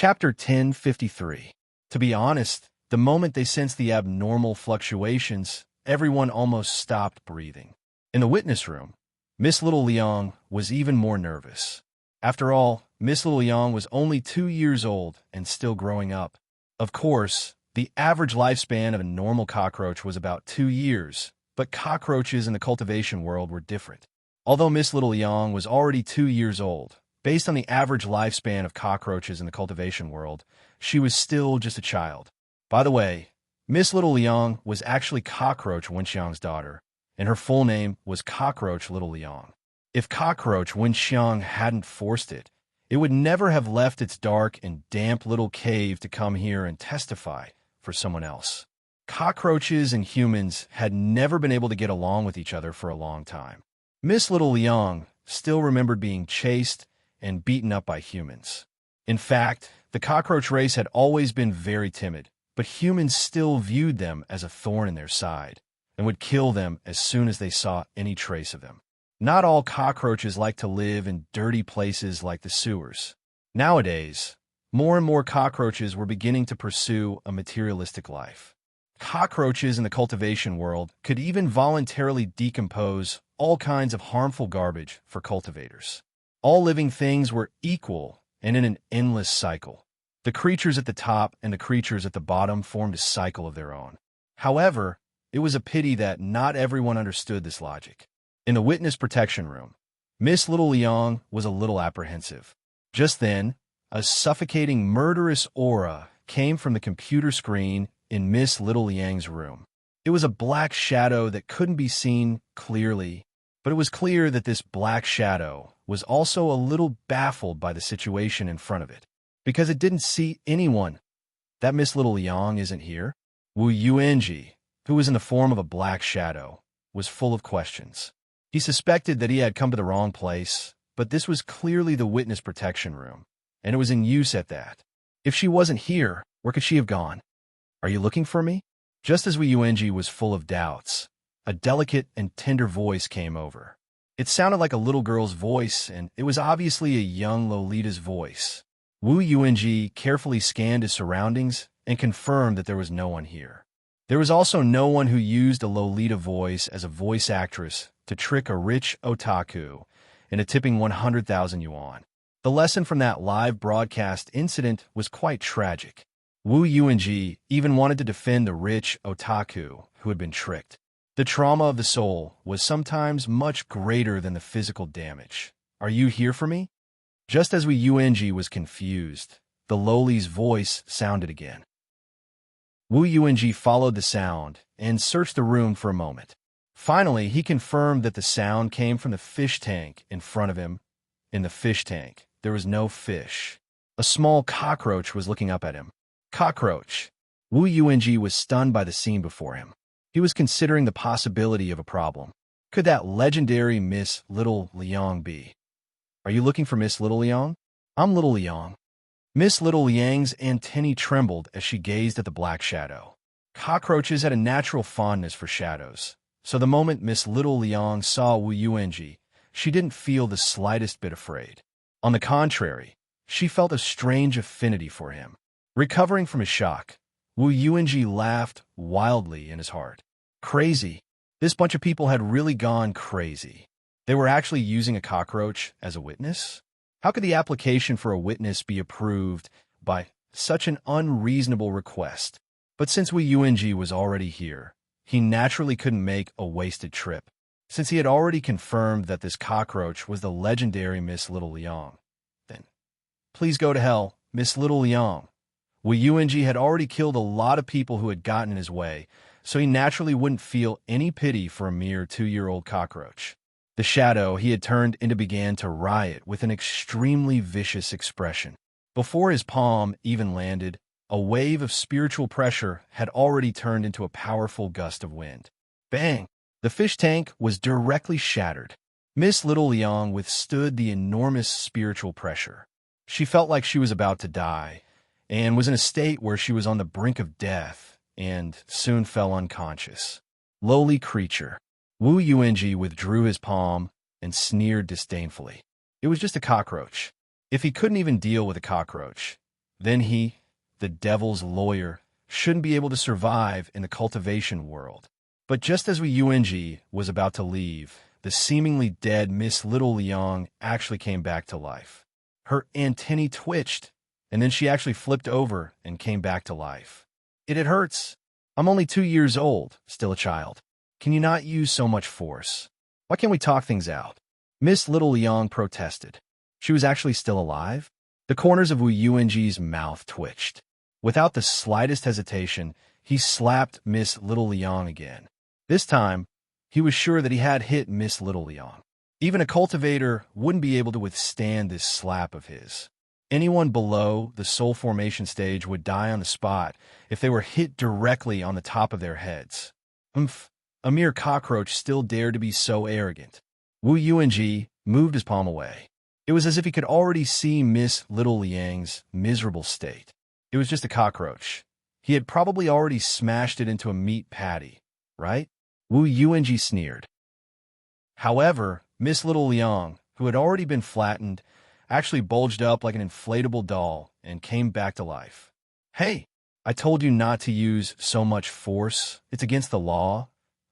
Chapter 1053. To be honest, the moment they sensed the abnormal fluctuations, everyone almost stopped breathing. In the witness room, Miss Little Liang was even more nervous. After all, Miss Little Liang was only 2 years old and still growing up. Of course, the average lifespan of a normal cockroach was about 2 years, but cockroaches in the cultivation world were different. Although Miss Little Liang was already 2 years old, based on the average lifespan of cockroaches in the cultivation world, she was still just a child. By the way, Miss Little Liang was actually Cockroach Wenxiang's daughter, and her full name was Cockroach Little Liang. If Cockroach Wenxiang hadn't forced it, it would never have left its dark and damp little cave to come here and testify for someone else. Cockroaches and humans had never been able to get along with each other for a long time. Miss Little Liang still remembered being chased and beaten up by humans. In fact, the cockroach race had always been very timid, but humans still viewed them as a thorn in their side and would kill them as soon as they saw any trace of them. Not all cockroaches like to live in dirty places like the sewers. Nowadays, more and more cockroaches were beginning to pursue a materialistic life. Cockroaches in the cultivation world could even voluntarily decompose all kinds of harmful garbage for cultivators. All living things were equal and in an endless cycle. The creatures at the top and the creatures at the bottom formed a cycle of their own. However, it was a pity that not everyone understood this logic. In the witness protection room, Miss Little Liang was a little apprehensive. Just then, a suffocating, murderous aura came from the computer screen in Miss Little Liang's room. It was a black shadow that couldn't be seen clearly, but it was clear that this black shadow was also a little baffled by the situation in front of it, because it didn't see anyone. That Miss Little Liang isn't here? Wu Yuanji, who was in the form of a black shadow, was full of questions. He suspected that he had come to the wrong place, but this was clearly the witness protection room, and it was in use at that. If she wasn't here, where could she have gone? Are you looking for me? Just as Wu Yuanji was full of doubts, a delicate and tender voice came over. It sounded like a little girl's voice, and it was obviously a young Lolita's voice. Wu Yuanji carefully scanned his surroundings and confirmed that there was no one here. There was also no one who used a Lolita voice as a voice actress to trick a rich otaku into tipping 100,000 yuan. The lesson from that live broadcast incident was quite tragic. Wu Yuanji even wanted to defend the rich otaku who had been tricked. The trauma of the soul was sometimes much greater than the physical damage. Are you here for me? Just as Wu Yuanji was confused, the loli's voice sounded again. Wu Yuanji followed the sound and searched the room for a moment. Finally, he confirmed that the sound came from the fish tank in front of him. In the fish tank, there was no fish. A small cockroach was looking up at him. Cockroach. Wu Yuanji was stunned by the scene before him. He was considering the possibility of a problem. Could that legendary Miss Little Liang be? Are you looking for Miss Little Liang? I'm Little Liang. Miss Little Liang's antennae trembled as she gazed at the black shadow. Cockroaches had a natural fondness for shadows, so the moment Miss Little Liang saw Wu Yuanji, she didn't feel the slightest bit afraid. On the contrary, she felt a strange affinity for him. Recovering from his shock, Wu Yuanji laughed wildly in his heart. Crazy. This bunch of people had really gone crazy. They were actually using a cockroach as a witness? How could the application for a witness be approved by such an unreasonable request? But since Wu Yuanji was already here, he naturally couldn't make a wasted trip. Since he had already confirmed that this cockroach was the legendary Miss Little Liang, then please go to hell, Miss Little Liang. Wu Yuanji had already killed a lot of people who had gotten in his way, so he naturally wouldn't feel any pity for a mere 2-year-old cockroach. The shadow he had turned into began to riot with an extremely vicious expression. Before his palm even landed, a wave of spiritual pressure had already turned into a powerful gust of wind. Bang! The fish tank was directly shattered. Miss Little Liang withstood the enormous spiritual pressure. She felt like she was about to die, and was in a state where she was on the brink of death, and soon fell unconscious. Lowly creature. Wu Yuanji withdrew his palm and sneered disdainfully. It was just a cockroach. If he couldn't even deal with a cockroach, then he, the devil's lawyer, shouldn't be able to survive in the cultivation world. But just as Wu Yuanji was about to leave, the seemingly dead Miss Little Liang actually came back to life. Her antennae twitched, and then she actually flipped over and came back to life. It hurts. I'm only 2 years old, still a child. Can you not use so much force? Why can't we talk things out? Miss Little Liang protested. She was actually still alive? The corners of Wu Yuanji's mouth twitched. Without the slightest hesitation, he slapped Miss Little Liang again. This time, he was sure that he had hit Miss Little Liang. Even a cultivator wouldn't be able to withstand this slap of his. Anyone below the soul formation stage would die on the spot if they were hit directly on the top of their heads. A mere cockroach still dared to be so arrogant. Wu Yuanji moved his palm away. It was as if he could already see Miss Little Liang's miserable state. It was just a cockroach. He had probably already smashed it into a meat patty, right? Wu Yuanji sneered. However, Miss Little Liang, who had already been flattened, actually bulged up like an inflatable doll and came back to life. Hey, I told you not to use so much force. It's against the law,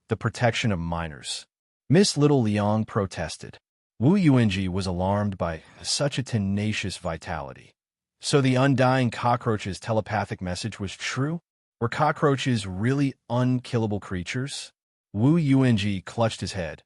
the protection of minors. Miss Little Liang protested. Wu Yuanji was alarmed by such a tenacious vitality. So the undying cockroach's telepathic message was true? Were cockroaches really unkillable creatures? Wu Yuanji clutched his head.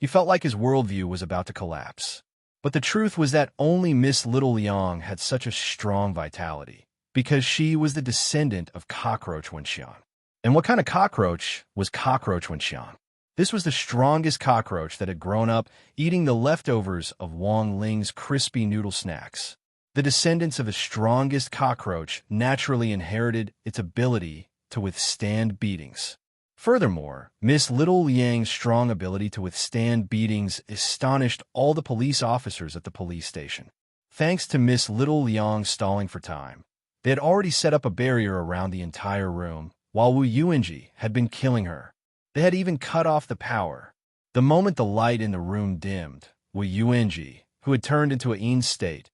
He felt like his worldview was about to collapse. But the truth was that only Miss Little Liang had such a strong vitality, because she was the descendant of Cockroach Wenxian. And what kind of cockroach was Cockroach Wenxian? This was the strongest cockroach that had grown up eating the leftovers of Wang Ling's crispy noodle snacks. The descendants of the strongest cockroach naturally inherited its ability to withstand beatings. Furthermore, Miss Little Liang's strong ability to withstand beatings astonished all the police officers at the police station. Thanks to Miss Little Liang stalling for time, they had already set up a barrier around the entire room, while Wu Yuanji had been killing her. They had even cut off the power. The moment the light in the room dimmed, Wu Yuanji, who had turned into a Yin state,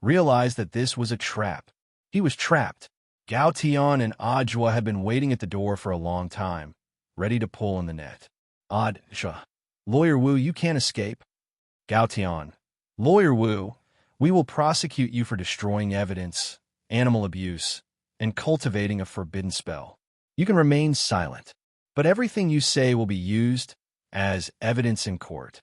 realized that this was a trap. He was trapped. Gao Tian and Ajua had been waiting at the door for a long time, ready to pull in the net. Ajua, Lawyer Wu, you can't escape. Gao Tian, Lawyer Wu, we will prosecute you for destroying evidence, animal abuse, and cultivating a forbidden spell. You can remain silent, but everything you say will be used as evidence in court.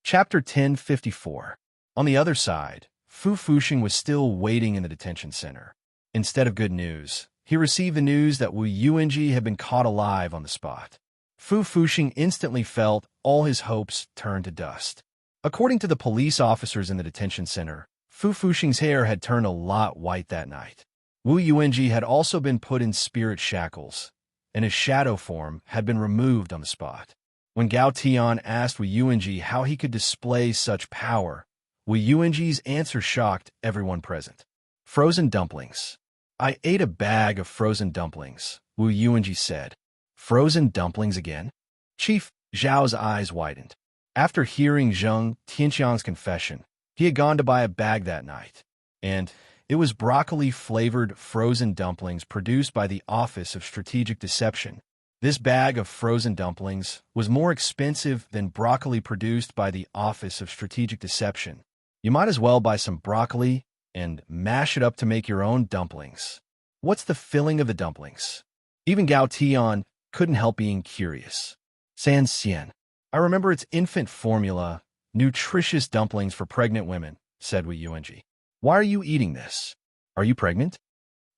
Chapter 1054. On the other side, Fu Fuxing was still waiting in the detention center. Instead of good news, he received the news that Wu Yuanji had been caught alive on the spot. Fu Fuxing instantly felt all his hopes turn to dust. According to the police officers in the detention center, Fu Fuxing's hair had turned a lot white that night. Wu Yuanji had also been put in spirit shackles, and his shadow form had been removed on the spot. When Gao Tian asked Wu Yuanji how he could display such power, Wu Yuanji's answer shocked everyone present. Frozen dumplings. I ate a bag of frozen dumplings, Wu Yuanji said. Frozen dumplings again? Chief Zhao's eyes widened. After hearing Zheng Tianxiang's confession, he had gone to buy a bag that night, and it was broccoli-flavored frozen dumplings produced by the Office of Strategic Deception. This bag of frozen dumplings was more expensive than broccoli produced by the Office of Strategic Deception. You might as well buy some broccoli and mash it up to make your own dumplings. What's the filling of the dumplings? Even Gao Tian couldn't help being curious. San Xian. I remember its infant formula, nutritious dumplings for pregnant women, said Wu Yuanji. Why are you eating this? Are you pregnant?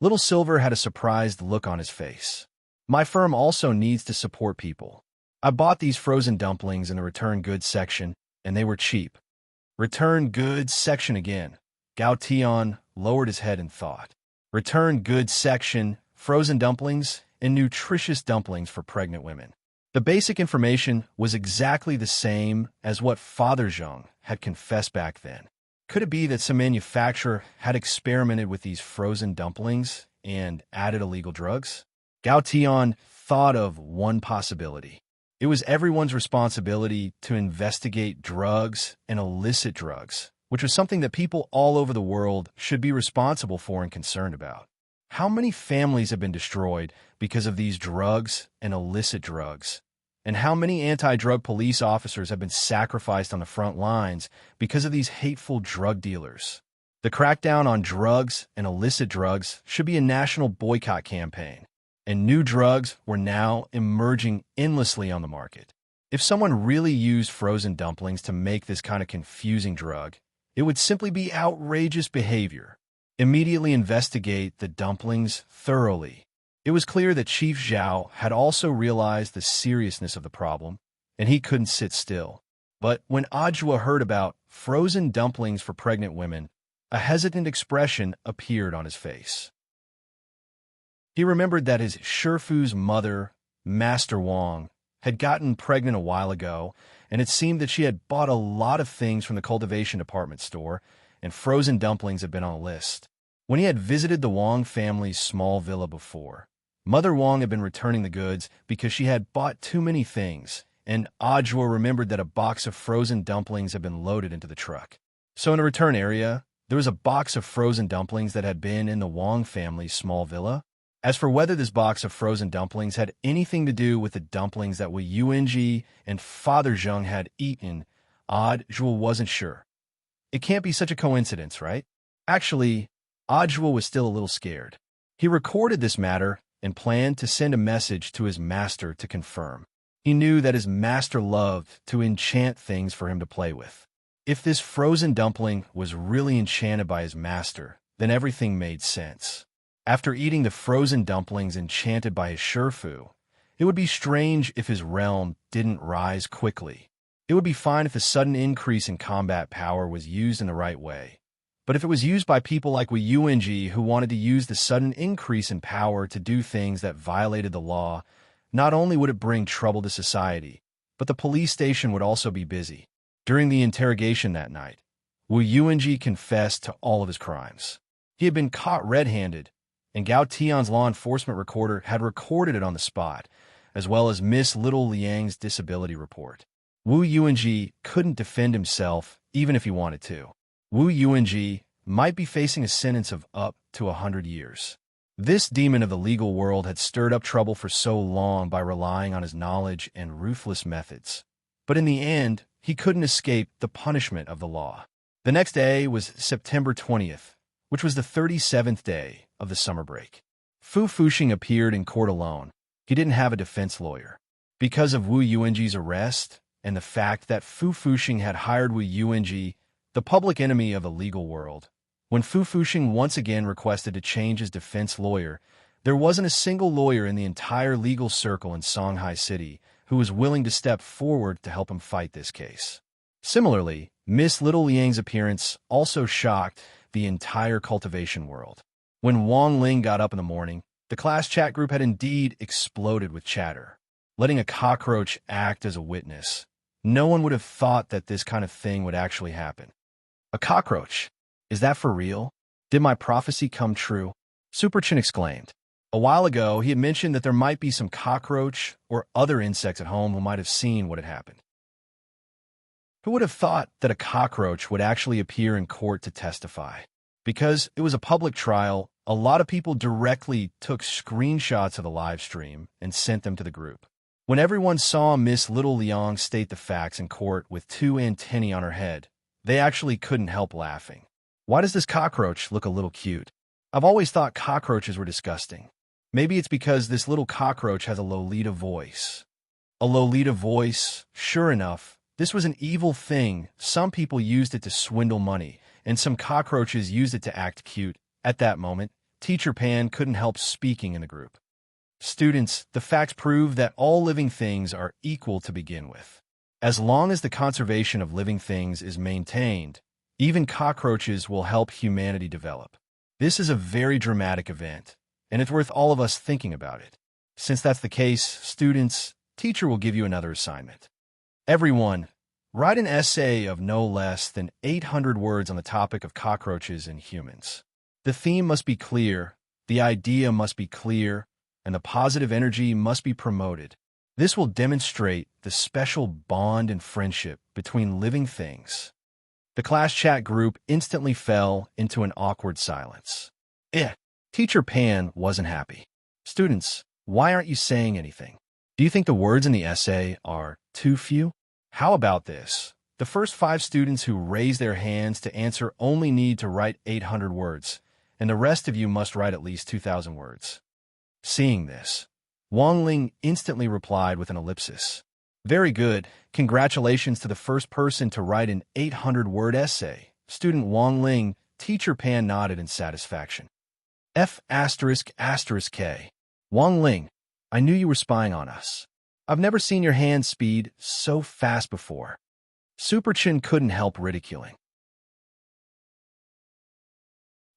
Little Silver had a surprised look on his face. My firm also needs to support people. I bought these frozen dumplings in the return goods section, and they were cheap. Return goods section again. Gao Tian lowered his head in thought. Return goods section, frozen dumplings, and nutritious dumplings for pregnant women. The basic information was exactly the same as what Father Zheng had confessed back then. Could it be that some manufacturer had experimented with these frozen dumplings and added illegal drugs? Gao Tian thought of one possibility. It was everyone's responsibility to investigate drugs and illicit drugs which was something that people all over the world should be responsible for and concerned about. How many families have been destroyed because of these drugs and illicit drugs? And how many anti-drug police officers have been sacrificed on the front lines because of these hateful drug dealers? The crackdown on drugs and illicit drugs should be a national boycott campaign, and new drugs were now emerging endlessly on the market. If someone really used frozen dumplings to make this kind of confusing drug, it would simply be outrageous behavior. Immediately investigate the dumplings thoroughly. It was clear that Chief Zhao had also realized the seriousness of the problem, and he couldn't sit still. But when Ajwa heard about frozen dumplings for pregnant women, a hesitant expression appeared on his face. He remembered that his Shifu's mother, Master Wang, had gotten pregnant a while ago, and it seemed that she had bought a lot of things from the cultivation department store, and frozen dumplings had been on the list. When he had visited the Wang family's small villa before, Mother Wang had been returning the goods because she had bought too many things, and Ajwa remembered that a box of frozen dumplings had been loaded into the truck. So in the return area, there was a box of frozen dumplings that had been in the Wang family's small villa. As for whether this box of frozen dumplings had anything to do with the dumplings that Wu Yuanji and Father Zheng had eaten, Ajwa wasn't sure. It can't be such a coincidence, right? Actually, Ajwa was still a little scared. He recorded this matter and planned to send a message to his master to confirm. He knew that his master loved to enchant things for him to play with. If this frozen dumpling was really enchanted by his master, then everything made sense. After eating the frozen dumplings enchanted by his Shifu, it would be strange if his realm didn't rise quickly. It would be fine if the sudden increase in combat power was used in the right way. But if it was used by people like Wu Yuanji who wanted to use the sudden increase in power to do things that violated the law, not only would it bring trouble to society, but the police station would also be busy. During the interrogation that night, Wu Yuanji confessed to all of his crimes. He had been caught red-handed, and Gao Tian's law enforcement recorder had recorded it on the spot, as well as Miss Little Liang's disability report. Wu Yuanji couldn't defend himself even if he wanted to. Wu Yuanji might be facing a sentence of up to 100 years. This demon of the legal world had stirred up trouble for so long by relying on his knowledge and ruthless methods. But in the end, he couldn't escape the punishment of the law. The next day was September 20th, which was the 37th day of the summer break. Fu Fuxing appeared in court alone. He didn't have a defense lawyer. Because of Wu Yuanji's arrest and the fact that Fu Fuxing had hired Wu Yuanji, the public enemy of the legal world, when Fu Fuxing once again requested to change his defense lawyer, there wasn't a single lawyer in the entire legal circle in Songhai City who was willing to step forward to help him fight this case. Similarly, Miss Little Liang's appearance also shocked the entire cultivation world. When Wang Ling got up in the morning, the class chat group had indeed exploded with chatter. Letting a cockroach act as a witness, no one would have thought that this kind of thing would actually happen. A cockroach? Is that for real? Did my prophecy come true? Super Chin exclaimed. A while ago, he had mentioned that there might be some cockroach or other insects at home who might have seen what had happened. Who would have thought that a cockroach would actually appear in court to testify? Because it was a public trial, a lot of people directly took screenshots of the live stream and sent them to the group. When everyone saw Miss Little Liang state the facts in court with two antennae on her head, they actually couldn't help laughing. Why does this cockroach look a little cute? I've always thought cockroaches were disgusting. Maybe it's because this little cockroach has a Lolita voice. A Lolita voice? Sure enough, this was an evil thing. Some people used it to swindle money, and some cockroaches used it to act cute. At that moment, Teacher Pan couldn't help speaking in the group. Students, the facts prove that all living things are equal to begin with. As long as the conservation of living things is maintained, even cockroaches will help humanity develop. This is a very dramatic event, and it's worth all of us thinking about it. Since that's the case, students, teacher will give you another assignment. Everyone, write an essay of no less than 800 words on the topic of cockroaches and humans. The theme must be clear, the idea must be clear, and the positive energy must be promoted. This will demonstrate the special bond and friendship between living things. The class chat group instantly fell into an awkward silence. Teacher Pan wasn't happy. Students, why aren't you saying anything? Do you think the words in the essay are too few? How about this? The first 5 students who raise their hands to answer only need to write 800 words, and the rest of you must write at least 2,000 words. Seeing this, Wang Ling instantly replied with an ellipsis. Very good. Congratulations to the first person to write an 800-word essay. Student Wang Ling. Teacher Pan nodded in satisfaction. F***K. Wang Ling, I knew you were spying on us. I've never seen your hand speed so fast before. Super Chin couldn't help ridiculing.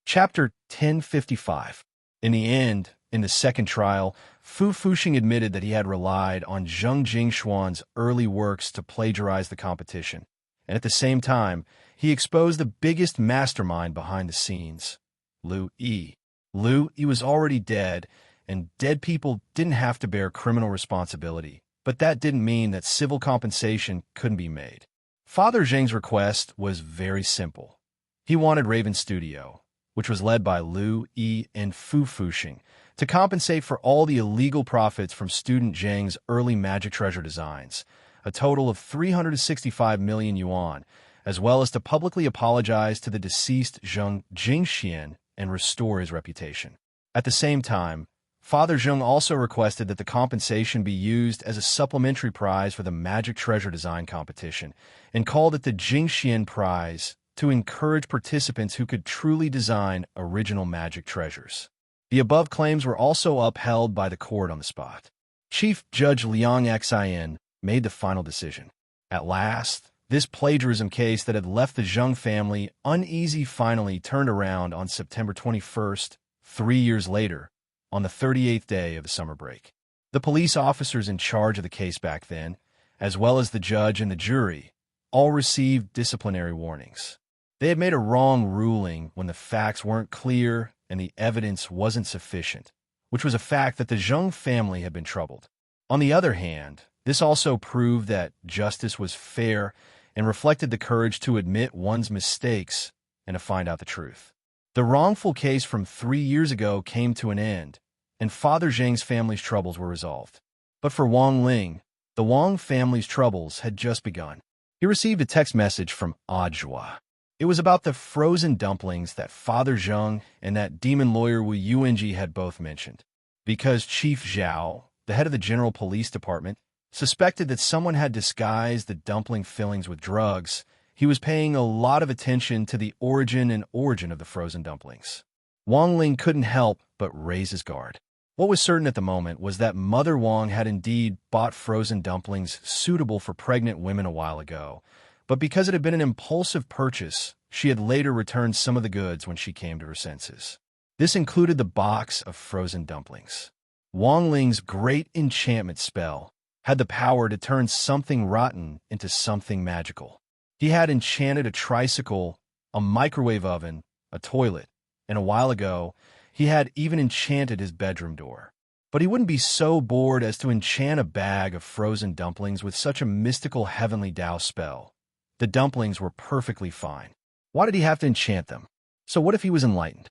Chapter 1055. In the end, in the second trial, Fu Fuxing admitted that he had relied on Zheng Jingxuan's early works to plagiarize the competition, and at the same time, he exposed the biggest mastermind behind the scenes, Liu Yi. Liu Yi was already dead, and dead people didn't have to bear criminal responsibility, but that didn't mean that civil compensation couldn't be made. Father Zheng's request was very simple. He wanted Raven Studio, which was led by Liu Yi and Fu Fuxing, to compensate for all the illegal profits from student Zheng's early magic treasure designs, a total of 365 million yuan, as well as to publicly apologize to the deceased Zheng Jingxian and restore his reputation. At the same time, Father Zheng also requested that the compensation be used as a supplementary prize for the magic treasure design competition, and called it the Jingxian Prize to encourage participants who could truly design original magic treasures. The above claims were also upheld by the court on the spot. Chief Judge Liang Xin made the final decision. At last, this plagiarism case that had left the Zheng family uneasy finally turned around on September 21st, 3 years later, on the 38th day of the summer break. The police officers in charge of the case back then, as well as the judge and the jury, all received disciplinary warnings. They had made a wrong ruling when the facts weren't clear and the evidence wasn't sufficient, which was a fact that the Zheng family had been troubled. On the other hand, this also proved that justice was fair and reflected the courage to admit one's mistakes and to find out the truth. The wrongful case from 3 years ago came to an end, and Father Zheng's family's troubles were resolved. But for Wang Ling, the Wang family's troubles had just begun. He received a text message from Ajua. It was about the frozen dumplings that Father Zheng and that demon lawyer Wu Yuanji had both mentioned. Because Chief Zhao, the head of the General Police Department, suspected that someone had disguised the dumpling fillings with drugs, he was paying a lot of attention to the origin of the frozen dumplings. Wang Ling couldn't help but raise his guard. What was certain at the moment was that Mother Wang had indeed bought frozen dumplings suitable for pregnant women a while ago, but because it had been an impulsive purchase, she had later returned some of the goods when she came to her senses. This included the box of frozen dumplings. Wang Ling's great enchantment spell had the power to turn something rotten into something magical. He had enchanted a tricycle, a microwave oven, a toilet, and a while ago, he had even enchanted his bedroom door. But he wouldn't be so bored as to enchant a bag of frozen dumplings with such a mystical heavenly Tao spell. The dumplings were perfectly fine. Why did he have to enchant them? So what if he was enlightened?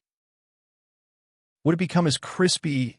Would it become as crispy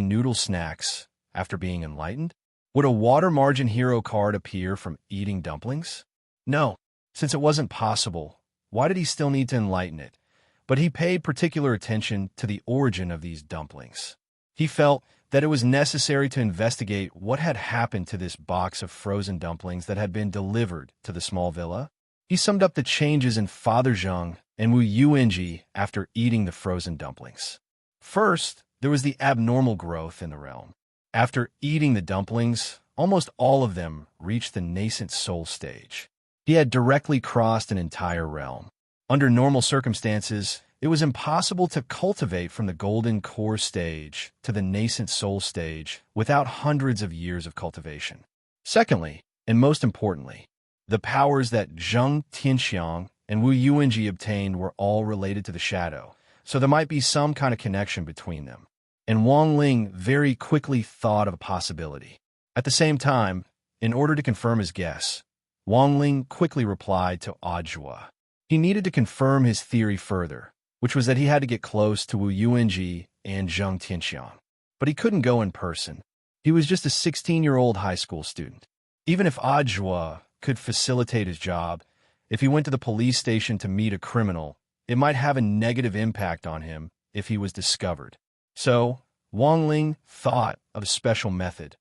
noodle snacks after being enlightened? Would a water margin hero card appear from eating dumplings? No, since it wasn't possible, why did he still need to enlighten it? But he paid particular attention to the origin of these dumplings. He felt that it was necessary to investigate what had happened to this box of frozen dumplings that had been delivered to the small villa. He summed up the changes in Father Zheng and Wu Yuanji after eating the frozen dumplings. First, there was the abnormal growth in the realm. After eating the dumplings, almost all of them reached the nascent soul stage. He had directly crossed an entire realm. Under normal circumstances, it was impossible to cultivate from the golden core stage to the nascent soul stage without hundreds of years of cultivation. Secondly, and most importantly, the powers that Zheng Tianxiang and Wu Yuanji obtained were all related to the shadow, so there might be some kind of connection between them. And Wang Ling very quickly thought of a possibility. At the same time, in order to confirm his guess, Wang Ling quickly replied to Ajua. He needed to confirm his theory further, which was that he had to get close to Wu Yuanji and Zheng Tianxiang. But he couldn't go in person. He was just a 16-year-old high school student. Even if Ajua could facilitate his job, if he went to the police station to meet a criminal, it might have a negative impact on him if he was discovered. So, Wang Ling thought of a special method.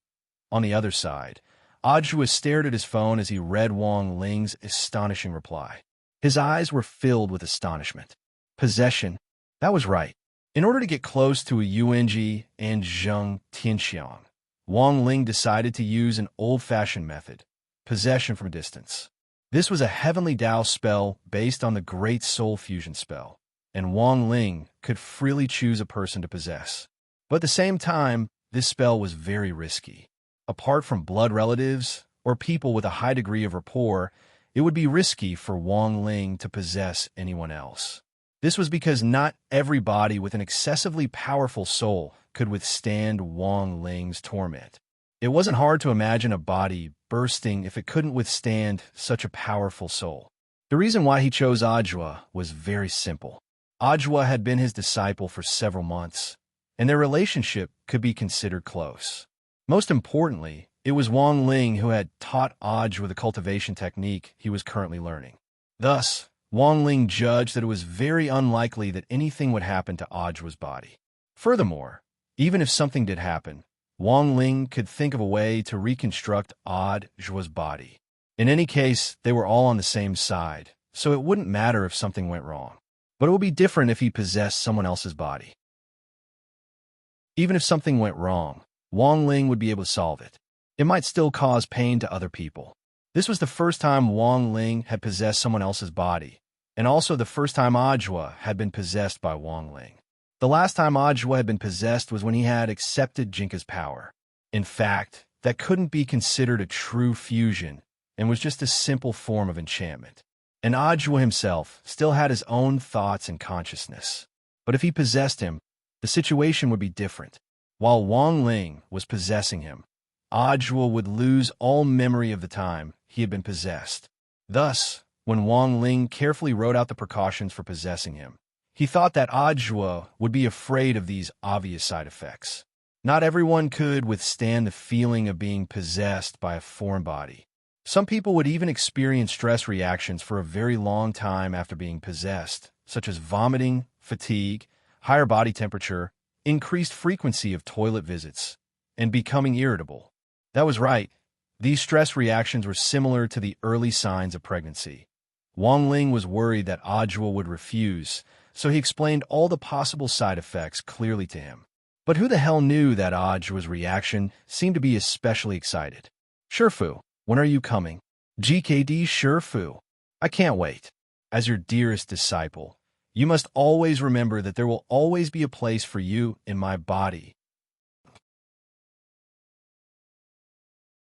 On the other side, Ajua stared at his phone as he read Wang Ling's astonishing reply. His eyes were filled with astonishment. Possession. That was right. In order to get close to Yuanji and Zheng Tianxiang, Wang Ling decided to use an old-fashioned method, possession from a distance. This was a heavenly Dao spell based on the Great Soul Fusion spell, and Wang Ling could freely choose a person to possess. But at the same time, this spell was very risky. Apart from blood relatives or people with a high degree of rapport, it would be risky for Wang Ling to possess anyone else. This was because not every body with an excessively powerful soul could withstand Wang Ling's torment. It wasn't hard to imagine a body bursting if it couldn't withstand such a powerful soul. The reason why he chose Ajua was very simple. Ajua had been his disciple for several months, and their relationship could be considered close. Most importantly, it was Wang Ling who had taught Ajua the cultivation technique he was currently learning. Thus, Wang Ling judged that it was very unlikely that anything would happen to Ajua's body. Furthermore, even if something did happen, Wang Ling could think of a way to reconstruct Ajua's body. In any case, they were all on the same side, so it wouldn't matter if something went wrong. But it would be different if he possessed someone else's body. Even if something went wrong, Wang Ling would be able to solve it. It might still cause pain to other people. This was the first time Wang Ling had possessed someone else's body, and also the first time Ajua had been possessed by Wang Ling. The last time Ajua had been possessed was when he had accepted Jinka's power. In fact, that couldn't be considered a true fusion and was just a simple form of enchantment. And Ajua himself still had his own thoughts and consciousness. But if he possessed him, the situation would be different. While Wang Ling was possessing him, Ajua would lose all memory of the time he had been possessed. Thus, when Wang Ling carefully wrote out the precautions for possessing him, he thought that Ajua would be afraid of these obvious side effects. Not everyone could withstand the feeling of being possessed by a foreign body. Some people would even experience stress reactions for a very long time after being possessed, such as vomiting, fatigue, higher body temperature, increased frequency of toilet visits, and becoming irritable. That was right. These stress reactions were similar to the early signs of pregnancy. Wang Ling was worried that Ajua would refuse, so he explained all the possible side effects clearly to him. But who the hell knew that Ajua's reaction seemed to be especially excited? Shifu, when are you coming? GKD Shifu. I can't wait. As your dearest disciple, you must always remember that there will always be a place for you in my body.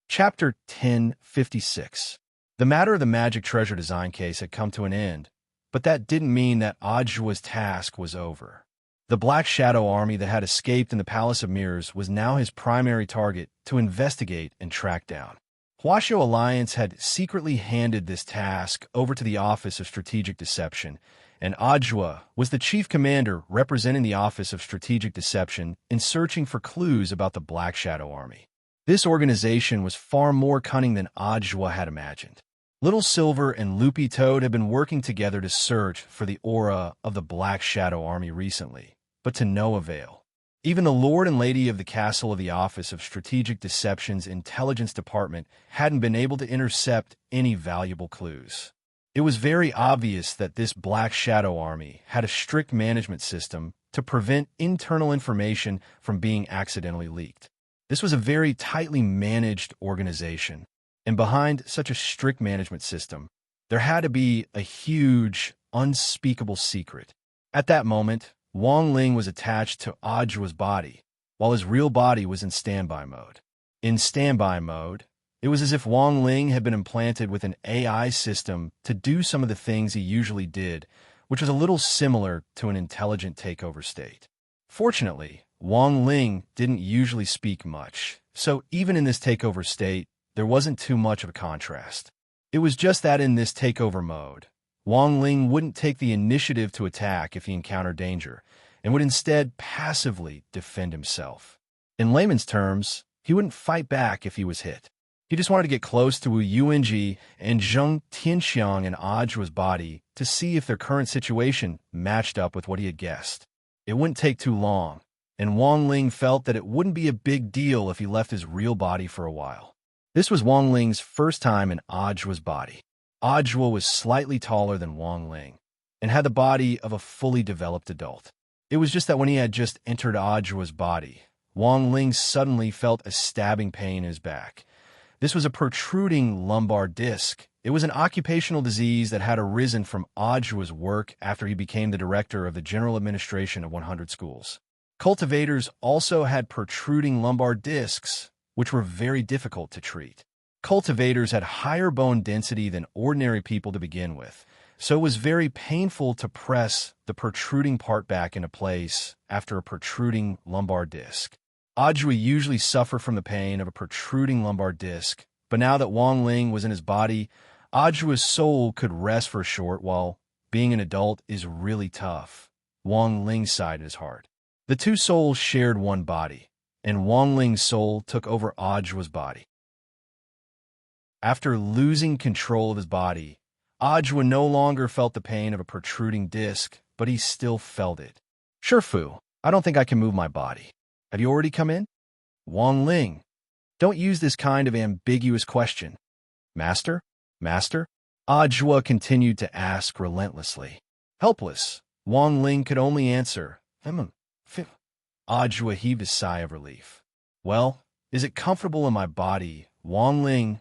Chapter 1056. The matter of the magic treasure design case had come to an end, but that didn't mean that Ajua's task was over. The Black Shadow army that had escaped in the Palace of Mirrors was now his primary target to investigate and track down. Huaxiao Alliance had secretly handed this task over to the Office of Strategic Deception, and Ajua was the chief commander representing the Office of Strategic Deception in searching for clues about the Black Shadow army. This organization was far more cunning than Ajua had imagined. Little Silver and Loopy Toad had been working together to search for the aura of the Black Shadow army recently, but to no avail. Even the Lord and Lady of the Castle of the Office of Strategic Deception's Intelligence Department hadn't been able to intercept any valuable clues. It was very obvious that this Black Shadow army had a strict management system to prevent internal information from being accidentally leaked. This was a very tightly managed organization, and behind such a strict management system, there had to be a huge, unspeakable secret. At that moment, Wang Ling was attached to Ajua's body, while his real body was in standby mode. In standby mode, it was as if Wang Ling had been implanted with an AI system to do some of the things he usually did, which was a little similar to an intelligent takeover state. Fortunately, Wang Ling didn't usually speak much, so even in this takeover state, there wasn't too much of a contrast. It was just that in this takeover mode, Wang Ling wouldn't take the initiative to attack if he encountered danger, and would instead passively defend himself. In layman's terms, he wouldn't fight back if he was hit. He just wanted to get close to Wu Yuanji and Zheng Tianxiang and Ajua's body to see if their current situation matched up with what he had guessed. It wouldn't take too long, and Wang Ling felt that it wouldn't be a big deal if he left his real body for a while. This was Wang Ling's first time in Ajua's body. Ajua was slightly taller than Wang Ling, and had the body of a fully developed adult. It was just that when he had just entered Ajua's body, Wang Ling suddenly felt a stabbing pain in his back. This was a protruding lumbar disc. It was an occupational disease that had arisen from Ajua's work after he became the director of the General Administration of 100 schools. Cultivators also had protruding lumbar discs, which were very difficult to treat. Cultivators had higher bone density than ordinary people to begin with, so it was very painful to press the protruding part back into place after a protruding lumbar disc. Ajua usually suffered from the pain of a protruding lumbar disc, but now that Wang Ling was in his body, Ajua's soul could rest for a short while. Being an adult is really tough. Wang Ling sighed in his heart. The two souls shared one body, and Wang Ling's soul took over Ajua's body. After losing control of his body, Ajua no longer felt the pain of a protruding disc, but he still felt it. "Sure, Fu, I don't think I can move my body. Have you already come in?" "Wang Ling, don't use this kind of ambiguous question." "Master? Master?" Ajua continued to ask relentlessly. Helpless, Wang Ling could only answer, Ajua heaved a sigh of relief. "Well, is it comfortable in my body, Wang Ling?"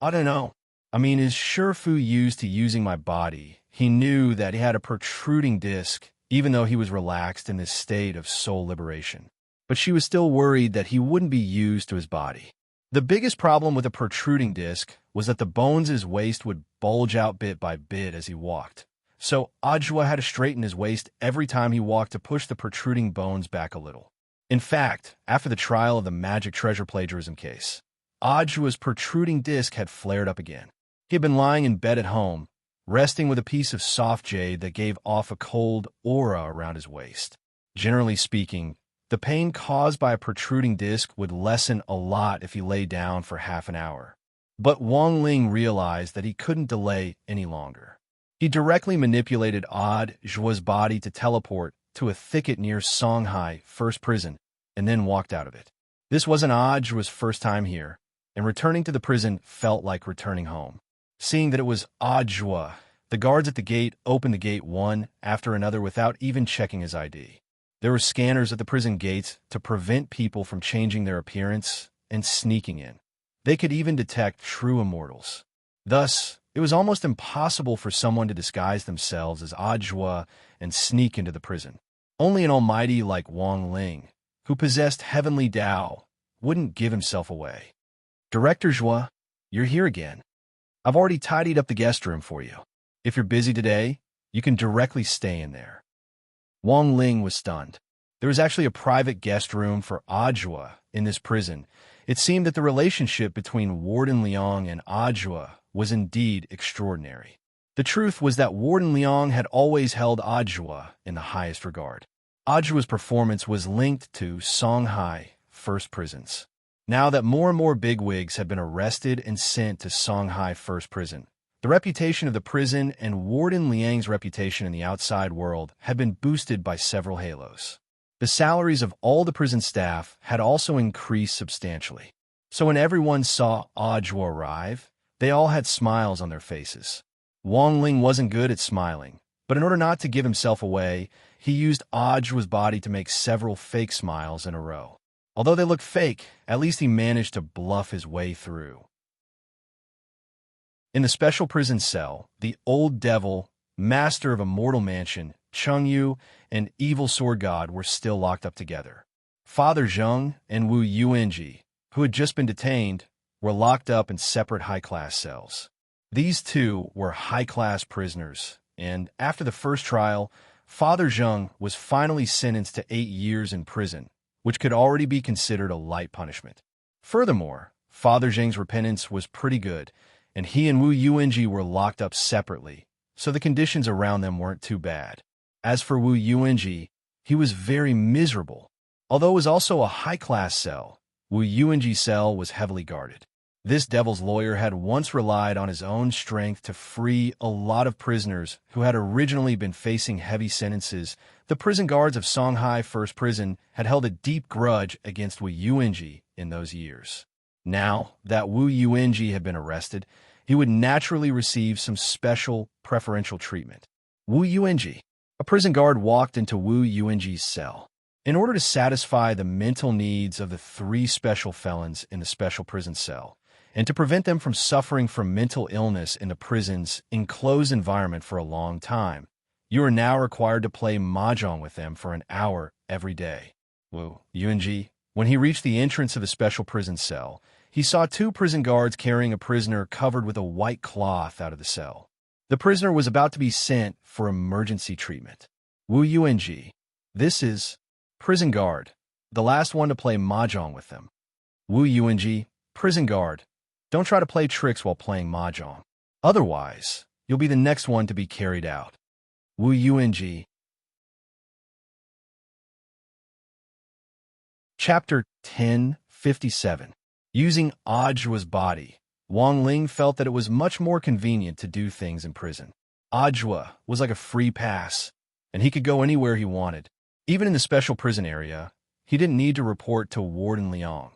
"I don't know. I mean, is Shifu used to using my body? He knew that he had a protruding disc, even though he was relaxed in this state of soul liberation. But she was still worried that he wouldn't be used to his body. The biggest problem with a protruding disc was that the bones in his waist would bulge out bit by bit as he walked. So Ajua had to straighten his waist every time he walked to push the protruding bones back a little. In fact, after the trial of the magic treasure plagiarism case, Ajua's protruding disc had flared up again. He had been lying in bed at home, resting with a piece of soft jade that gave off a cold aura around his waist. Generally speaking, the pain caused by a protruding disc would lessen a lot if he lay down for half an hour. But Wang Ling realized that he couldn't delay any longer. He directly manipulated Ajua's body to teleport to a thicket near Songhai First Prison, and then walked out of it. This wasn't Ajua's first time here, and returning to the prison felt like returning home. Seeing that it was Ajua, the guards at the gate opened the gate one after another without even checking his ID. There were scanners at the prison gates to prevent people from changing their appearance and sneaking in. They could even detect true immortals. Thus, it was almost impossible for someone to disguise themselves as Ajua and sneak into the prison. Only an almighty like Wang Ling, who possessed heavenly Tao, wouldn't give himself away. "Director Zhua, you're here again. I've already tidied up the guest room for you. If you're busy today, you can directly stay in there." Wang Ling was stunned. There was actually a private guest room for Ajua in this prison. It seemed that the relationship between Warden Liang and Ajua was indeed extraordinary. The truth was that Warden Liang had always held Ajua in the highest regard. Ajua's performance was linked to Songhai First Prisons. Now that more and more bigwigs had been arrested and sent to Songhai First Prison, the reputation of the prison and Warden Liang's reputation in the outside world had been boosted by several halos. The salaries of all the prison staff had also increased substantially. So when everyone saw Ajua arrive, they all had smiles on their faces. Wang Ling wasn't good at smiling, but in order not to give himself away, he used Ajua's body to make several fake smiles in a row. Although they looked fake, at least he managed to bluff his way through. In the special prison cell, the old devil, master of a mortal mansion, Cheng Yu, and evil sword god were still locked up together. Father Zheng and Wu Yuanji, who had just been detained, were locked up in separate high-class cells. These two were high-class prisoners, and after the first trial, Father Zheng was finally sentenced to 8 years in prison, which could already be considered a light punishment. Furthermore, Father Zheng's repentance was pretty good, and he and Wu Yuanji were locked up separately, so the conditions around them weren't too bad. As for Wu Yuanji, he was very miserable. Although it was also a high-class cell, Wu Yuanji's cell was heavily guarded. This devil's lawyer had once relied on his own strength to free a lot of prisoners who had originally been facing heavy sentences. The prison guards of Songhai First Prison had held a deep grudge against Wu Yuanji in those years. Now that Wu Yuanji had been arrested, he would naturally receive some special preferential treatment. Wu Yuanji. A prison guard walked into Wu Yuanji's cell. In order to satisfy the mental needs of the 3 special felons in the special prison cell, and to prevent them from suffering from mental illness in the prison's enclosed environment for a long time, you are now required to play mahjong with them for an hour every day. Wu Yuanji, when he reached the entrance of the special prison cell, he saw 2 prison guards carrying a prisoner covered with a white cloth out of the cell. The prisoner was about to be sent for emergency treatment. Wu Yuanji, this is prison guard, the last one to play mahjong with them. Wu Yuanji, prison guard, don't try to play tricks while playing mahjong. Otherwise, you'll be the next one to be carried out. Wu Yuanji. Chapter 1057. Using Ajua's body, Wang Ling felt that it was much more convenient to do things in prison. Ajua was like a free pass, and he could go anywhere he wanted. Even in the special prison area, he didn't need to report to Warden Liang.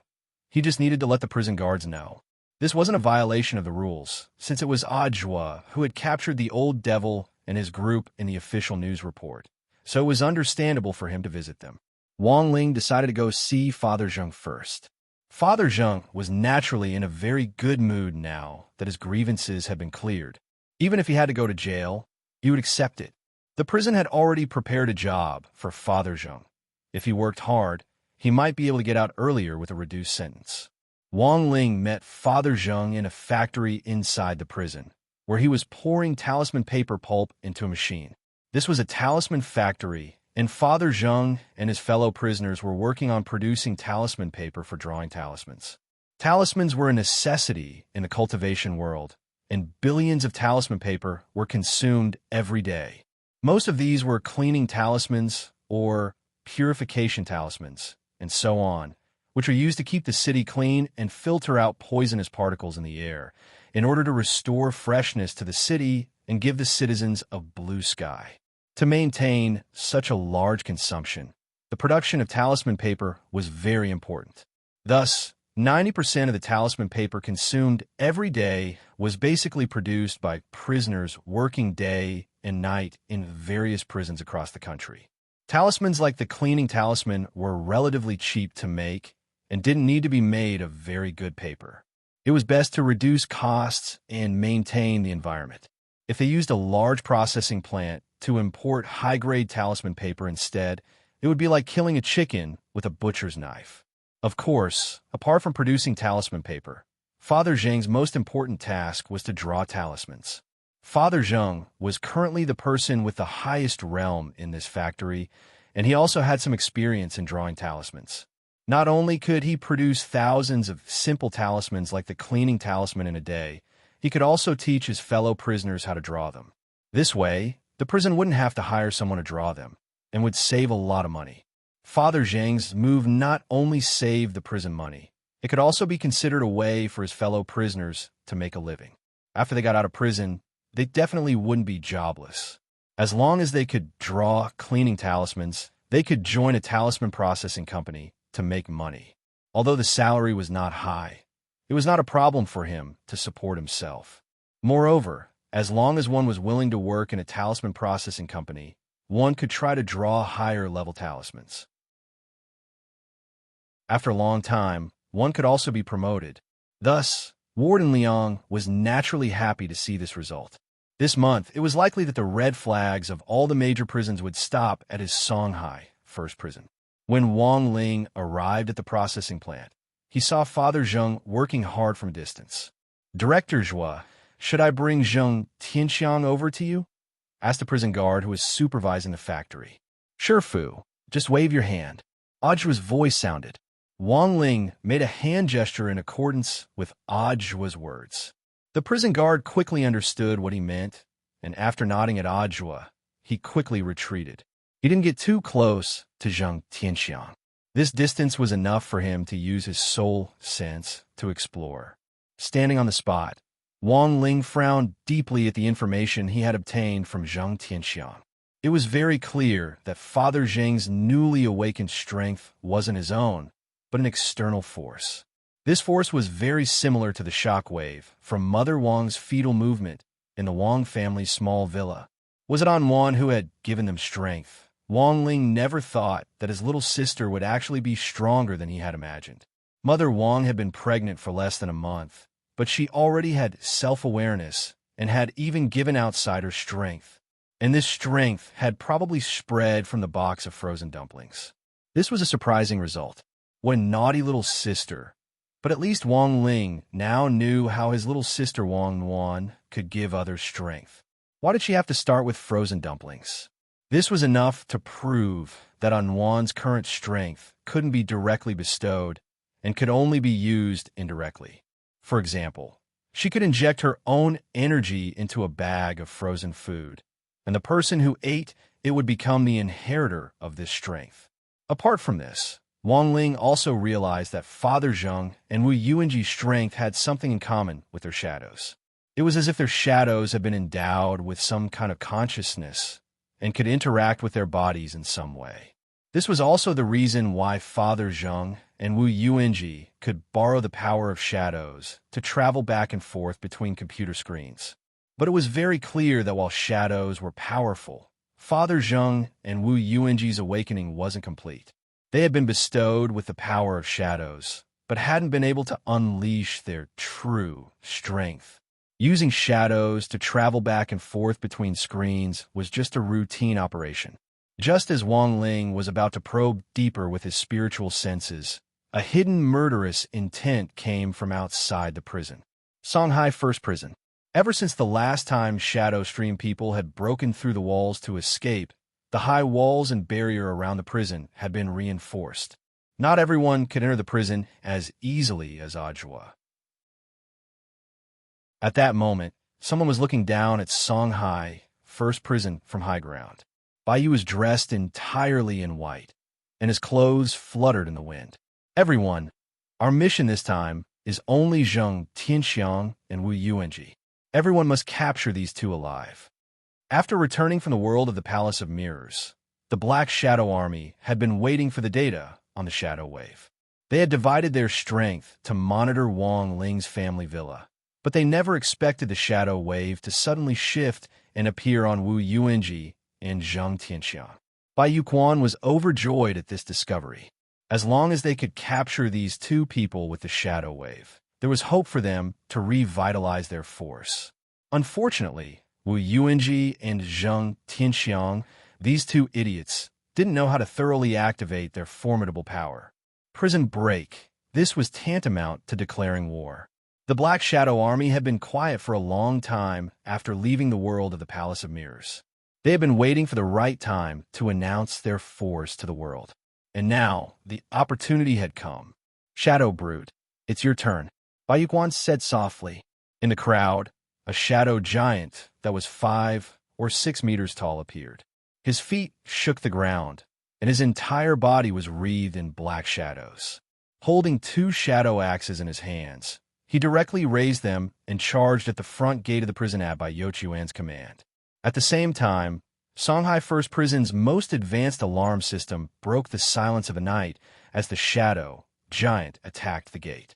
He just needed to let the prison guards know. This wasn't a violation of the rules, since it was Ajua who had captured the old devil and his group in the official news report, so it was understandable for him to visit them. Wang Ling decided to go see Father Zheng first. Father Zheng was naturally in a very good mood now that his grievances had been cleared. Even if he had to go to jail, he would accept it. The prison had already prepared a job for Father Zheng. If he worked hard, he might be able to get out earlier with a reduced sentence. Wang Ling met Father Zheng in a factory inside the prison, where he was pouring talisman paper pulp into a machine. This was a talisman factory, and Father Zheng and his fellow prisoners were working on producing talisman paper for drawing talismans. Talismans were a necessity in the cultivation world, and billions of talisman paper were consumed every day. Most of these were cleaning talismans or purification talismans, and so on, which are used to keep the city clean and filter out poisonous particles in the air, in order to restore freshness to the city and give the citizens a blue sky. To maintain such a large consumption, the production of talisman paper was very important. Thus, 90% of the talisman paper consumed every day was basically produced by prisoners working day and night in various prisons across the country. Talismans like the cleaning talisman were relatively cheap to make and didn't need to be made of very good paper. It was best to reduce costs and maintain the environment. If they used a large processing plant to import high-grade talisman paper instead, it would be like killing a chicken with a butcher's knife. Of course, apart from producing talisman paper, Father Zheng's most important task was to draw talismans. Father Zheng was currently the person with the highest realm in this factory, and he also had some experience in drawing talismans. Not only could he produce thousands of simple talismans like the cleaning talisman in a day, he could also teach his fellow prisoners how to draw them. This way, the prison wouldn't have to hire someone to draw them, and would save a lot of money. Father Zheng's move not only saved the prison money, it could also be considered a way for his fellow prisoners to make a living. After they got out of prison, they definitely wouldn't be jobless. As long as they could draw cleaning talismans, they could join a talisman processing company to make money. Although the salary was not high, it was not a problem for him to support himself. Moreover, as long as one was willing to work in a talisman processing company, one could try to draw higher-level talismans. After a long time, one could also be promoted. Thus, Warden Liang was naturally happy to see this result. This month, it was likely that the red flags of all the major prisons would stop at his Songhai First Prison. When Wang Ling arrived at the processing plant, he saw Father Zheng working hard from a distance. "Director Zhua, should I bring Zheng Tianxiang over to you?" asked the prison guard who was supervising the factory. "Sure, Fu. Just wave your hand." Ajua's voice sounded. Wang Ling made a hand gesture in accordance with Ajua's words. The prison guard quickly understood what he meant, and after nodding at Ajwa, he quickly retreated. He didn't get too close to Zhang Tianxiang. This distance was enough for him to use his soul sense to explore. Standing on the spot, Wang Ling frowned deeply at the information he had obtained from Zhang Tianxiang. It was very clear that Father Zheng's newly awakened strength wasn't his own, but an external force. This force was very similar to the shockwave from Mother Wang's fetal movement in the Wang family's small villa. Was it Anwan who had given them strength? Wang Ling never thought that his little sister would actually be stronger than he had imagined. Mother Wang had been pregnant for less than a month, but she already had self-awareness and had even given outsiders strength. And this strength had probably spread from the box of frozen dumplings. This was a surprising result. What a naughty little sister. But at least Wang Ling now knew how his little sister Wang Wan could give others strength. Why did she have to start with frozen dumplings? This was enough to prove that Anwan's current strength couldn't be directly bestowed and could only be used indirectly. For example, she could inject her own energy into a bag of frozen food, and the person who ate it would become the inheritor of this strength. Apart from this, Wang Ling also realized that Father Zheng and Wu Yuanji's strength had something in common with their shadows. It was as if their shadows had been endowed with some kind of consciousness and could interact with their bodies in some way. This was also the reason why Father Zheng and Wu Yuanji could borrow the power of shadows to travel back and forth between computer screens. But it was very clear that while shadows were powerful, Father Zheng and Wu Yuanji's awakening wasn't complete. They had been bestowed with the power of shadows, but hadn't been able to unleash their true strength. Using shadows to travel back and forth between screens was just a routine operation. Just as Wang Ling was about to probe deeper with his spiritual senses, a hidden murderous intent came from outside the prison. Songhai First Prison. Ever since the last time Shadow Stream people had broken through the walls to escape, the high walls and barrier around the prison had been reinforced. Not everyone could enter the prison as easily as Ajwa. At that moment, someone was looking down at Songhai First Prison from high ground. Baiyu was dressed entirely in white, and his clothes fluttered in the wind. Everyone, our mission this time is only Zhang Tianxiang and Wu Yuanji. Everyone must capture these two alive. After returning from the world of the Palace of Mirrors, the Black Shadow Army had been waiting for the data on the Shadow Wave. They had divided their strength to monitor Wang Ling's family villa, but they never expected the Shadow Wave to suddenly shift and appear on Wu Yuanji and Zhang Tianxiang. Baiyu Quan was overjoyed at this discovery. As long as they could capture these two people with the Shadow Wave, there was hope for them to revitalize their force. Unfortunately, Wu Yuanji and Zhang Tianxiang, these two idiots, didn't know how to thoroughly activate their formidable power. Prison break. This was tantamount to declaring war. The Black Shadow Army had been quiet for a long time after leaving the world of the Palace of Mirrors. They had been waiting for the right time to announce their force to the world. And now, the opportunity had come. Shadow Brute, it's your turn, Baiyu Quan said softly. In the crowd, a shadow giant that was 5 or 6 meters tall appeared. His feet shook the ground, and his entire body was wreathed in black shadows. Holding 2 shadow axes in his hands, he directly raised them and charged at the front gate of the prison by Yochuan's command. At the same time, Songhai First Prison's most advanced alarm system broke the silence of the night as the shadow giant attacked the gate.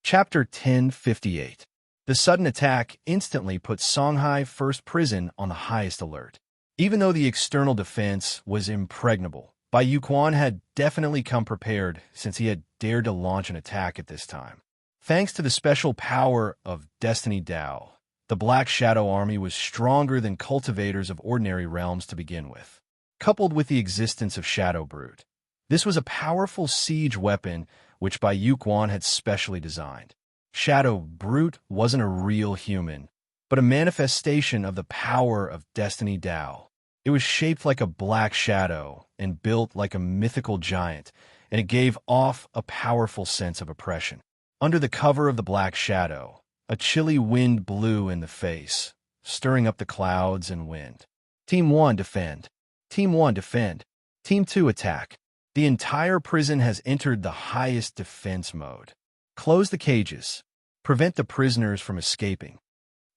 Chapter 1058. The sudden attack instantly put Songhai First Prison on the highest alert. Even though the external defense was impregnable, Baiyu Quan had definitely come prepared since he had dared to launch an attack at this time. Thanks to the special power of Destiny Dao, the Black Shadow Army was stronger than cultivators of ordinary realms to begin with. Coupled with the existence of Shadow Brute, this was a powerful siege weapon which Baiyu Quan had specially designed. Shadow Brute wasn't a real human, but a manifestation of the power of Destiny Dao. It was shaped like a black shadow and built like a mythical giant, and it gave off a powerful sense of oppression. Under the cover of the black shadow, a chilly wind blew in the face, stirring up the clouds and wind. Team 1, defend. Team 1, defend. Team 2, attack. The entire prison has entered the highest defense mode. Close the cages. Prevent the prisoners from escaping.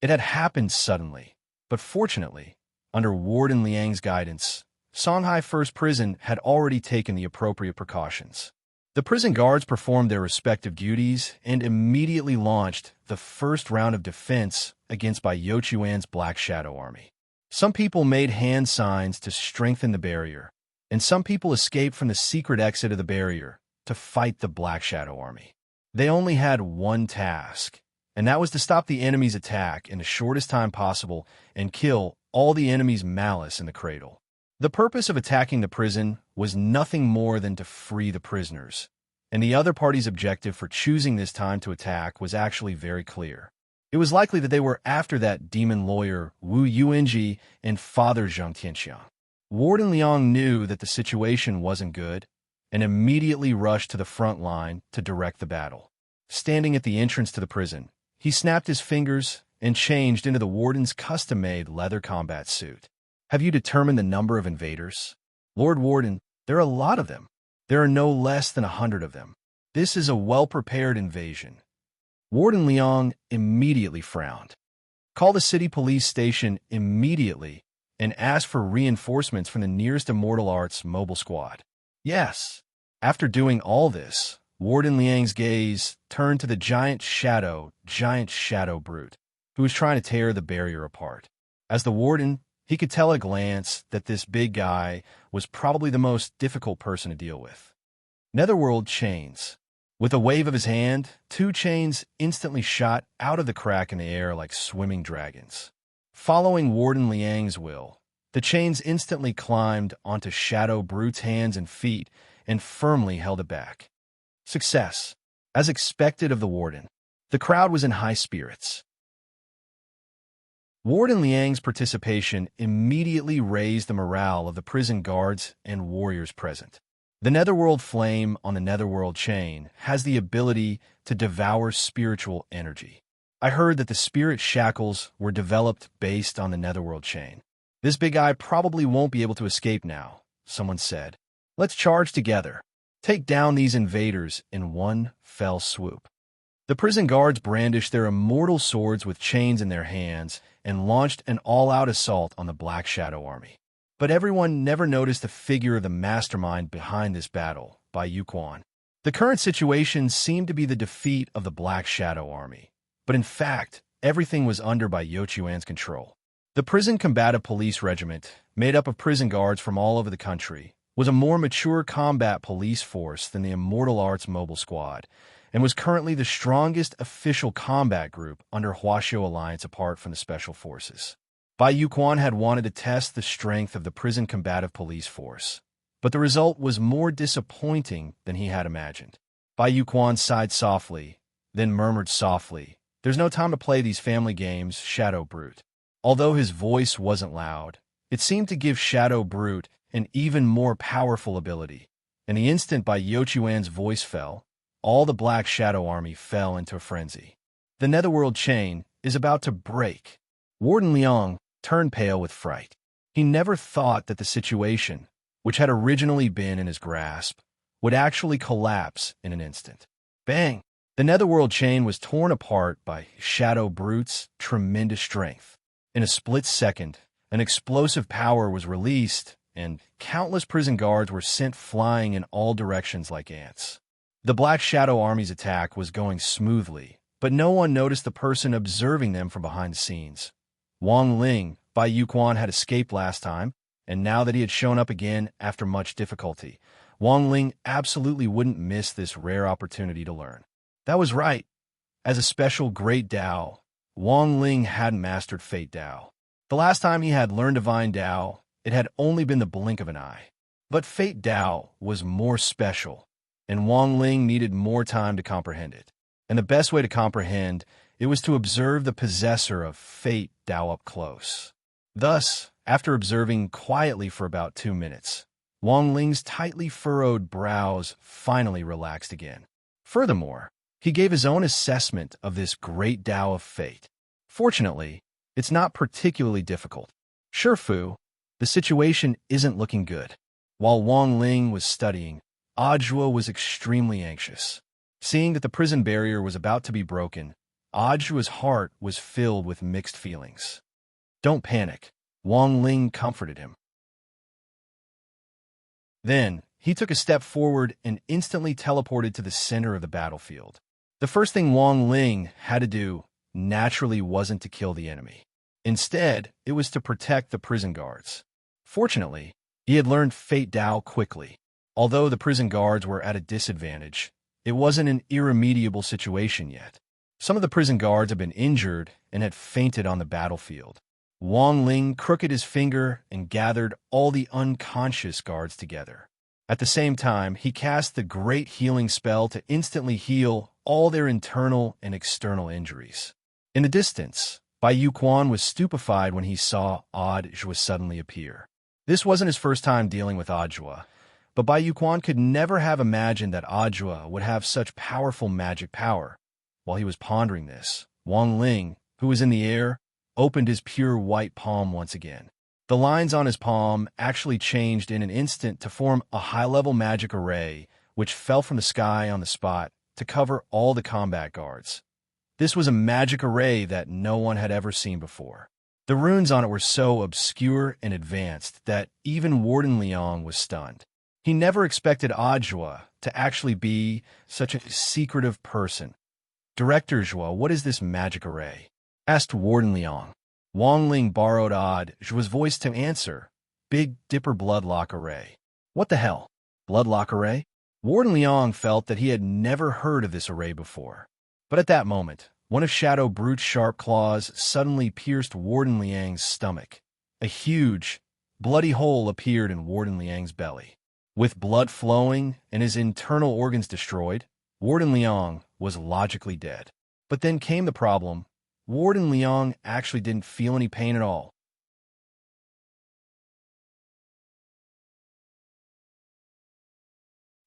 It had happened suddenly, but fortunately, under Warden Liang's guidance, Songhai First Prison had already taken the appropriate precautions. The prison guards performed their respective duties and immediately launched the first round of defense against Bai Youquan's Black Shadow Army. Some people made hand signs to strengthen the barrier, and some people escaped from the secret exit of the barrier to fight the Black Shadow Army. They only had one task, and that was to stop the enemy's attack in the shortest time possible and kill all the enemy's malice in the cradle. The purpose of attacking the prison was nothing more than to free the prisoners, and the other party's objective for choosing this time to attack was actually very clear. It was likely that they were after that demon lawyer Wu Yuanji and Father Zhang Tianxiang. Warden Liang knew that the situation wasn't good and immediately rushed to the front line to direct the battle. Standing at the entrance to the prison, he snapped his fingers and changed into the warden's custom-made leather combat suit. Have you determined the number of invaders? Lord Warden, there are a lot of them. There are no less than 100 of them. This is a well-prepared invasion. Warden Liang immediately frowned. Call the city police station immediately and ask for reinforcements from the nearest Immortal Arts mobile squad. Yes. After doing all this, Warden Liang's gaze turned to the giant shadow brute, who was trying to tear the barrier apart. As the warden, he could tell at a glance that this big guy was probably the most difficult person to deal with. Netherworld chains. With a wave of his hand, 2 chains instantly shot out of the crack in the air like swimming dragons. Following Warden Liang's will, the chains instantly climbed onto Shadow Brute's hands and feet and firmly held it back. Success. As expected of the warden, the crowd was in high spirits. Warden Liang's participation immediately raised the morale of the prison guards and warriors present. The Netherworld flame on the Netherworld chain has the ability to devour spiritual energy. I heard that the spirit shackles were developed based on the Netherworld chain. This big guy probably won't be able to escape now, someone said. Let's charge together. Take down these invaders in one fell swoop. The prison guards brandished their immortal swords with chains in their hands and launched an all-out assault on the Black Shadow Army. But everyone never noticed the figure of the mastermind behind this battle, Bai Youquan. The current situation seemed to be the defeat of the Black Shadow Army, but in fact, everything was under Bai Youquan's control. The Prison Combative Police Regiment, made up of prison guards from all over the country, was a more mature combat police force than the Immortal Arts Mobile Squad, and was currently the strongest official combat group under Huaxiu Alliance apart from the Special Forces. Bai Youquan had wanted to test the strength of the Prison Combative Police Force, but the result was more disappointing than he had imagined. Bai Youquan sighed softly, then murmured softly, "There's no time to play these family games, Shadow Brute." Although his voice wasn't loud, it seemed to give Shadow Brute an even more powerful ability, and the instant Bai Youquan's voice fell, all the Black Shadow Army fell into a frenzy. The Netherworld chain is about to break. Warden Liang turned pale with fright. He never thought that the situation, which had originally been in his grasp, would actually collapse in an instant. Bang! The Netherworld chain was torn apart by Shadow Brute's tremendous strength. In a split second, an explosive power was released, and countless prison guards were sent flying in all directions like ants. The Black Shadow Army's attack was going smoothly, but no one noticed the person observing them from behind the scenes. Wang Ling, Bai Youquan had escaped last time, and now that he had shown up again after much difficulty, Wang Ling absolutely wouldn't miss this rare opportunity to learn. That was right. As a special Great Dao, Wang Ling hadn't mastered Fate Dao. The last time he had learned Divine Dao, it had only been the blink of an eye. But Fate Dao was more special, and Wang Ling needed more time to comprehend it. And the best way to comprehend it was to observe the possessor of Fate Dao up close. Thus, after observing quietly for about 2 minutes, Wang Ling's tightly furrowed brows finally relaxed again. Furthermore, he gave his own assessment of this great Tao of fate. Fortunately, it's not particularly difficult. Sure, Fu, the situation isn't looking good. While Wang Ling was studying, Ajua was extremely anxious. Seeing that the prison barrier was about to be broken, Ajua's heart was filled with mixed feelings. Don't panic, Wang Ling comforted him. Then, he took a step forward and instantly teleported to the center of the battlefield. The first thing Wang Ling had to do, naturally, wasn't to kill the enemy. Instead, it was to protect the prison guards. Fortunately, he had learned Fate Dao quickly. Although the prison guards were at a disadvantage, it wasn't an irremediable situation yet. Some of the prison guards had been injured and had fainted on the battlefield. Wang Ling crooked his finger and gathered all the unconscious guards together. At the same time, he cast the great healing spell to instantly heal all their internal and external injuries. In the distance, Bai Yuquan was stupefied when he saw Ajua suddenly appear. This wasn't his first time dealing with Ajua, but Bai Yuquan could never have imagined that Ajua would have such powerful magic power. While he was pondering this, Wang Ling, who was in the air, opened his pure white palm once again. The lines on his palm actually changed in an instant to form a high-level magic array, which fell from the sky on the spot to cover all the combat guards. This was a magic array that no one had ever seen before. The runes on it were so obscure and advanced that even Warden Liang was stunned. He never expected Ajua to actually be such a secretive person. Director Zhua, what is this magic array? Asked Warden Liang. Wang Ling borrowed Zhua's voice to answer. Big Dipper Bloodlock Array. What the hell? Bloodlock Array? Warden Liang felt that he had never heard of this array before. But at that moment, one of Shadow Brute's sharp claws suddenly pierced Warden Liang's stomach. A huge, bloody hole appeared in Warden Liang's belly. With blood flowing and his internal organs destroyed, Warden Liang was logically dead. But then came the problem. Warden Liang actually didn't feel any pain at all.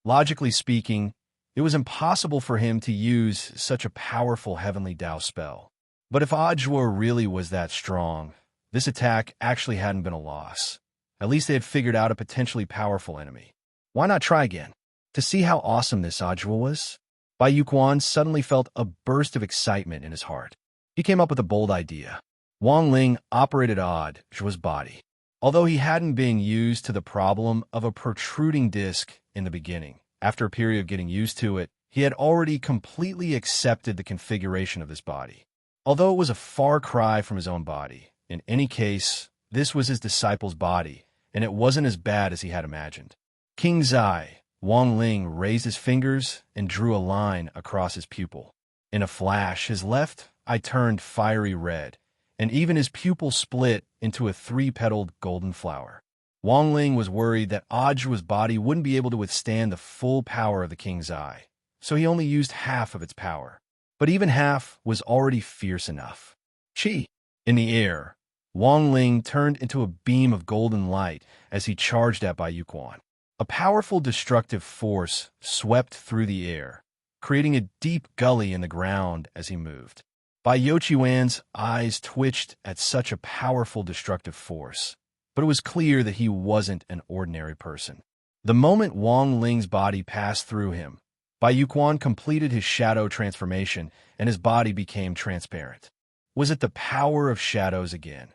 Logically speaking, it was impossible for him to use such a powerful heavenly Dao spell. But if Ajua really was that strong, this attack actually hadn't been a loss. At least they had figured out a potentially powerful enemy. Why not try again? To see how awesome this Ajua was? Bai Yuquan suddenly felt a burst of excitement in his heart. He came up with a bold idea. Wang Ling operated Zhua's body. Although he hadn't been used to the problem of a protruding disc in the beginning, after a period of getting used to it, he had already completely accepted the configuration of this body. Although it was a far cry from his own body, in any case, this was his disciple's body, and it wasn't as bad as he had imagined. King Zai, Wang Ling raised his fingers and drew a line across his pupil. In a flash, his left eye turned fiery red, and even his pupil split into a three-petaled golden flower. Wang Ling was worried that Ajua's body wouldn't be able to withstand the full power of the King's Eye, so he only used half of its power. But even half was already fierce enough. Chi! In the air, Wang Ling turned into a beam of golden light as he charged at Bai Yuquan. A powerful destructive force swept through the air, creating a deep gully in the ground as he moved. Bai Yuquan's eyes twitched at such a powerful destructive force, but it was clear that he wasn't an ordinary person. The moment Wang Ling's body passed through him, Bai Yuquan completed his shadow transformation and his body became transparent. Was it the power of shadows again?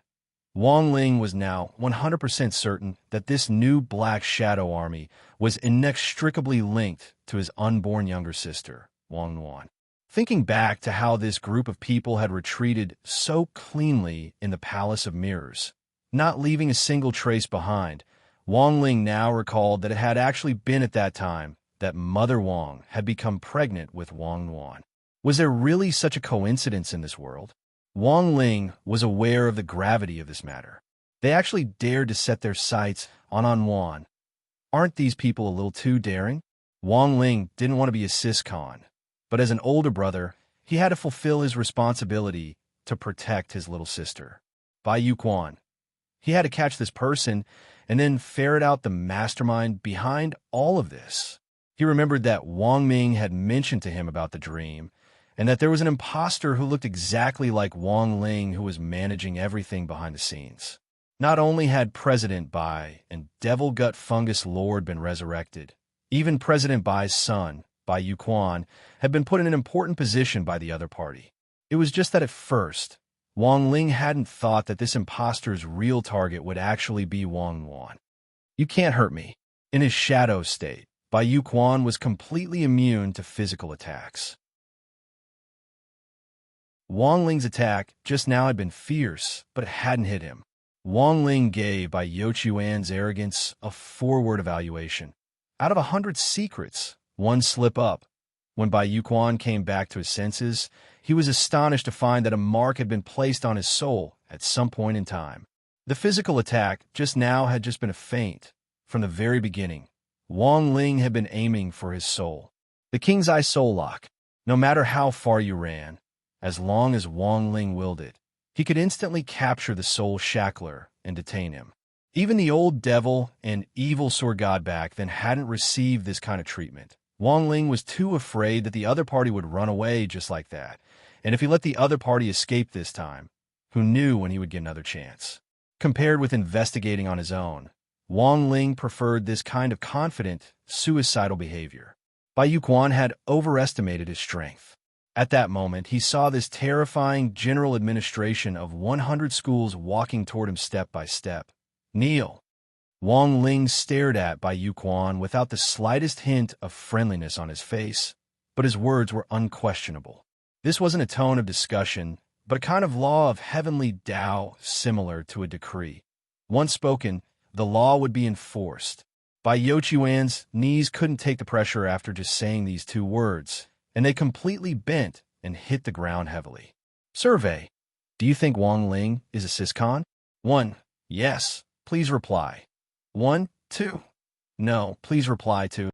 Wang Ling was now 100% certain that this new black shadow army was inextricably linked to his unborn younger sister, Wang Nuan. Thinking back to how this group of people had retreated so cleanly in the Palace of Mirrors, not leaving a single trace behind, Wang Ling now recalled that it had actually been at that time that Mother Wang had become pregnant with Wang Nuan. Was there really such a coincidence in this world? Wang Ling was aware of the gravity of this matter. They actually dared to set their sights on Nuan. Aren't these people a little too daring? Wang Ling didn't want to be a siscon, but as an older brother, he had to fulfill his responsibility to protect his little sister. Bai Yuquan. He had to catch this person and then ferret out the mastermind behind all of this. He remembered that Wang Ming had mentioned to him about the dream, and that there was an imposter who looked exactly like Wang Ling who was managing everything behind the scenes. Not only had President Bai and Devil Gut Fungus Lord been resurrected, even President Bai's son, Bai Yuquan, had been put in an important position by the other party. It was just that at first, Wang Ling hadn't thought that this imposter's real target would actually be Wang Yuan. You can't hurt me. In his shadow state, Bai Yuquan was completely immune to physical attacks. Wang Ling's attack just now had been fierce, but it hadn't hit him. Wang Ling gave Bai Yuquan's arrogance a forward evaluation. Out of 100 secrets, one slip up. When Bai Yuquan came back to his senses, he was astonished to find that a mark had been placed on his soul at some point in time. The physical attack just now had just been a feint. From the very beginning, Wang Ling had been aiming for his soul. The King's Eye Soul Lock. No matter how far you ran, as long as Wang Ling willed it, he could instantly capture the soul shackler and detain him. Even the old devil and evil sword god back then hadn't received this kind of treatment. Wang Ling was too afraid that the other party would run away just like that, and if he let the other party escape this time, who knew when he would get another chance? Compared with investigating on his own, Wang Ling preferred this kind of confident, suicidal behavior. Bai Yuquan had overestimated his strength. At that moment, he saw this terrifying general administration of 100 schools walking toward him step by step. Kneel. Wang Ling stared at Bai Yuquan without the slightest hint of friendliness on his face, but his words were unquestionable. This wasn't a tone of discussion, but a kind of law of heavenly Tao similar to a decree. Once spoken, the law would be enforced. Bai Yuquan's knees couldn't take the pressure after just saying these two words, and they completely bent and hit the ground heavily. Survey. Do you think Wang Ling is a siscon? 1. Yes. Please reply. 1, 2. No, please reply to.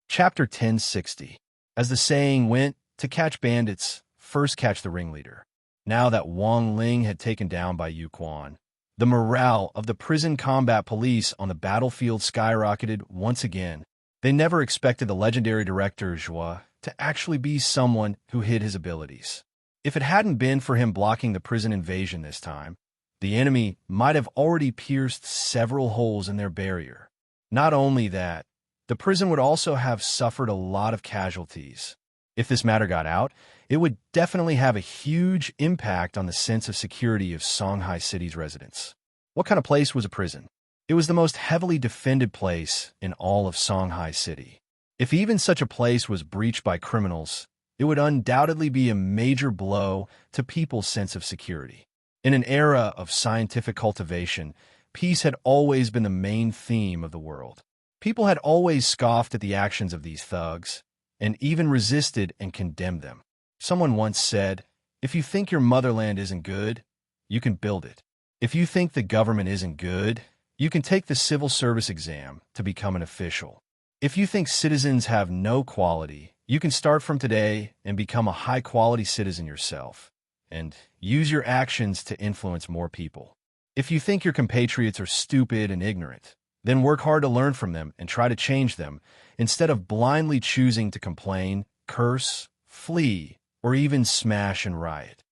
Chapter 1060. As the saying went, to catch bandits, first catch the ringleader. Now that Wang Ling had taken down Bai Yuquan, the morale of the prison combat police on the battlefield skyrocketed once again. They never expected the legendary director Zhua to actually be someone who hid his abilities. If it hadn't been for him blocking the prison invasion this time, the enemy might have already pierced several holes in their barrier. Not only that, the prison would also have suffered a lot of casualties. If this matter got out, it would definitely have a huge impact on the sense of security of Songhai City's residents. What kind of place was a prison? It was the most heavily defended place in all of Songhai City. If even such a place was breached by criminals, it would undoubtedly be a major blow to people's sense of security. In an era of scientific cultivation, peace had always been the main theme of the world. People had always scoffed at the actions of these thugs, and even resisted and condemned them. Someone once said, if you think your motherland isn't good, you can build it. If you think the government isn't good, you can take the civil service exam to become an official. If you think citizens have no quality, you can start from today and become a high-quality citizen yourself, and use your actions to influence more people. If you think your compatriots are stupid and ignorant, then work hard to learn from them and try to change them, instead of blindly choosing to complain, curse, flee, or even smash and riot.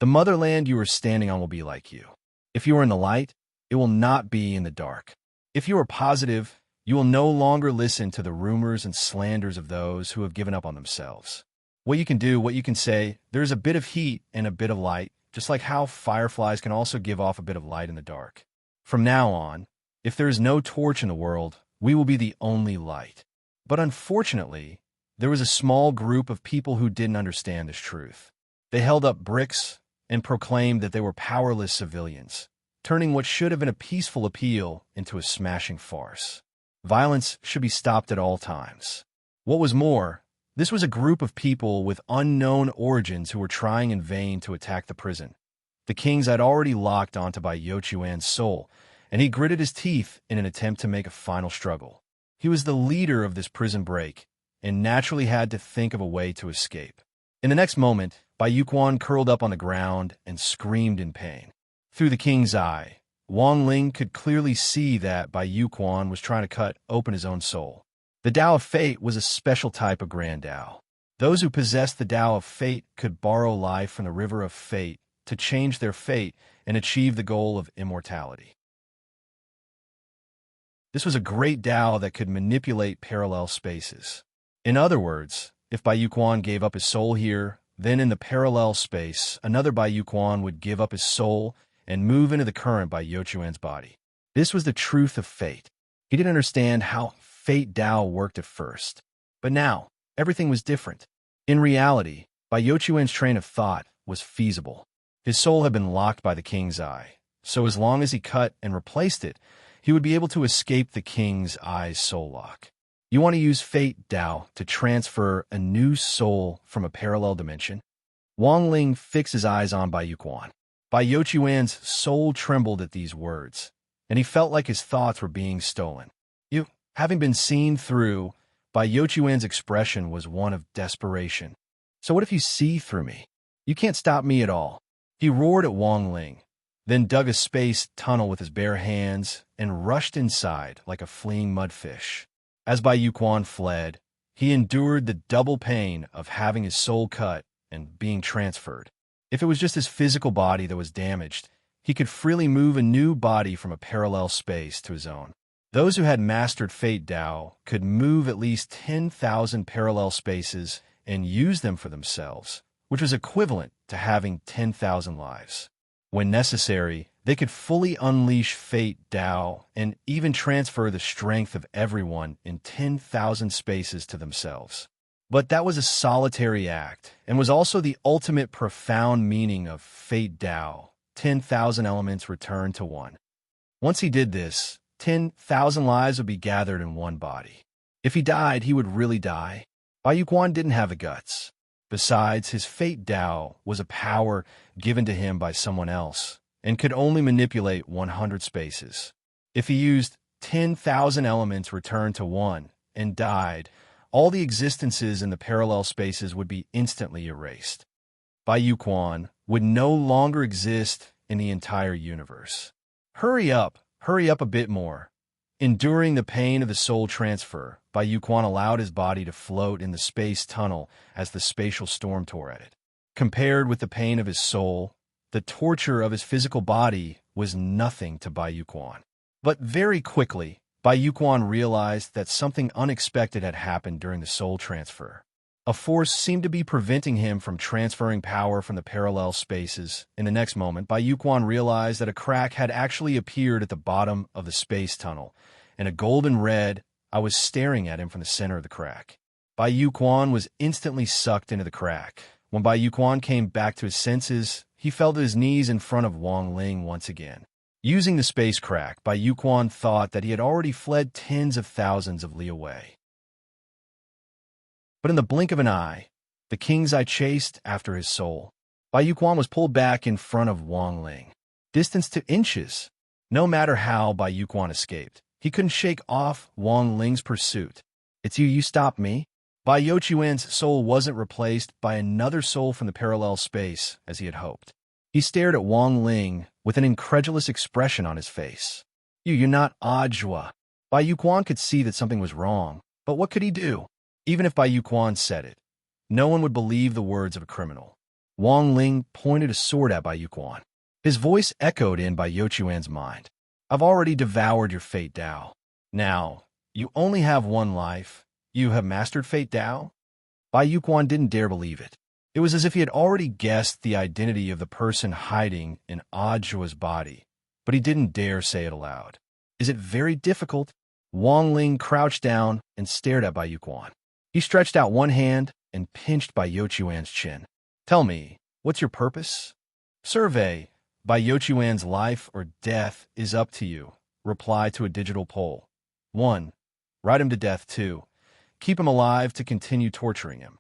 The motherland you are standing on will be like you. If you are in the light, it will not be in the dark. If you are positive, you will no longer listen to the rumors and slanders of those who have given up on themselves. What you can do, what you can say, there is a bit of heat and a bit of light, just like how fireflies can also give off a bit of light in the dark. From now on, if there is no torch in the world, we will be the only light. But unfortunately, there was a small group of people who didn't understand this truth. They held up bricks and proclaimed that they were powerless civilians, turning what should have been a peaceful appeal into a smashing farce. Violence should be stopped at all times. What was more, this was a group of people with unknown origins who were trying in vain to attack the prison. The kings had already locked onto Bai Yuquan's soul, and he gritted his teeth in an attempt to make a final struggle. He was the leader of this prison break, and naturally had to think of a way to escape. In the next moment, Bai Yuquan curled up on the ground and screamed in pain. Through the king's eye, Wang Ling could clearly see that Bai Yuquan was trying to cut open his own soul. The Tao of Fate was a special type of Grand Tao. Those who possessed the Tao of Fate could borrow life from the river of fate to change their fate and achieve the goal of immortality. This was a great Tao that could manipulate parallel spaces. In other words, if Bai Yuquan gave up his soul here, then in the parallel space, another Bai Yuquan would give up his soul and move into the current Bai Yuquan's body. This was the truth of fate. He didn't understand how fate Tao worked at first. But now, everything was different. In reality, Bai Yuquan's train of thought was feasible. His soul had been locked by the king's eye, so as long as he cut and replaced it, he would be able to escape the king's eye's soul lock. You want to use fate Tao to transfer a new soul from a parallel dimension? Wang Ling fixed his eyes on Bai Yuquan. Bai Yuquan's soul trembled at these words, and he felt like his thoughts were being stolen. Having been seen through, Bai Yuquan's expression was one of desperation. So what if you see through me? You can't stop me at all. He roared at Wang Ling, then dug a space tunnel with his bare hands and rushed inside like a fleeing mudfish. As Bai Yuquan fled, he endured the double pain of having his soul cut and being transferred. If it was just his physical body that was damaged, he could freely move a new body from a parallel space to his own. Those who had mastered Fate Tao could move at least 10,000 parallel spaces and use them for themselves, which was equivalent to having 10,000 lives. When necessary, they could fully unleash Fate Tao and even transfer the strength of everyone in 10,000 spaces to themselves. But that was a solitary act and was also the ultimate profound meaning of Fate Tao, 10,000 elements returned to one. Once he did this, 10,000 lives would be gathered in one body. If he died, he would really die. Bai Yuquan didn't have the guts. Besides, his Fate Tao was a power given to him by someone else and could only manipulate 100 spaces. If he used 10,000 elements returned to one and died, all the existences in the parallel spaces would be instantly erased. Bai Yuquan would no longer exist in the entire universe. Hurry up a bit more. Enduring the pain of the soul transfer, Bai Yuquan allowed his body to float in the space tunnel as the spatial storm tore at it. Compared with the pain of his soul, the torture of his physical body was nothing to Bai Yuquan. But very quickly, Bai Yuquan realized that something unexpected had happened during the soul transfer. A force seemed to be preventing him from transferring power from the parallel spaces. In the next moment, Bai Yuquan realized that a crack had actually appeared at the bottom of the space tunnel, and a golden red eye was staring at him from the center of the crack. Bai Yuquan was instantly sucked into the crack. When Bai Yuquan came back to his senses, he fell to his knees in front of Wang Ling once again. Using the space crack, Bai Yuquan thought that he had already fled tens of thousands of li away. But in the blink of an eye, the king's eye chased after his soul. Bai Yuquan was pulled back in front of Wang Ling, distanced to inches. No matter how Bai Yuquan escaped, he couldn't shake off Wang Ling's pursuit. "It's you stopped me." Bai Yuquan's soul wasn't replaced by another soul from the parallel space, as he had hoped. He stared at Wang Ling with an incredulous expression on his face. You're not Ajua." Bai Yuquan could see that something was wrong, but what could he do? Even if Bai Yuquan said it, no one would believe the words of a criminal. Wang Ling pointed a sword at Bai Yuquan. His voice echoed in Bai Yuquan's mind. "I've already devoured your Fate Tao. Now, you only have one life. You have mastered Fate Tao?" Bai Yuquan didn't dare believe it. It was as if he had already guessed the identity of the person hiding in Ajua's body, but he didn't dare say it aloud. "Is it very difficult?" Wang Ling crouched down and stared at Bai Yuquan. He stretched out one hand and pinched Bai Yuquan's chin. "Tell me, what's your purpose?" "Survey. Bai Yuquan's life or death is up to you. Reply to a digital poll. 1. Write him to death. 2. Keep him alive to continue torturing him."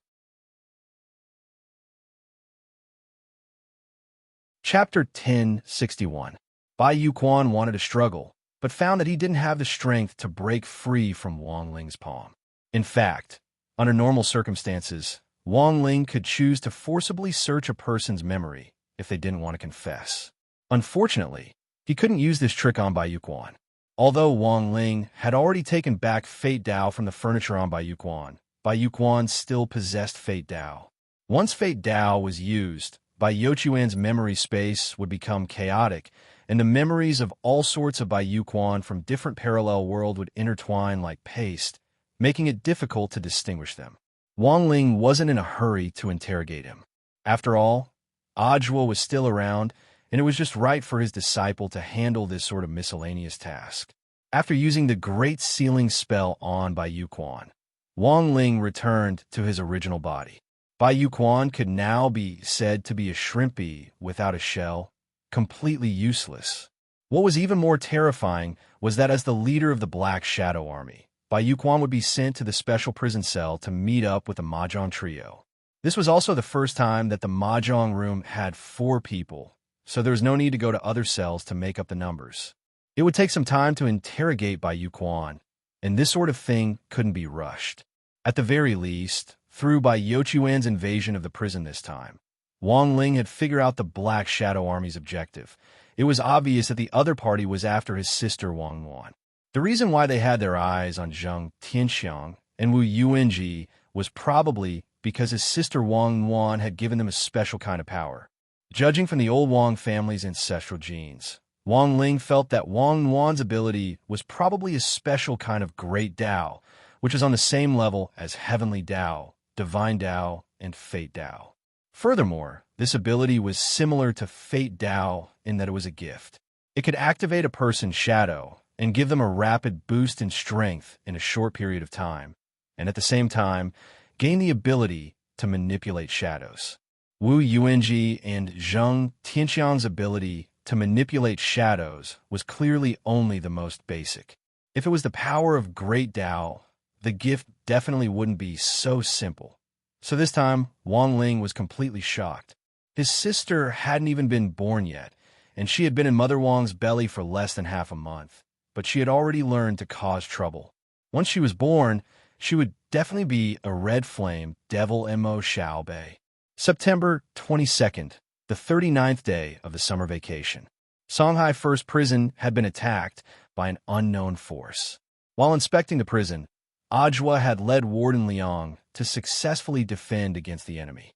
Chapter 1061. Bai Yuquan wanted to struggle, but found that he didn't have the strength to break free from Wang Ling's palm. In fact, under normal circumstances, Wang Ling could choose to forcibly search a person's memory if they didn't want to confess. Unfortunately, he couldn't use this trick on Bai Yuquan. Although Wang Ling had already taken back Fate Dao from the furniture on Bai Yuquan still possessed Fate Dao. Once Fate Dao was used, Bai Yuquan's memory space would become chaotic, and the memories of all sorts of Bai Yuquan from different parallel worlds would intertwine like paste, making it difficult to distinguish them. Wang Ling wasn't in a hurry to interrogate him. After all, Ajwa was still around, and it was just right for his disciple to handle this sort of miscellaneous task. After using the Great Sealing spell on Bai Yuquan, Wang Ling returned to his original body. Bai Yuquan could now be said to be a shrimpy without a shell, completely useless. What was even more terrifying was that as the leader of the Black Shadow Army, Bai Yuquan would be sent to the special prison cell to meet up with the Mahjong trio. This was also the first time that the Mahjong room had 4 people, so there was no need to go to other cells to make up the numbers. It would take some time to interrogate Bai Yuquan, and this sort of thing couldn't be rushed. At the very least, through Bai Yuquan's invasion of the prison this time, Wang Ling had figured out the Black Shadow Army's objective. It was obvious that the other party was after his sister Wang Wan. The reason why they had their eyes on Zheng Tianxiang and Wu Yuanji was probably because his sister Wang Wan had given them a special kind of power. Judging from the old Wang family's ancestral genes, Wang Ling felt that Wang Wan's ability was probably a special kind of Great Dao, which is on the same level as Heavenly Dao, Divine Dao, and Fate Dao. Furthermore, this ability was similar to Fate Dao in that it was a gift. It could activate a person's shadow and give them a rapid boost in strength in a short period of time, and at the same time, gain the ability to manipulate shadows. Wu Yuanji and Zheng Tianxiang's ability to manipulate shadows was clearly only the most basic. If it was the power of Great Dao, the gift definitely wouldn't be so simple. So this time, Wang Ling was completely shocked. His sister hadn't even been born yet, and she had been in Mother Wang's belly for less than half a month, but she had already learned to cause trouble. Once she was born, she would definitely be a red flame devil Mo Xiao Bei. September 22nd, the 39th day of the summer vacation. Songhai First Prison had been attacked by an unknown force. While inspecting the prison, Ajwa had led Warden Liang to successfully defend against the enemy.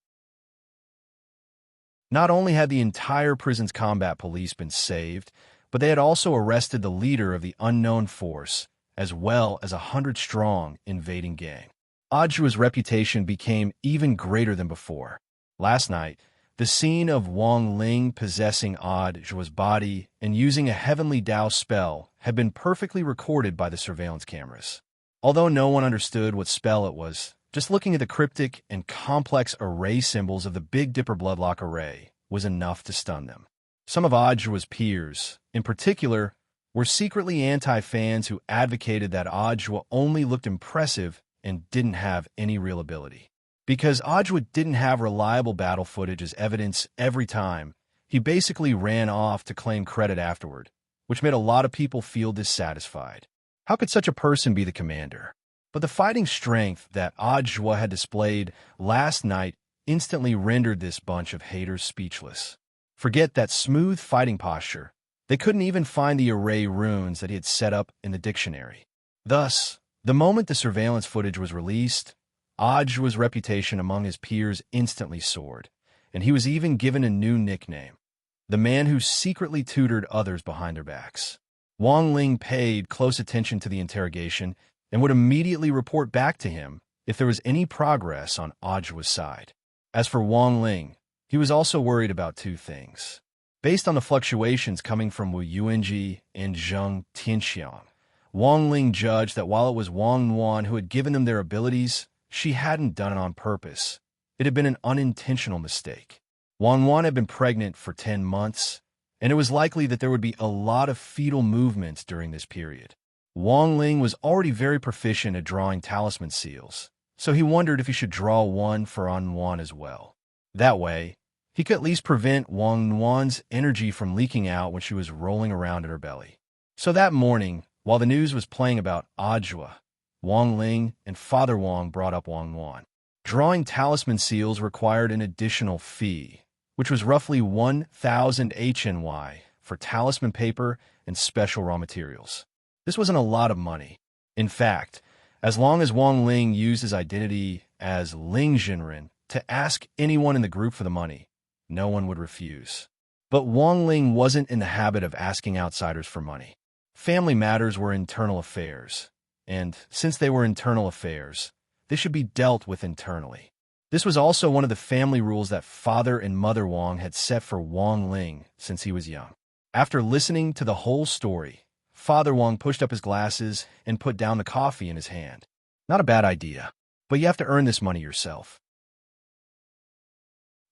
Not only had the entire prison's combat police been saved, but they had also arrested the leader of the unknown force, as well as 100-strong invading gang. Ajwa's reputation became even greater than before. Last night, the scene of Wang Ling possessing Ajwa's body and using a Heavenly Dao spell had been perfectly recorded by the surveillance cameras. Although no one understood what spell it was, just looking at the cryptic and complex array symbols of the Big Dipper Bloodlock array was enough to stun them. Some of Ajwa's peers, in particular, were secretly anti-fans who advocated that Ajwa only looked impressive and didn't have any real ability. Because Ajwa didn't have reliable battle footage as evidence every time, he basically ran off to claim credit afterward, which made a lot of people feel dissatisfied. How could such a person be the commander? But the fighting strength that Ajwa had displayed last night instantly rendered this bunch of haters speechless. Forget that smooth fighting posture. They couldn't even find the array runes that he had set up in the dictionary. Thus, the moment the surveillance footage was released, Ajwa's reputation among his peers instantly soared, and he was even given a new nickname, the man who secretly tutored others behind their backs. Wang Ling paid close attention to the interrogation and would immediately report back to him if there was any progress on Ajwa's side. As for Wang Ling, he was also worried about 2 things. Based on the fluctuations coming from Wu Yuanji and Zheng Tianxiang, Wang Ling judged that while it was Wang Wan who had given them their abilities, she hadn't done it on purpose. It had been an unintentional mistake. Wang Wan had been pregnant for 10 months, and it was likely that there would be a lot of fetal movements during this period. Wang Ling was already very proficient at drawing talisman seals, so he wondered if he should draw one for Wang Wan as well. That way, he could at least prevent Wang Wan's energy from leaking out when she was rolling around in her belly. So that morning, while the news was playing about Ajwa, Wang Ling and Father Wang brought up Wang Wan. Drawing talisman seals required an additional fee, which was roughly 1,000 HNY for talisman paper and special raw materials. This wasn't a lot of money. In fact, as long as Wang Ling used his identity as Ling Jinren to ask anyone in the group for the money, no one would refuse. But Wang Ling wasn't in the habit of asking outsiders for money. Family matters were internal affairs, and since they were internal affairs, they should be dealt with internally. This was also one of the family rules that Father and Mother Wang had set for Wang Ling since he was young. After listening to the whole story, Father Wang pushed up his glasses and put down the coffee in his hand. Not a bad idea, but you have to earn this money yourself.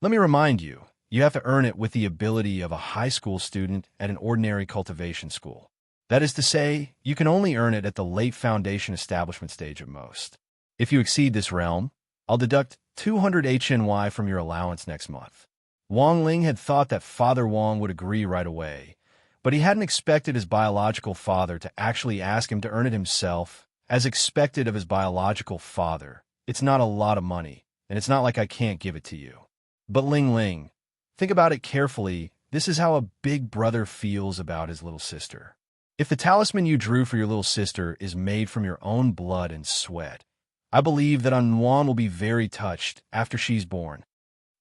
Let me remind you, you have to earn it with the ability of a high school student at an ordinary cultivation school. That is to say, you can only earn it at the late foundation establishment stage at most. If you exceed this realm, I'll deduct 200 HNY from your allowance next month. Wang Ling had thought that Father Wang would agree right away, but he hadn't expected his biological father to actually ask him to earn it himself. As expected of his biological father, it's not a lot of money, and it's not like I can't give it to you. But Ling, think about it carefully. This is how a big brother feels about his little sister. If the talisman you drew for your little sister is made from your own blood and sweat, I believe that Anwan will be very touched after she's born.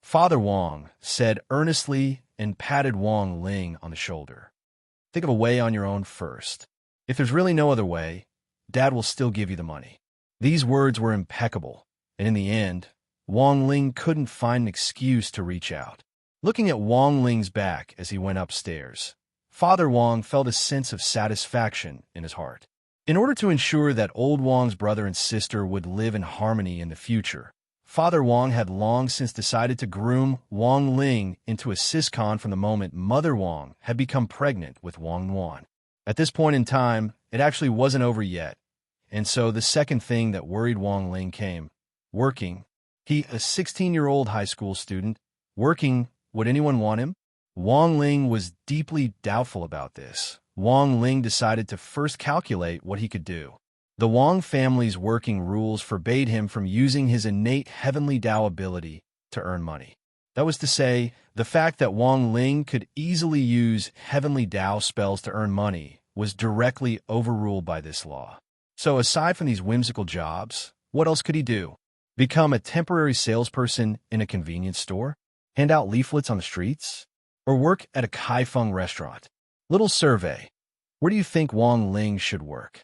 Father Wang said earnestly and patted Wang Ling on the shoulder. Think of a way on your own first. If there's really no other way, Dad will still give you the money. These words were impeccable, and in the end, Wang Ling couldn't find an excuse to reach out. Looking at Wang Ling's back as he went upstairs, Father Wang felt a sense of satisfaction in his heart. In order to ensure that old Wang's brother and sister would live in harmony in the future, Father Wang had long since decided to groom Wang Ling into a siscon from the moment Mother Wang had become pregnant with Wang Nuan. At this point in time, it actually wasn't over yet, and so the second thing that worried Wang Ling came. Working. He, a 16-year-old high school student, working, would anyone want him? Wang Ling was deeply doubtful about this. Wang Ling decided to first calculate what he could do. The Wang family's working rules forbade him from using his innate heavenly Dao ability to earn money. That was to say, the fact that Wang Ling could easily use heavenly Dao spells to earn money was directly overruled by this law. So aside from these whimsical jobs, what else could he do? Become a temporary salesperson in a convenience store? Hand out leaflets on the streets? Or work at a Kaifeng restaurant? Little survey. Where do you think Wang Ling should work?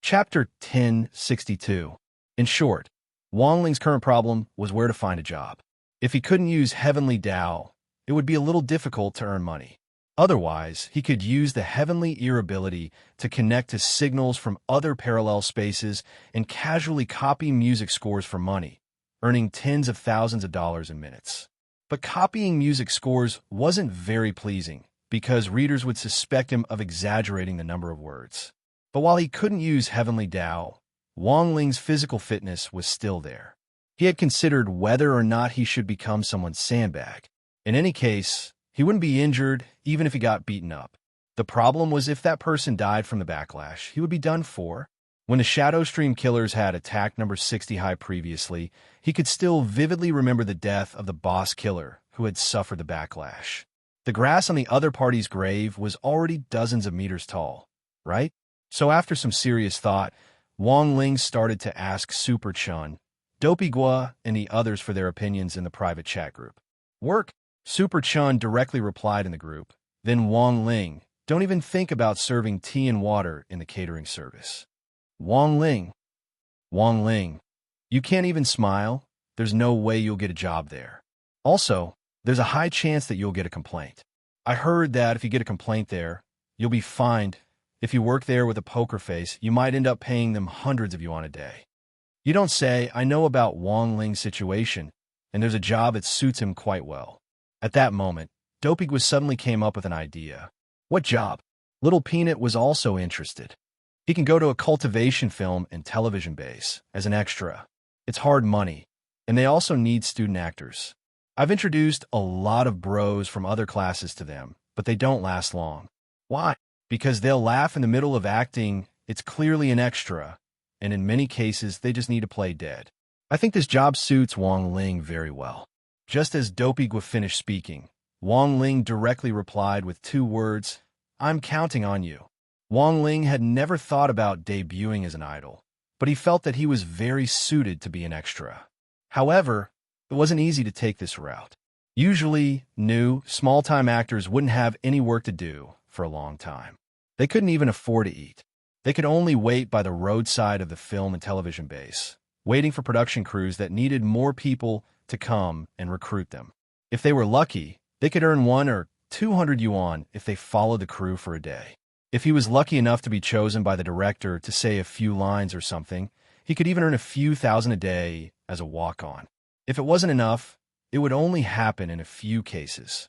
Chapter 1062. In short, Wang Ling's current problem was where to find a job. If he couldn't use heavenly Dao, it would be a little difficult to earn money. Otherwise, he could use the heavenly ear ability to connect to signals from other parallel spaces and casually copy music scores for money, earning tens of thousands of dollars in minutes. But copying music scores wasn't very pleasing because readers would suspect him of exaggerating the number of words. But while he couldn't use heavenly Dao, Wang Ling's physical fitness was still there. He had considered whether or not he should become someone's sandbag. In any case, he wouldn't be injured even if he got beaten up. The problem was if that person died from the backlash, he would be done for. When the Shadow Stream Killers had attacked number 60 High previously, he could still vividly remember the death of the boss killer who had suffered the backlash. The grass on the other party's grave was already dozens of meters tall, right? So after some serious thought, Wang Ling started to ask Super Chun, Dopey Gua, and the others for their opinions in the private chat group. Work? Super Chun directly replied in the group. Then Wang Ling, don't even think about serving tea and water in the catering service. Wang Ling, you can't even smile? There's no way you'll get a job there. Also, there's a high chance that you'll get a complaint. I heard that if you get a complaint there, you'll be fined. If you work there with a poker face, you might end up paying them hundreds of yuan a day. You don't say. I know about Wang Ling's situation, and there's a job that suits him quite well. At that moment, Dopey suddenly came up with an idea. What job? Little Peanut was also interested. He can go to a cultivation film and television base as an extra. It's hard money, and they also need student actors. I've introduced a lot of bros from other classes to them, but they don't last long. Why? Because they'll laugh in the middle of acting. It's clearly an extra, and in many cases, they just need to play dead. I think this job suits Wong Ling very well. Just as Dopey Gua finished speaking, Wong Ling directly replied with 2 words, "I'm counting on you." Wong Ling had never thought about debuting as an idol, but he felt that he was very suited to be an extra. However, it wasn't easy to take this route. Usually, new, small-time actors wouldn't have any work to do for a long time. They couldn't even afford to eat. They could only wait by the roadside of the film and television base, waiting for production crews that needed more people to come and recruit them. If they were lucky, they could earn 1 or 200 yuan if they followed the crew for a day. If he was lucky enough to be chosen by the director to say a few lines or something, he could even earn a few thousand a day as a walk-on. If it wasn't enough, it would only happen in a few cases.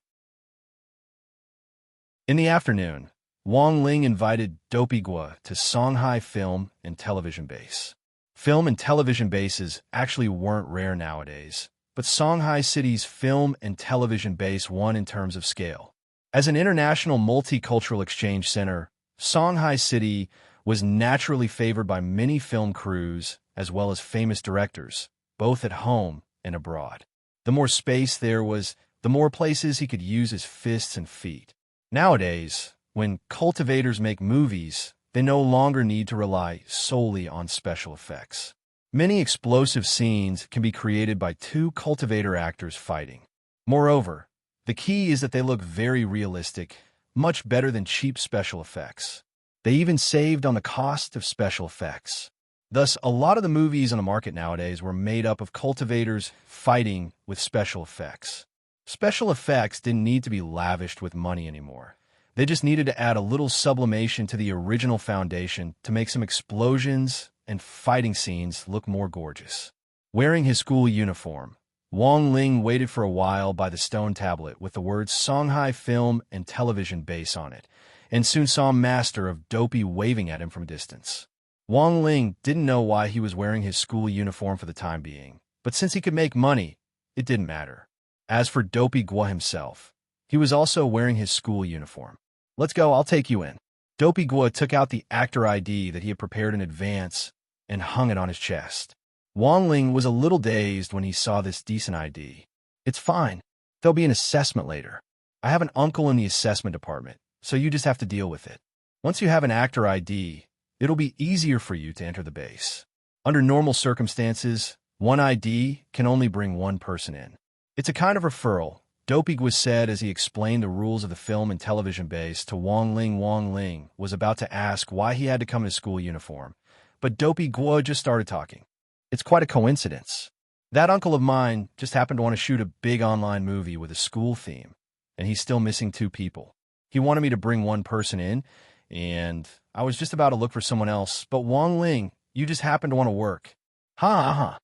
In the afternoon, Wong Ling invited Dopey Gua to Songhai Film and Television Base. Film and television bases actually weren't rare nowadays, but Songhai City's film and television base won in terms of scale. As an international multicultural exchange center, Songhai City was naturally favored by many film crews as well as famous directors, both at home and abroad. The more space there was, the more places he could use his fists and feet. Nowadays, when cultivators make movies, they no longer need to rely solely on special effects. Many explosive scenes can be created by 2 cultivator actors fighting. Moreover, the key is that they look very realistic, much better than cheap special effects. They even saved on the cost of special effects. Thus, a lot of the movies on the market nowadays were made up of cultivators fighting with special effects. Special effects didn't need to be lavished with money anymore. They just needed to add a little sublimation to the original foundation to make some explosions and fighting scenes look more gorgeous. Wearing his school uniform, Wong Ling waited for a while by the stone tablet with the words Songhai Film and Television Base on it, and soon saw a master of Dopey waving at him from a distance. Wong Ling didn't know why he was wearing his school uniform for the time being, but since he could make money, it didn't matter. As for Dopey Gua himself, he was also wearing his school uniform. "Let's go, I'll take you in." Dopey Gua took out the actor ID that he had prepared in advance and hung it on his chest. Wong Ling was a little dazed when he saw this decent ID. "It's fine. There'll be an assessment later. I have an uncle in the assessment department, so you just have to deal with it. Once you have an actor ID, it'll be easier for you to enter the base. Under normal circumstances, one ID can only bring one person in. It's a kind of referral," Dopey Gua said as he explained the rules of the film and television base to Wong Ling. Wong Ling was about to ask why he had to come in his school uniform, but Dopey Gua just started talking. "It's quite a coincidence. That uncle of mine just happened to want to shoot a big online movie with a school theme, and he's still missing 2 people. He wanted me to bring one person in, and I was just about to look for someone else, but Wong Ling, you just happened to want to work." "Huh?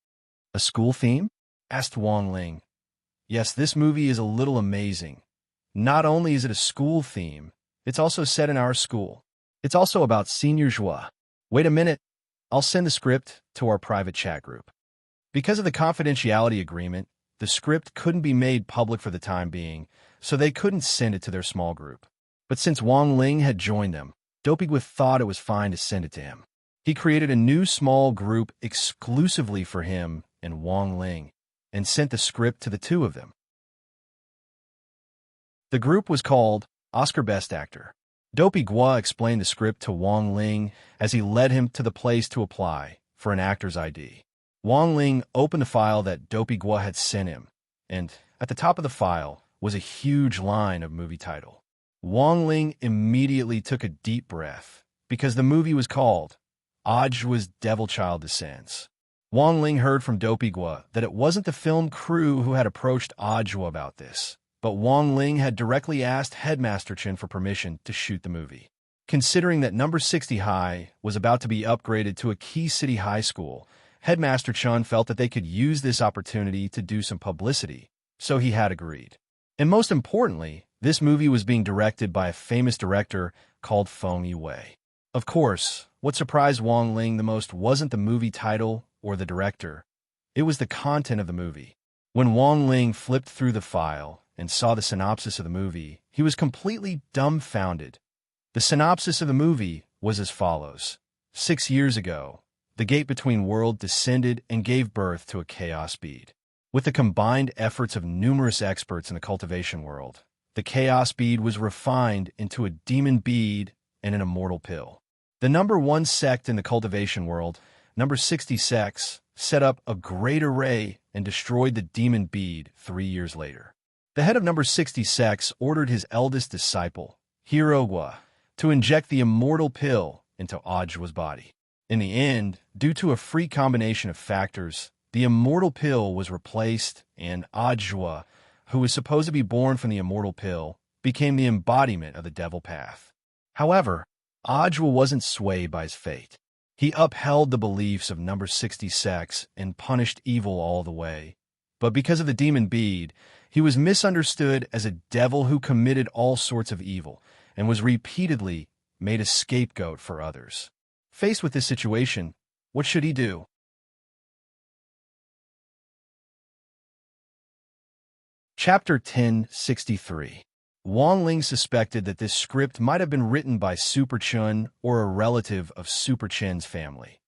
A school theme?" asked Wong Ling. "Yes, this movie is a little amazing. Not only is it a school theme, it's also set in our school. It's also about senior joie. Wait a minute, I'll send the script to our private chat group." Because of the confidentiality agreement, the script couldn't be made public for the time being, so they couldn't send it to their small group. But since Wong Ling had joined them, Dopey Gua thought it was fine to send it to him. He created a new small group exclusively for him and Wong Ling, and sent the script to the 2 of them. The group was called Oscar Best Actor. Dopey Gua explained the script to Wong Ling as he led him to the place to apply for an actor's ID. Wong Ling opened the file that Dopey Gua had sent him, and at the top of the file was a huge line of movie title. Wong Ling immediately took a deep breath because the movie was called Ajua's Devil Child Descends. Wong Ling heard from Dopey Gua that it wasn't the film crew who had approached Ajua about this, but Wong Ling had directly asked Headmaster Chen for permission to shoot the movie. Considering that number 60 High was about to be upgraded to a key city high school, Headmaster Chen felt that they could use this opportunity to do some publicity, so he had agreed. And most importantly, this movie was being directed by a famous director called Feng Yue. Of course, what surprised Wong Ling the most wasn't the movie title or the director. It was the content of the movie. When Wong Ling flipped through the file and saw the synopsis of the movie, he was completely dumbfounded. The synopsis of the movie was as follows. 6 years ago, The gate between worlds descended and gave birth to a chaos bead. With the combined efforts of numerous experts in the cultivation world, the chaos bead was refined into a demon bead and an immortal pill. The number 1 sect in the cultivation world, number 60 sects, set up a great array and destroyed the demon bead 3 years later. The head of number 60 sects ordered his eldest disciple, Hirogwa, to inject the immortal pill into Ajwa's body. In the end, due to a freak combination of factors, the immortal pill was replaced, and Ajwa, who was supposed to be born from the immortal pill, became the embodiment of the devil path. However, Ajwa wasn't swayed by his fate. He upheld the beliefs of number 60 sects and punished evil all the way. But because of the demon bead, he was misunderstood as a devil who committed all sorts of evil and was repeatedly made a scapegoat for others. Faced with this situation, what should he do? Chapter 1063. Wang Ling suspected that this script might have been written by Super Chun or a relative of Super Chen's family.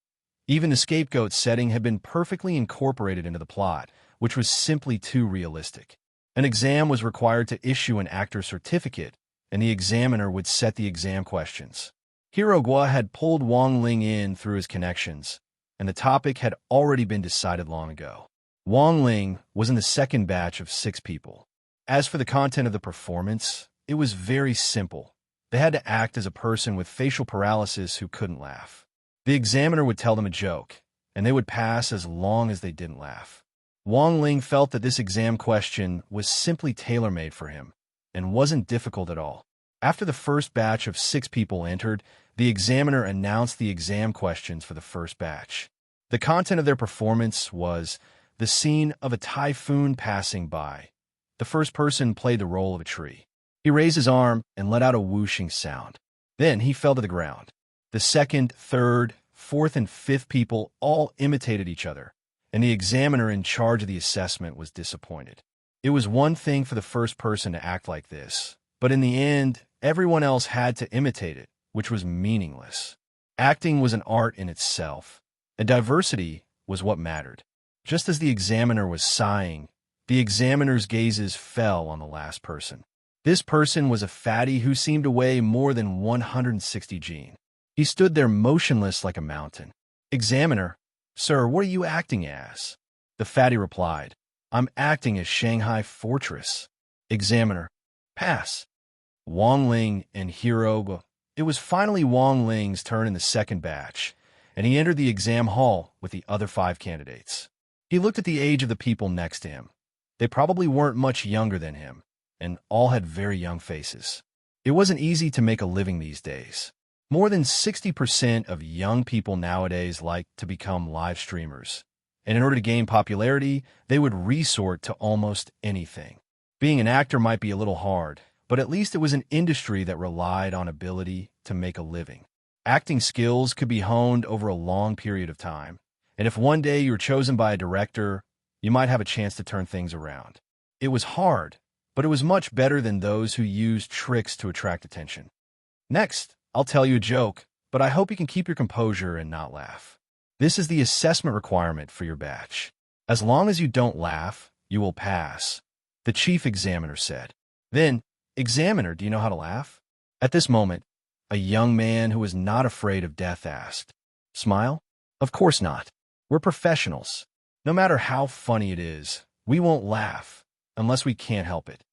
Even the scapegoat setting had been perfectly incorporated into the plot, which was simply too realistic. An exam was required to issue an actor's certificate, and the examiner would set the exam questions. Hirogwa had pulled Wang Ling in through his connections, and the topic had already been decided long ago. Wang Ling was in the second batch of 6 people. As for the content of the performance, it was very simple. They had to act as a person with facial paralysis who couldn't laugh. The examiner would tell them a joke, and they would pass as long as they didn't laugh. Wang Ling felt that this exam question was simply tailor-made for him, and wasn't difficult at all. After the first batch of 6 people entered, the examiner announced the exam questions for the first batch. The content of their performance was the scene of a typhoon passing by. The first person played the role of a tree. He raised his arm and let out a whooshing sound. Then he fell to the ground. The second, third, fourth, and fifth people all imitated each other, and the examiner in charge of the assessment was disappointed. It was one thing for the first person to act like this, but in the end, everyone else had to imitate it, which was meaningless. Acting was an art in itself, and diversity was what mattered. Just as the examiner was sighing, the examiner's gazes fell on the last person. This person was a fatty who seemed to weigh more than 160 gene. He stood there motionless like a mountain. Examiner, sir, what are you acting as? The fatty replied, I'm acting as Shanghai Fortress. Examiner, pass. Wang Ling and Hirogwa. It was finally Wang Ling's turn in the second batch, and he entered the exam hall with the other 5 candidates. He looked at the age of the people next to him. They probably weren't much younger than him, and all had very young faces. It wasn't easy to make a living these days. More than 60% of young people nowadays like to become live streamers, and in order to gain popularity, they would resort to almost anything. Being an actor might be a little hard, but at least it was an industry that relied on ability to make a living. Acting skills could be honed over a long period of time, and if one day you're chosen by a director, you might have a chance to turn things around. It was hard, but it was much better than those who used tricks to attract attention. Next, I'll tell you a joke, but I hope you can keep your composure and not laugh. This is the assessment requirement for your batch. As long as you don't laugh, you will pass, the chief examiner said. Then, examiner, do you know how to laugh? At this moment, a young man who was not afraid of death asked, Smile? Of course not. We're professionals. No matter how funny it is, we won't laugh unless we can't help it.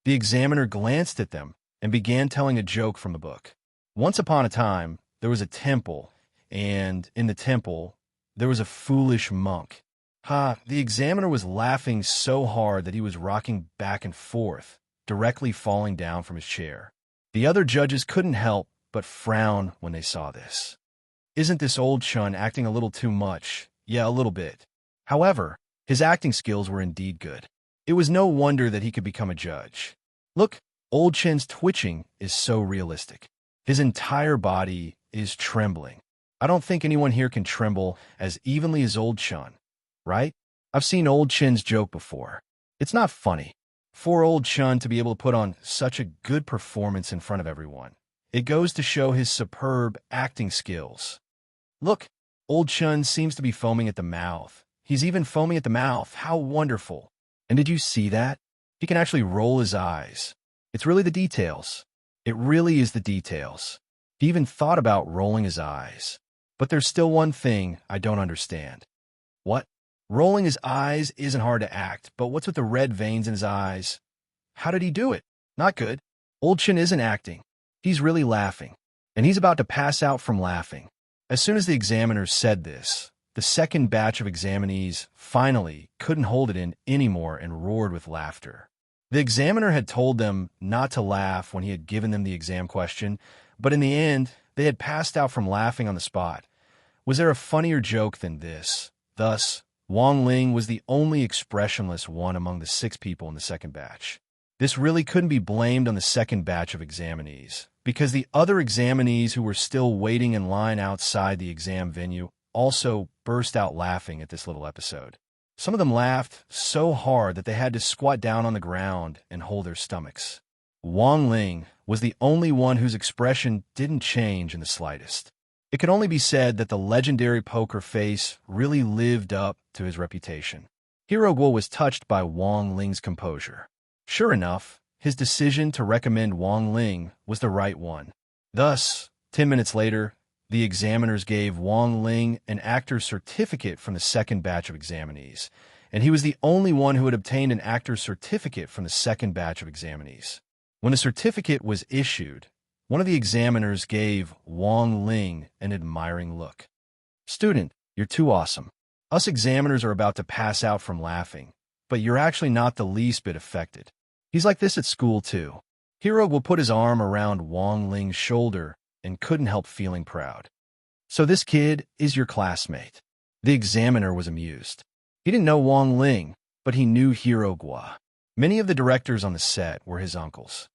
The examiner glanced at them and began telling a joke from the book. Once upon a time, there was a temple, and in the temple, there was a foolish monk. The examiner was laughing so hard that he was rocking back and forth, directly falling down from his chair. The other judges couldn't help but frown when they saw this. Isn't this old Chun acting a little too much? Yeah, a little bit. However, his acting skills were indeed good. It was no wonder that he could become a judge. Look, old Chen's twitching is so realistic. His entire body is trembling. I don't think anyone here can tremble as evenly as old Chun, right? I've seen old Chen's joke before. It's not funny. For old Chun to be able to put on such a good performance in front of everyone, It goes to show his superb acting skills. Look, old Chun seems to be foaming at the mouth. He's even foaming at the mouth. How wonderful. And did you see that? He can actually roll his eyes. It's really the details. It really is the details. He even thought about rolling his eyes. But there's still one thing I don't understand. What? Rolling his eyes isn't hard to act, but what's with the red veins in his eyes? How did he do it? Not good. Old Chin isn't acting. He's really laughing. And he's about to pass out from laughing. As soon as the examiners said this, the second batch of examinees finally couldn't hold it in anymore and roared with laughter. The examiner had told them not to laugh when he had given them the exam question, but in the end, they had passed out from laughing on the spot. Was there a funnier joke than this? Thus, Wong Ling was the only expressionless one among the 6 people in the second batch. This really couldn't be blamed on the second batch of examinees, because the other examinees who were still waiting in line outside the exam venue also burst out laughing at this little episode. Some of them laughed so hard that they had to squat down on the ground and hold their stomachs. Wong Ling was the only one whose expression didn't change in the slightest. It could only be said that the legendary poker face really lived up to his reputation. Hero Guo was touched by Wong Ling's composure. Sure enough, his decision to recommend Wong Ling was the right one. Thus, 10 minutes later, the examiners gave Wong Ling an actor's certificate from the second batch of examinees, and he was the only one who had obtained an actor's certificate from the second batch of examinees. When the certificate was issued, one of the examiners gave Wong Ling an admiring look. "Student, you're too awesome. Us examiners are about to pass out from laughing, but you're actually not the least bit affected. He's like this at school, too." Hero will put his arm around Wong Ling's shoulder and couldn't help feeling proud. "So this kid is your classmate." The examiner was amused. He didn't know Wong Ling, but he knew Hero Guo. Many of the directors on the set were his uncles.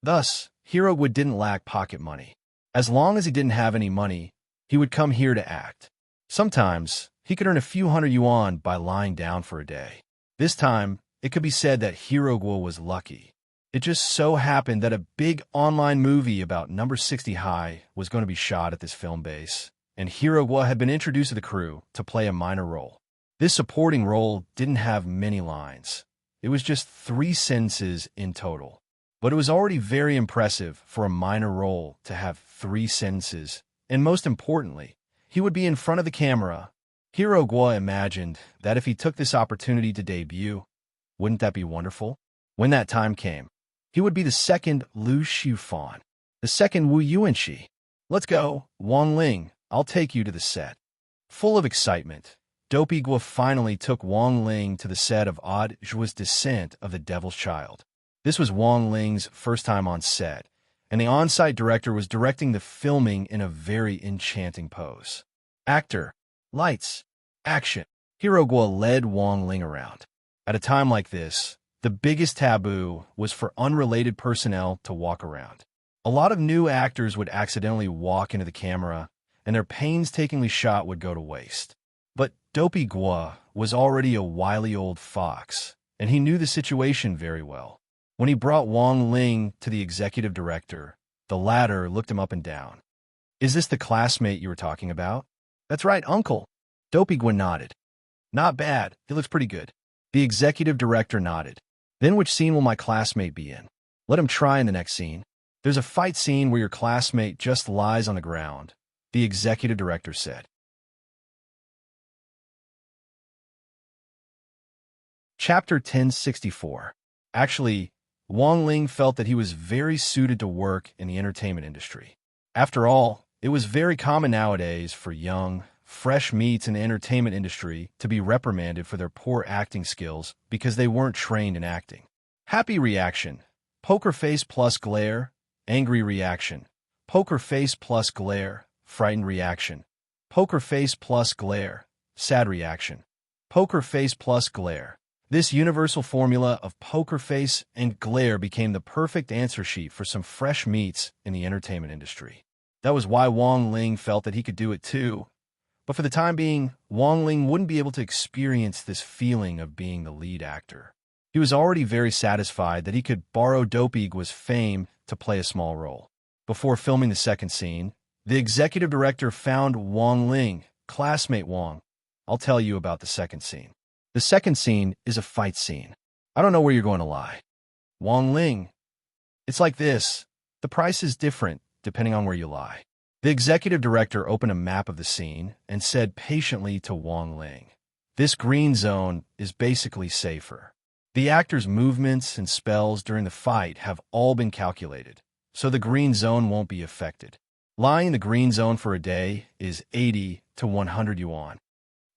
Thus, Hero Guo didn't lack pocket money. As long as he didn't have any money, he would come here to act. Sometimes, he could earn a few hundred yuan by lying down for a day. This time, it could be said that Hero Guo was lucky. It just so happened that a big online movie about number 60 high was going to be shot at this film base, and Hero Guo had been introduced to the crew to play a minor role. This supporting role didn't have many lines. It was just 3 sentences in total. But it was already very impressive for a minor role to have 3 sentences, and most importantly, he would be in front of the camera. Hero Guo imagined that if he took this opportunity to debut, wouldn't that be wonderful? When that time came, he would be the second Lu Xufan, the second Wu Yuanxi. "Let's go, Wong Ling, I'll take you to the set." Full of excitement, Dopey Guo finally took Wong Ling to the set of Odd Zhua's Descent of the Devil's Child. This was Wong Ling's first time on set, and the on-site director was directing the filming in a very enchanting pose. Actor, lights, action. Hero Guo led Wong Ling around. At a time like this, the biggest taboo was for unrelated personnel to walk around. A lot of new actors would accidentally walk into the camera, and their painstakingly shot would go to waste. But Dopey Guo was already a wily old fox, and he knew the situation very well. When he brought Wong Ling to the executive director, the latter looked him up and down. "Is this the classmate you were talking about?" "That's right, uncle." Dopey Guo nodded. "Not bad. He looks pretty good." The executive director nodded. "Then which scene will my classmate be in?" "Let him try in the next scene." "There's a fight scene where your classmate just lies on the ground," the executive director said. Chapter 1064. Actually, Wong Ling felt that he was very suited to work in the entertainment industry. After all, it was very common nowadays for young, fresh meats in the entertainment industry to be reprimanded for their poor acting skills because they weren't trained in acting. Happy reaction, poker face plus glare. Angry reaction, poker face plus glare. Frightened reaction, poker face plus glare. Sad reaction, poker face plus glare. This universal formula of poker face and glare became the perfect answer sheet for some fresh meats in the entertainment industry. That was why Wong Ling felt that he could do it too. But for the time being, Wong Ling wouldn't be able to experience this feeling of being the lead actor. He was already very satisfied that he could borrow Dopey Gua's fame to play a small role. Before filming the second scene, the executive director found Wang Ling, classmate Wang. I'll tell you about the second scene. The second scene is a fight scene. I don't know where you're going to lie. Wang Ling. It's like this. The price is different depending on where you lie. The executive director opened a map of the scene and said patiently to Wang Ling, "This green zone is basically safer. The actor's movements and spells during the fight have all been calculated, so the green zone won't be affected. Lying in the green zone for a day is 80 to 100 yuan.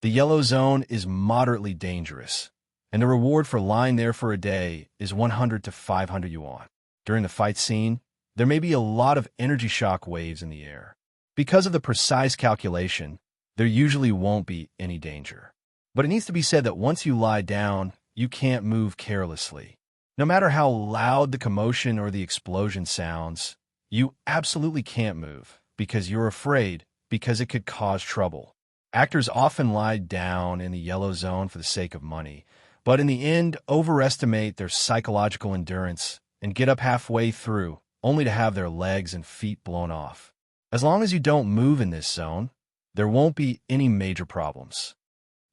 The yellow zone is moderately dangerous, and the reward for lying there for a day is 100 to 500 yuan. During the fight scene, there may be a lot of energy shock waves in the air. Because of the precise calculation, there usually won't be any danger. But it needs to be said that once you lie down, you can't move carelessly. No matter how loud the commotion or the explosion sounds, you absolutely can't move because you're afraid, because it could cause trouble. Actors often lie down in the yellow zone for the sake of money, but in the end overestimate their psychological endurance and get up halfway through, only to have their legs and feet blown off. As long as you don't move in this zone, there won't be any major problems.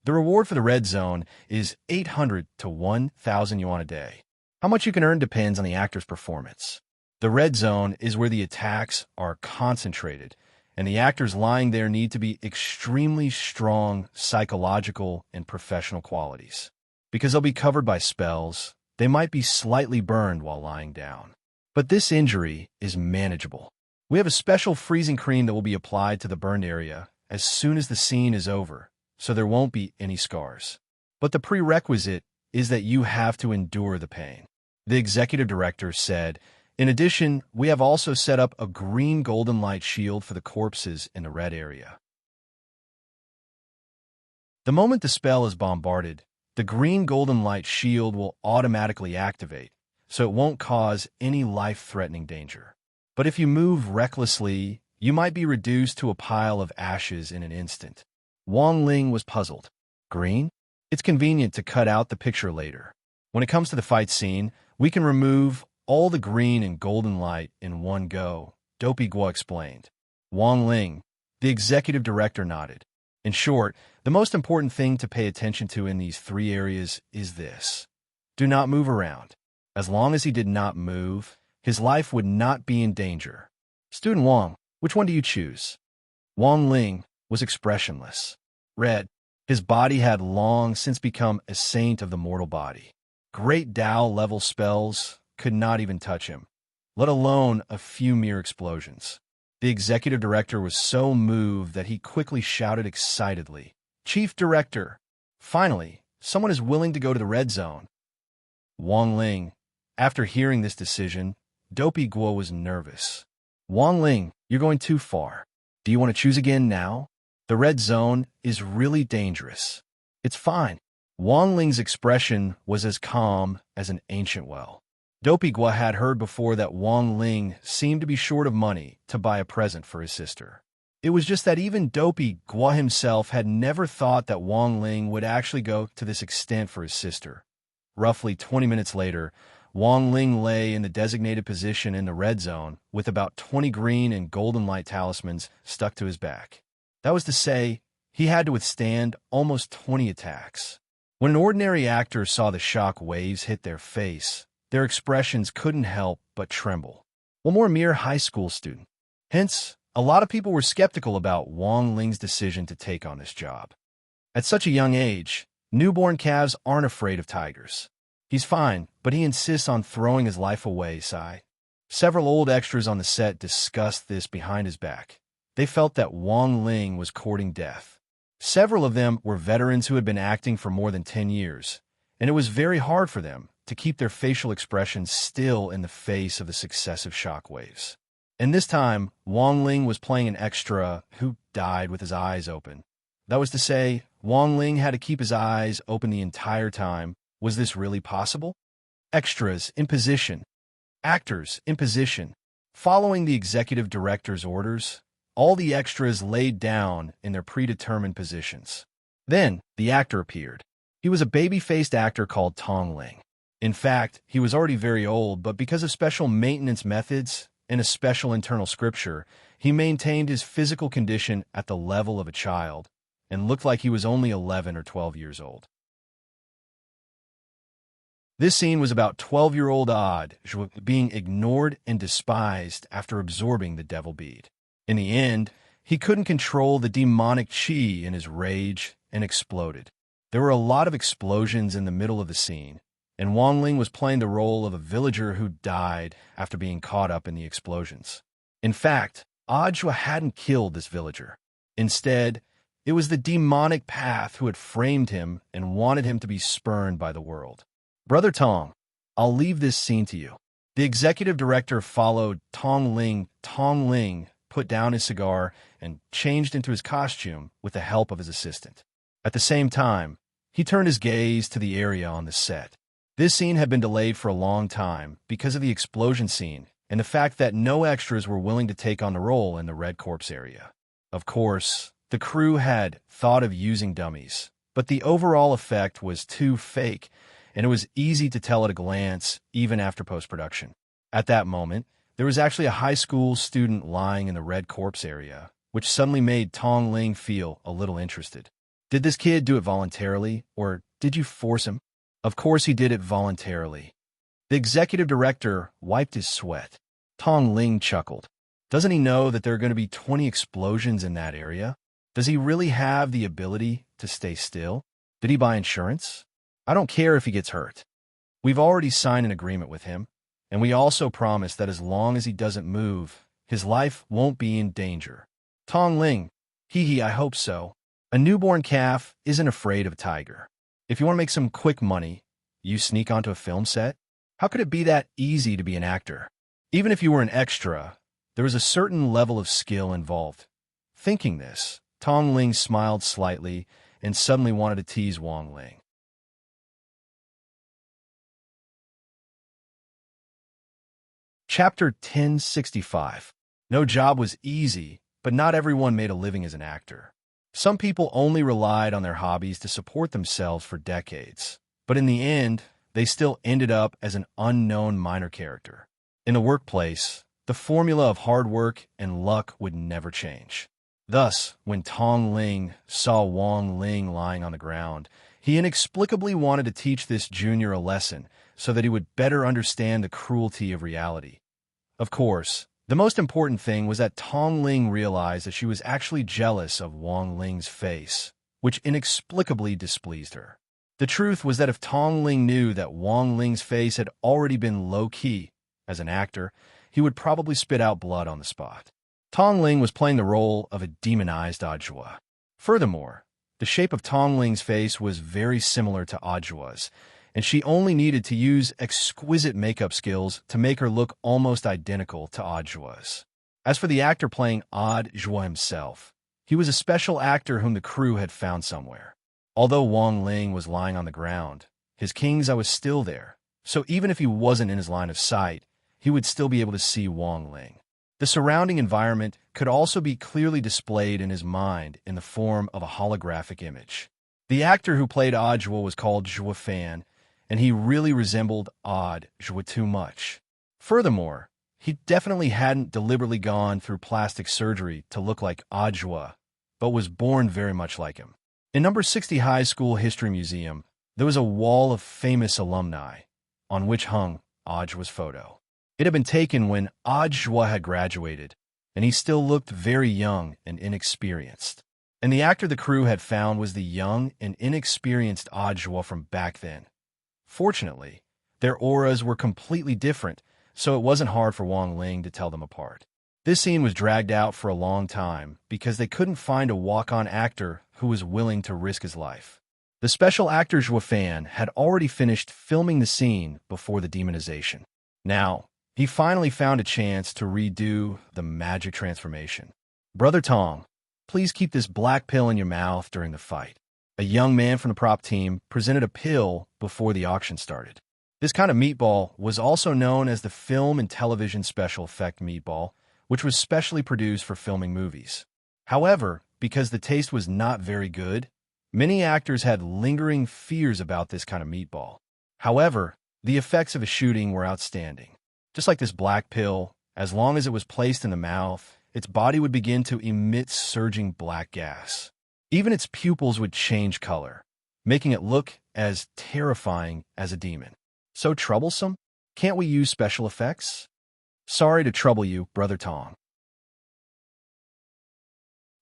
The reward for the red zone is 800 to 1,000 yuan a day. How much you can earn depends on the actor's performance. The red zone is where the attacks are concentrated, and the actors lying there need to be extremely strong psychological and professional qualities. Because they'll be covered by spells, they might be slightly burned while lying down. But this injury is manageable. We have a special freezing cream that will be applied to the burned area as soon as the scene is over, so there won't be any scars. But the prerequisite is that you have to endure the pain. The executive director said, "In addition, we have also set up a green golden light shield for the corpses in the red area. The moment the spell is bombarded, the green golden light shield will automatically activate, so it won't cause any life-threatening danger. But if you move recklessly, you might be reduced to a pile of ashes in an instant." Wang Ling was puzzled. Green? It's convenient to cut out the picture later. When it comes to the fight scene, we can remove all the green and golden light in one go, Dopey Gua explained. Wang Ling, the executive director, nodded. In short, the most important thing to pay attention to in these three areas is this. Do not move around. As long as he did not move, his life would not be in danger. Student Wang, which one do you choose? Wang Ling was expressionless. Red. His body had long since become a saint of the mortal body. Great Tao-level spells could not even touch him, let alone a few mere explosions. The executive director was so moved that he quickly shouted excitedly, "Chief Director! Finally, someone is willing to go to the red zone." Wang Ling. After hearing this decision, Dopey Gua was nervous. Wang Ling, you're going too far. Do you want to choose again now? The red zone is really dangerous. It's fine. Wang Ling's expression was as calm as an ancient well. Dopey Gua had heard before that Wang Ling seemed to be short of money to buy a present for his sister. It was just that even Dopey Gua himself had never thought that Wang Ling would actually go to this extent for his sister. Roughly 20 minutes later, Wang Ling lay in the designated position in the red zone with about 20 green and golden light talismans stuck to his back. That was to say, he had to withstand almost 20 attacks. When an ordinary actor saw the shock waves hit their face, their expressions couldn't help but tremble. One more mere high school student. Hence, a lot of people were skeptical about Wang Ling's decision to take on this job. At such a young age, newborn calves aren't afraid of tigers. He's fine, but he insists on throwing his life away, sigh. Several old extras on the set discussed this behind his back. They felt that Wang Ling was courting death. Several of them were veterans who had been acting for more than 10 years, and it was very hard for them to keep their facial expressions still in the face of the successive shockwaves. And this time, Wang Ling was playing an extra who died with his eyes open. That was to say, Wang Ling had to keep his eyes open the entire time. Was this really possible? Extras in position. Actors in position. Following the executive director's orders, all the extras laid down in their predetermined positions. Then, the actor appeared. He was a baby-faced actor called Tong Ling. In fact, he was already very old, but because of special maintenance methods and a special internal scripture, he maintained his physical condition at the level of a child and looked like he was only 11 or 12 years old. This scene was about 12-year-old Odd being ignored and despised after absorbing the devil bead. In the end, he couldn't control the demonic chi in his rage and exploded. There were a lot of explosions in the middle of the scene, and Wang Ling was playing the role of a villager who died after being caught up in the explosions. In fact, Ajwa hadn't killed this villager. Instead, it was the demonic path who had framed him and wanted him to be spurned by the world. Brother Tong, I'll leave this scene to you. The executive director followed Tong Ling. Tong Ling put down his cigar and changed into his costume with the help of his assistant. At the same time, he turned his gaze to the area on the set. This scene had been delayed for a long time because of the explosion scene and the fact that no extras were willing to take on the role in the Red Corpse area. Of course, the crew had thought of using dummies, but the overall effect was too fake, and it was easy to tell at a glance, even after post-production. At that moment, there was actually a high school student lying in the Red Corpse area, which suddenly made Tong Ling feel a little interested. Did this kid do it voluntarily, or did you force him? Of course he did it voluntarily. The executive director wiped his sweat. Tong Ling chuckled. Doesn't he know that there are going to be 20 explosions in that area? Does he really have the ability to stay still? Did he buy insurance? I don't care if he gets hurt. We've already signed an agreement with him, and we also promised that as long as he doesn't move, his life won't be in danger. Tong Ling, I hope so. A newborn calf isn't afraid of a tiger. If you want to make some quick money, you sneak onto a film set? How could it be that easy to be an actor? Even if you were an extra, there was a certain level of skill involved. Thinking this, Tong Ling smiled slightly and suddenly wanted to tease Wang Ling. Chapter 1065. No job was easy, but not everyone made a living as an actor. Some people only relied on their hobbies to support themselves for decades, but in the end, they still ended up as an unknown minor character. In the workplace, the formula of hard work and luck would never change. Thus, when Tong Ling saw Wang Ling lying on the ground, he inexplicably wanted to teach this junior a lesson so that he would better understand the cruelty of reality. Of course, the most important thing was that Tong Ling realized that she was actually jealous of Wang Ling's face, which inexplicably displeased her. The truth was that if Tong Ling knew that Wang Ling's face had already been low-key as an actor, he would probably spit out blood on the spot. Tong Ling was playing the role of a demonized Ajwa. Furthermore, the shape of Tong Ling's face was very similar to Ajwa's, and she only needed to use exquisite makeup skills to make her look almost identical to Ajwa's. As for the actor playing Ajwa himself, he was a special actor whom the crew had found somewhere. Although Wang Ling was lying on the ground, his king's eye was still there, so even if he wasn't in his line of sight, he would still be able to see Wang Ling. The surrounding environment could also be clearly displayed in his mind in the form of a holographic image. The actor who played Ajwa was called Zhua Fan, and he really resembled Ajwa too much. Furthermore, he definitely hadn't deliberately gone through plastic surgery to look like Ajwa, but was born very much like him. In number 60 High School History Museum, there was a wall of famous alumni, on which hung Ajwa's photo. It had been taken when Ajwa had graduated, and he still looked very young and inexperienced. And the actor the crew had found was the young and inexperienced Ajwa from back then. Fortunately, their auras were completely different, so it wasn't hard for Wang Ling to tell them apart. This scene was dragged out for a long time because they couldn't find a walk-on actor who was willing to risk his life. The special actor Zhua Fan had already finished filming the scene before the demonization. Now, he finally found a chance to redo the magic transformation. Brother Tong, please keep this black pill in your mouth during the fight. A young man from the prop team presented a pill before the auction started. This kind of meatball was also known as the film and television special effect meatball, which was specially produced for filming movies. However, because the taste was not very good, many actors had lingering fears about this kind of meatball. However, The effects of his shooting were outstanding. Just like this black pill, as long as it was placed in the mouth, its body would begin to emit surging black gas. Even its pupils would change color, making it look as terrifying as a demon. So troublesome? Can't we use special effects? Sorry to trouble you, Brother Tong.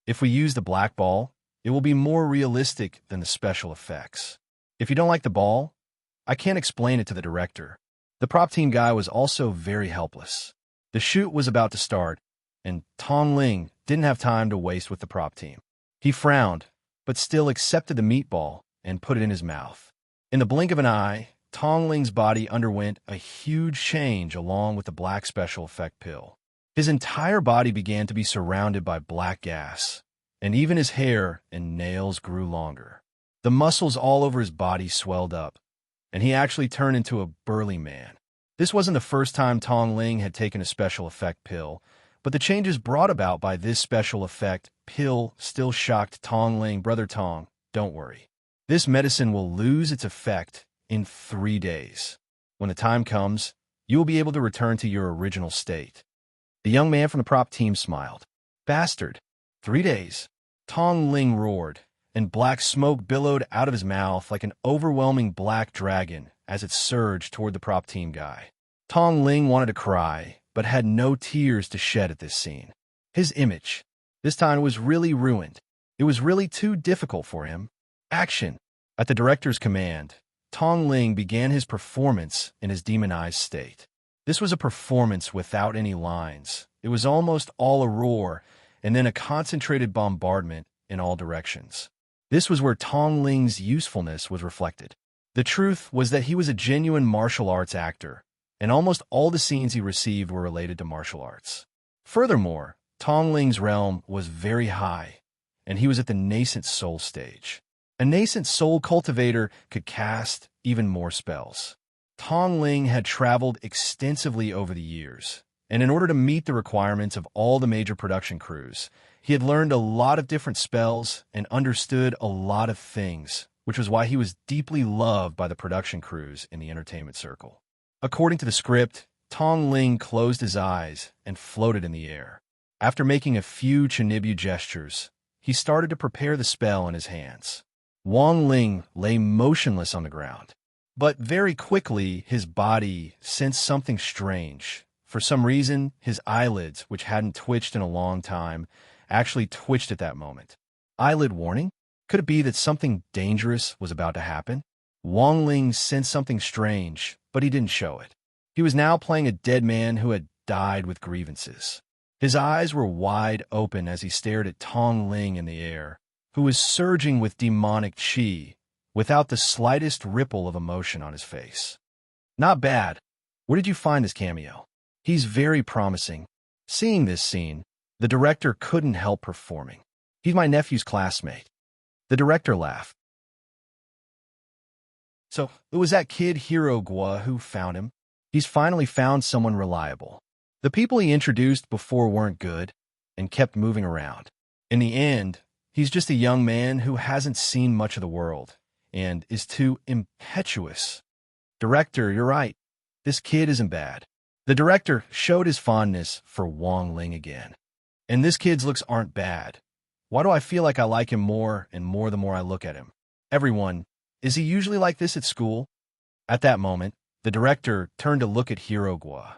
If we use the black ball, it will be more realistic than the special effects. If you don't like the ball, I can't explain it to the director. The prop team guy was also very helpless. The shoot was about to start, and Tong Ling didn't have time to waste with the prop team. He frowned, but still accepted the meatball and put it in his mouth. In the blink of an eye, Tong Ling's body underwent a huge change along with the black special effect pill. His entire body began to be surrounded by black gas, and even his hair and nails grew longer. The muscles all over his body swelled up, and he actually turned into a burly man. This wasn't the first time Tong Ling had taken a special effect pill, but the changes brought about by this special effect pill still shocked Tong Ling. Brother Tong, don't worry. This medicine will lose its effect in 3 days. When the time comes, you will be able to return to your original state. The young man from the prop team smiled. Bastard. 3 days. Tong Ling roared, and black smoke billowed out of his mouth like an overwhelming black dragon as it surged toward the prop team guy. Tong Ling wanted to cry, but had no tears to shed at this scene. His image, this time, was really ruined. It was really too difficult for him. Action! At the director's command, Tong Ling began his performance in his demonized state. This was a performance without any lines. It was almost all a roar, and then a concentrated bombardment in all directions. This was where Tong Ling's usefulness was reflected. The truth was that he was a genuine martial arts actor, and almost all the scenes he received were related to martial arts. Furthermore, Tong Ling's realm was very high, and he was at the nascent soul stage. A nascent soul cultivator could cast even more spells. Tong Ling had traveled extensively over the years, and in order to meet the requirements of all the major production crews, he had learned a lot of different spells and understood a lot of things, which was why he was deeply loved by the production crews in the entertainment circle. According to the script, Tong Ling closed his eyes and floated in the air. After making a few Chinibu gestures, he started to prepare the spell in his hands. Wang Ling lay motionless on the ground, but very quickly his body sensed something strange. For some reason, his eyelids, which hadn't twitched in a long time, actually twitched at that moment. Eyelid warning? Could it be that something dangerous was about to happen? Wang Ling sensed something strange, but he didn't show it. He was now playing a dead man who had died with grievances. His eyes were wide open as he stared at Tong Ling in the air, who was surging with demonic qi, without the slightest ripple of emotion on his face. Not bad. Where did you find this cameo? He's very promising. Seeing this scene, the director couldn't help performing. He's my nephew's classmate. The director laughed. So, it was that kid Hero Gua who found him. He's finally found someone reliable. The people he introduced before weren't good, and kept moving around. In the end, he's just a young man who hasn't seen much of the world, and is too impetuous. Director, you're right. This kid isn't bad. The director showed his fondness for Wang Ling again. And this kid's looks aren't bad. Why do I feel like I like him more and more the more I look at him? Everyone, is he usually like this at school? At that moment, the director turned to look at Hero Gua.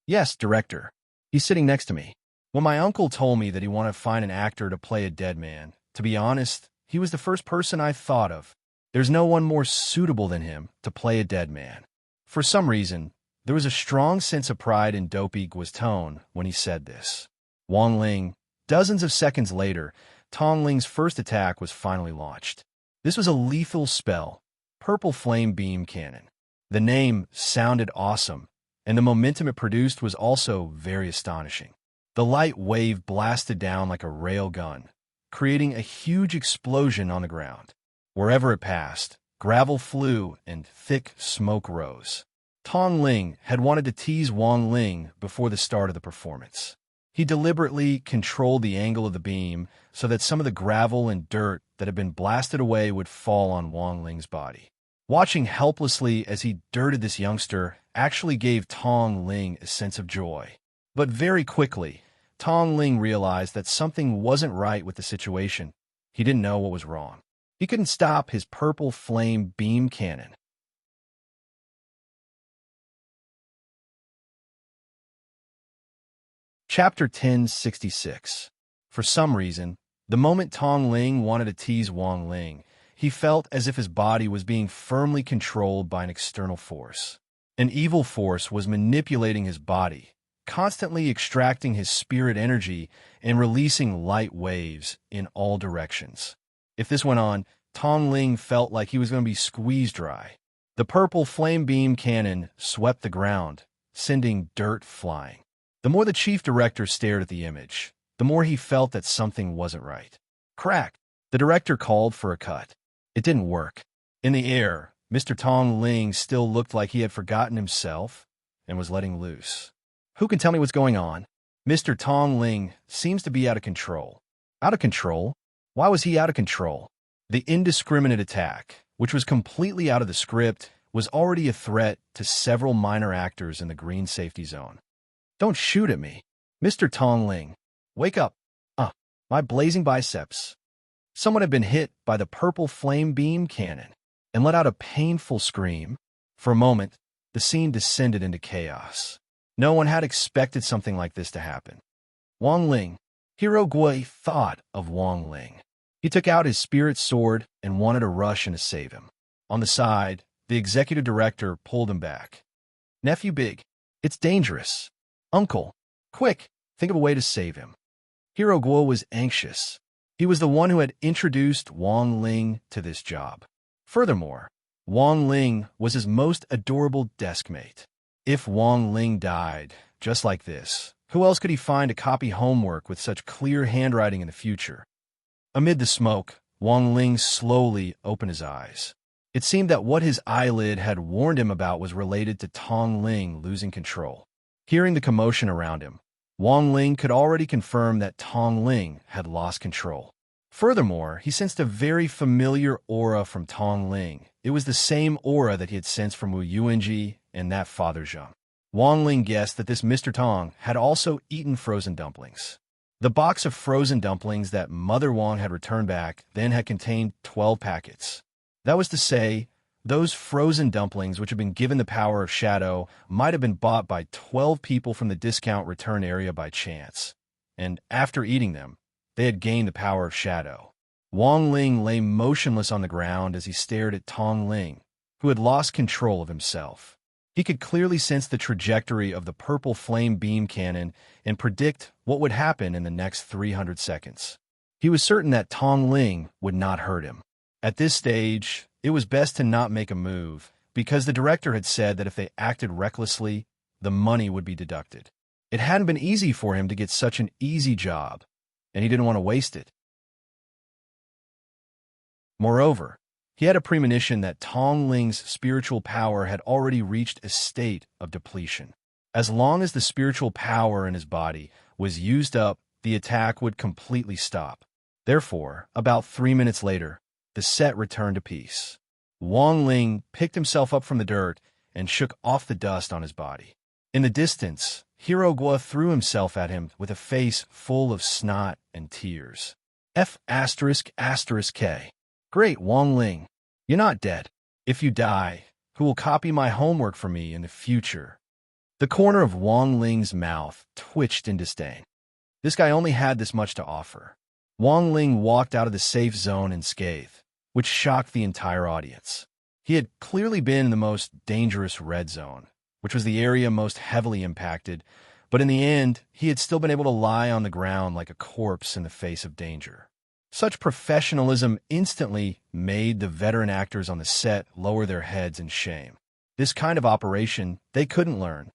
Yes, director. He's sitting next to me. When my uncle told me that he wanted to find an actor to play a dead man, to be honest, he was the first person I thought of. There's no one more suitable than him to play a dead man. For some reason, there was a strong sense of pride in Dopey Gua's tone when he said this. Wang Ling. Dozens of seconds later, Tong Ling's first attack was finally launched. This was a lethal spell, Purple Flame Beam Cannon. The name sounded awesome, and the momentum it produced was also very astonishing. The light wave blasted down like a rail gun, creating a huge explosion on the ground. Wherever it passed, gravel flew and thick smoke rose. Tong Ling had wanted to tease Wang Ling before the start of the performance. He deliberately controlled the angle of the beam so that some of the gravel and dirt that had been blasted away would fall on Wang Ling's body. Watching helplessly as he dirted this youngster actually gave Tong Ling a sense of joy. But very quickly, Tong Ling realized that something wasn't right with the situation. He didn't know what was wrong. He couldn't stop his purple flame beam cannon. Chapter 1066. For some reason, the moment Tong Ling wanted to tease Wang Ling, he felt as if his body was being firmly controlled by an external force. An evil force was manipulating his body, constantly extracting his spirit energy and releasing light waves in all directions. If this went on, Tong Ling felt like he was going to be squeezed dry. The purple flame beam cannon swept the ground, sending dirt flying. The more the chief director stared at the image, the more he felt that something wasn't right. Crack! The director called for a cut. It didn't work. In the air, Mr. Tong Ling still looked like he had forgotten himself and was letting loose. Who can tell me what's going on? Mr. Tong Ling seems to be out of control. Out of control? Why was he out of control? The indiscriminate attack, which was completely out of the script, was already a threat to several minor actors in the green safety zone. Don't shoot at me. Mr. Tong Ling, wake up. My blazing biceps. Someone had been hit by the purple flame beam cannon and let out a painful scream. For a moment, the scene descended into chaos. No one had expected something like this to happen. Wang Ling. Hero Gui thought of Wang Ling. He took out his spirit sword and wanted to rush in to save him. On the side, the executive director pulled him back. Nephew Big, it's dangerous. Uncle, quick, think of a way to save him. Hero Guo was anxious. He was the one who had introduced Wang Ling to this job. Furthermore, Wang Ling was his most adorable deskmate. If Wang Ling died, just like this, who else could he find to copy homework with such clear handwriting in the future? Amid the smoke, Wang Ling slowly opened his eyes. It seemed that what his eyelid had warned him about was related to Tong Ling losing control. Hearing the commotion around him, Wang Ling could already confirm that Tong Ling had lost control. Furthermore, he sensed a very familiar aura from Tong Ling. It was the same aura that he had sensed from Wu Yuanji and that Father Zheng. Wang Ling guessed that this Mr. Tong had also eaten frozen dumplings. The box of frozen dumplings that Mother Wang had returned back then had contained 12 packets. That was to say, those frozen dumplings, which had been given the power of shadow, might have been bought by 12 people from the discount return area by chance. And after eating them, they had gained the power of shadow. Wang Ling lay motionless on the ground as he stared at Tong Ling, who had lost control of himself. He could clearly sense the trajectory of the purple flame beam cannon and predict what would happen in the next 300 seconds. He was certain that Tong Ling would not hurt him. At this stage, it was best to not make a move, because the director had said that if they acted recklessly, the money would be deducted. It hadn't been easy for him to get such an easy job, and he didn't want to waste it. Moreover, he had a premonition that Tong Ling's spiritual power had already reached a state of depletion. As long as the spiritual power in his body was used up, the attack would completely stop. Therefore, about 3 minutes later, the set returned to peace. Wang Ling picked himself up from the dirt and shook off the dust on his body. In the distance, Hero Guo threw himself at him with a face full of snot and tears. F***K. Great, Wang Ling. You're not dead. If you die, who will copy my homework for me in the future? The corner of Wang Ling's mouth twitched in disdain. This guy only had this much to offer. Wang Ling walked out of the safe zone in scathe, which shocked the entire audience. He had clearly been in the most dangerous red zone, which was the area most heavily impacted, but in the end, he had still been able to lie on the ground like a corpse in the face of danger. Such professionalism instantly made the veteran actors on the set lower their heads in shame. This kind of operation they couldn't learn.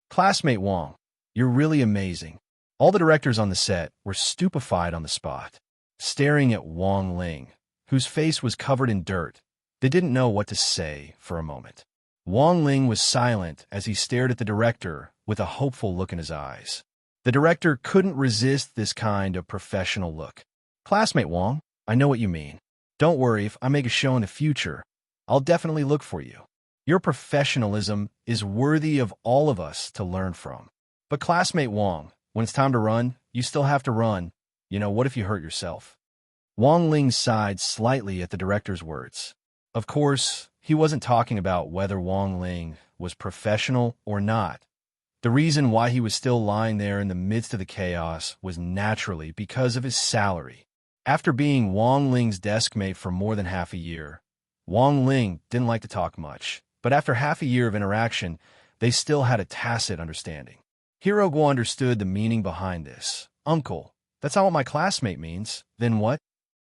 Classmate Wang, you're really amazing. All the directors on the set were stupefied on the spot, staring at Wang Ling, whose face was covered in dirt. They didn't know what to say for a moment. Wang Ling was silent as he stared at the director with a hopeful look in his eyes. The director couldn't resist this kind of professional look. Classmate Wang, I know what you mean. Don't worry if I make a show in the future. I'll definitely look for you. Your professionalism is worthy of all of us to learn from. But classmate Wang, when it's time to run, you still have to run. What if you hurt yourself? Wang Ling sighed slightly at the director's words. Of course, he wasn't talking about whether Wang Ling was professional or not. The reason why he was still lying there in the midst of the chaos was naturally because of his salary. After being Wang Ling's desk mate for more than half a year, Wang Ling didn't like to talk much, but after half a year of interaction, they still had a tacit understanding. Hero Guo understood the meaning behind this. Uncle, that's not what my classmate means. Then what?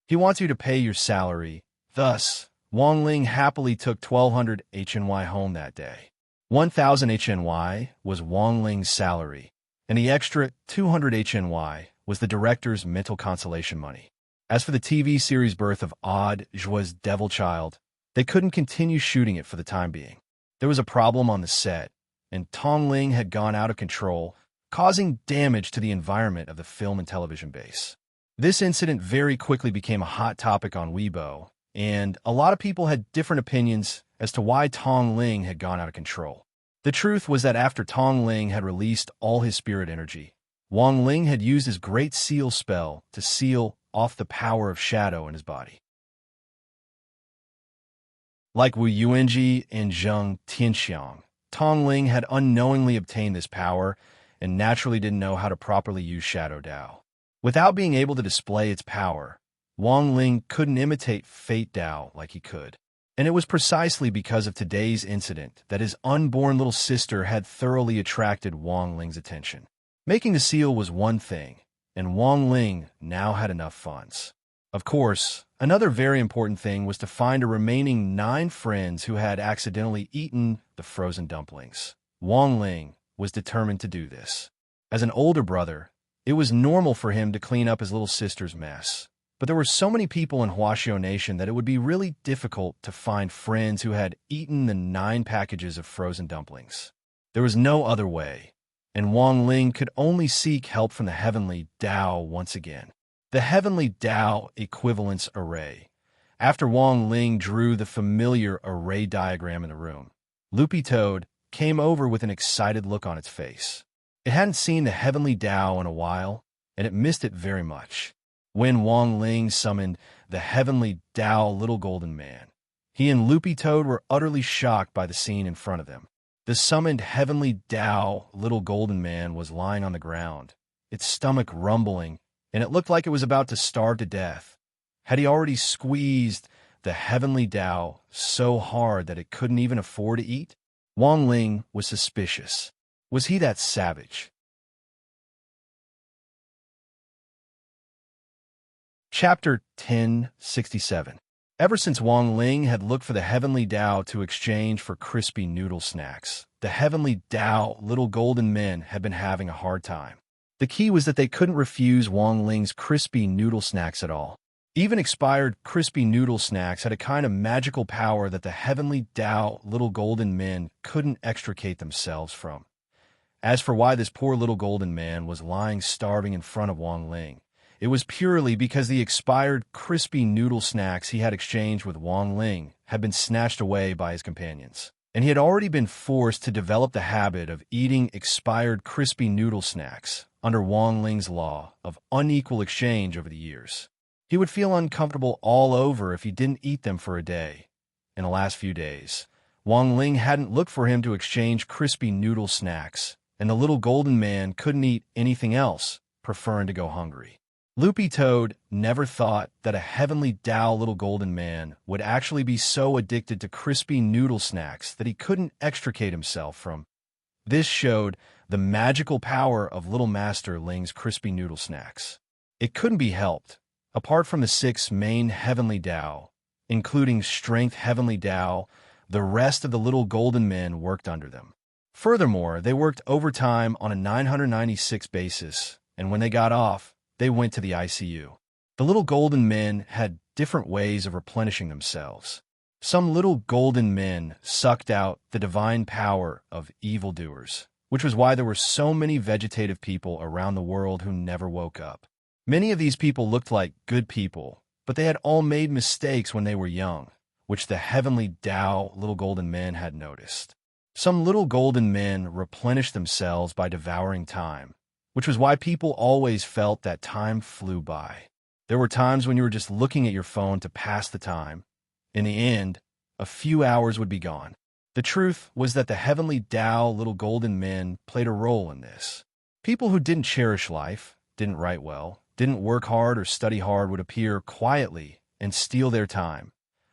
He wants you to pay your salary. Thus, Wang Ling happily took 1,200 HNY home that day. 1,000 HNY was Wang Ling's salary, and the extra 200 HNY was the director's mental consolation money. As for the TV series Birth of Odd Joie's Devil Child, they couldn't continue shooting it for the time being. There was a problem on the set, and Tong Ling had gone out of control, causing damage to the environment of the film and television base. This incident very quickly became a hot topic on Weibo, and a lot of people had different opinions as to why Tong Ling had gone out of control. The truth was that after Tong Ling had released all his spirit energy, Wang Ling had used his Great Seal spell to seal off the power of shadow in his body. Like Wu Yuanji and Zheng Tianxiang, Tong Ling had unknowingly obtained this power and naturally didn't know how to properly use Shadow Dao. Without being able to display its power, Wang Ling couldn't imitate Fate Dao like he could. And it was precisely because of today's incident that his unborn little sister had thoroughly attracted Wang Ling's attention. Making the seal was one thing, and Wang Ling now had enough funds. Of course, another very important thing was to find a remaining 9 friends who had accidentally eaten the frozen dumplings. Wang Ling was determined to do this. As an older brother, it was normal for him to clean up his little sister's mess. But there were so many people in Huaxiao Nation that it would be really difficult to find friends who had eaten the 9 packages of frozen dumplings. There was no other way, and Wang Ling could only seek help from the Heavenly Dao once again. The Heavenly Dao Equivalence Array. After Wang Ling drew the familiar array diagram in the room, Loopy Toad came over with an excited look on its face. It hadn't seen the Heavenly Dao in a while, and it missed it very much. When Wang Ling summoned the Heavenly Dao Little Golden Man, he and Loopy Toad were utterly shocked by the scene in front of them. The summoned Heavenly Dao Little Golden Man was lying on the ground, its stomach rumbling, and it looked like it was about to starve to death. Had he already squeezed the Heavenly Dao so hard that it couldn't even afford to eat? Wang Ling was suspicious. Was he that savage? Chapter 1067. Ever since Wang Ling had looked for the Heavenly Dao to exchange for crispy noodle snacks, the Heavenly Dao Little Golden Men had been having a hard time. The key was that they couldn't refuse Wang Ling's crispy noodle snacks at all. Even expired crispy noodle snacks had a kind of magical power that the Heavenly Dao Little Golden Men couldn't extricate themselves from. As for why this poor little golden man was lying starving in front of Wang Ling, it was purely because the expired crispy noodle snacks he had exchanged with Wang Ling had been snatched away by his companions, and he had already been forced to develop the habit of eating expired crispy noodle snacks under Wang Ling's law of unequal exchange over the years. He would feel uncomfortable all over if he didn't eat them for a day. In the last few days, Wang Ling hadn't looked for him to exchange crispy noodle snacks, and the little golden man couldn't eat anything else, preferring to go hungry. Loopy Toad never thought that a Heavenly Dao Little Golden Man would actually be so addicted to crispy noodle snacks that he couldn't extricate himself from. This showed the magical power of Little Master Ling's crispy noodle snacks. It couldn't be helped. Apart from the 6 main Heavenly Dao, including Strength Heavenly Dao, the rest of the Little Golden Men worked under them. Furthermore, they worked overtime on a 996 basis, and when they got off, they went to the ICU. The Little Golden Men had different ways of replenishing themselves. Some Little Golden Men sucked out the divine power of evildoers, which was why there were so many vegetative people around the world who never woke up. Many of these people looked like good people, but they had all made mistakes when they were young, which the heavenly Tao little golden men had noticed. Some little golden men replenished themselves by devouring time, which was why people always felt that time flew by. There were times when you were just looking at your phone to pass the time. In the end, a few hours would be gone. The truth was that the heavenly Tao little golden men played a role in this. People who didn't cherish life, didn't write well, didn't work hard or study hard would appear quietly and steal their time.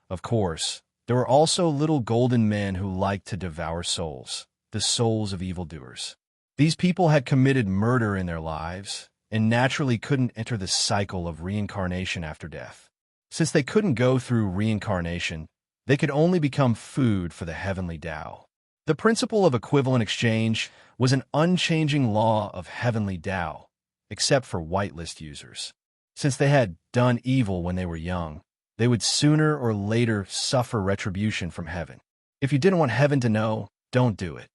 Of course, there were also little golden men who liked to devour souls, the souls of evildoers. These people had committed murder in their lives and naturally couldn't enter the cycle of reincarnation after death. Since they couldn't go through reincarnation, they could only become food for the heavenly Tao. The principle of equivalent exchange was an unchanging law of heavenly Tao, except for whitelist users. Since they had done evil when they were young, they would sooner or later suffer retribution from heaven. If you didn't want heaven to know, don't do it.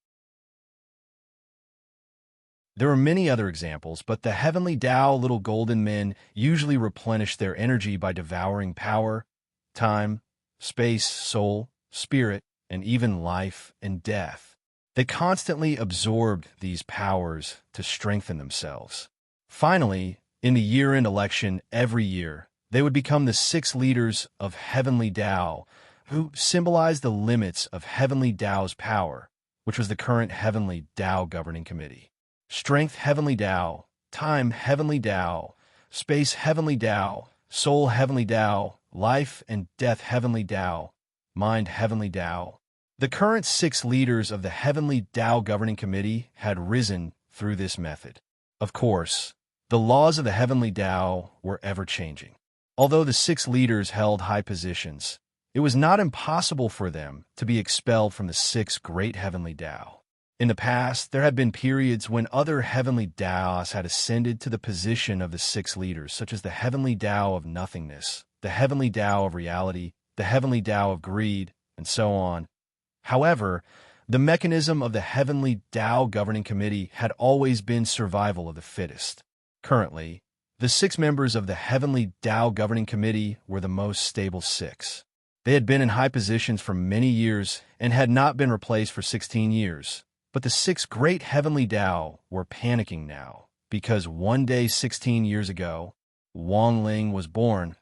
There are many other examples, but the heavenly Tao little golden men usually replenish their energy by devouring power, time, space, soul, spirit, and even life and death. They constantly absorbed these powers to strengthen themselves. Finally, in the year-end election every year, they would become the 6 leaders of heavenly Tao, who symbolized the limits of heavenly Tao's power, which was the current heavenly Tao governing committee. Strength heavenly Tao, time heavenly Tao, space heavenly Tao, soul heavenly Tao, life and death heavenly Tao, mind heavenly Tao. The current 6 leaders of the heavenly Tao governing committee had risen through this method. Of course, the laws of the heavenly Tao were ever-changing. Although the 6 leaders held high positions, it was not impossible for them to be expelled from the 6 great heavenly Tao. In the past, there had been periods when other heavenly Taos had ascended to the position of the 6 leaders, such as the heavenly Tao of nothingness, the heavenly Tao of reality, the heavenly Tao of greed, and so on. However, the mechanism of the heavenly Tao governing committee had always been survival of the fittest. Currently, the 6 members of the heavenly Tao governing committee were the most stable 6. They had been in high positions for many years and had not been replaced for 16 years. But the 6 great heavenly Tao were panicking now, because one day 16 years ago, Wang Ling was born.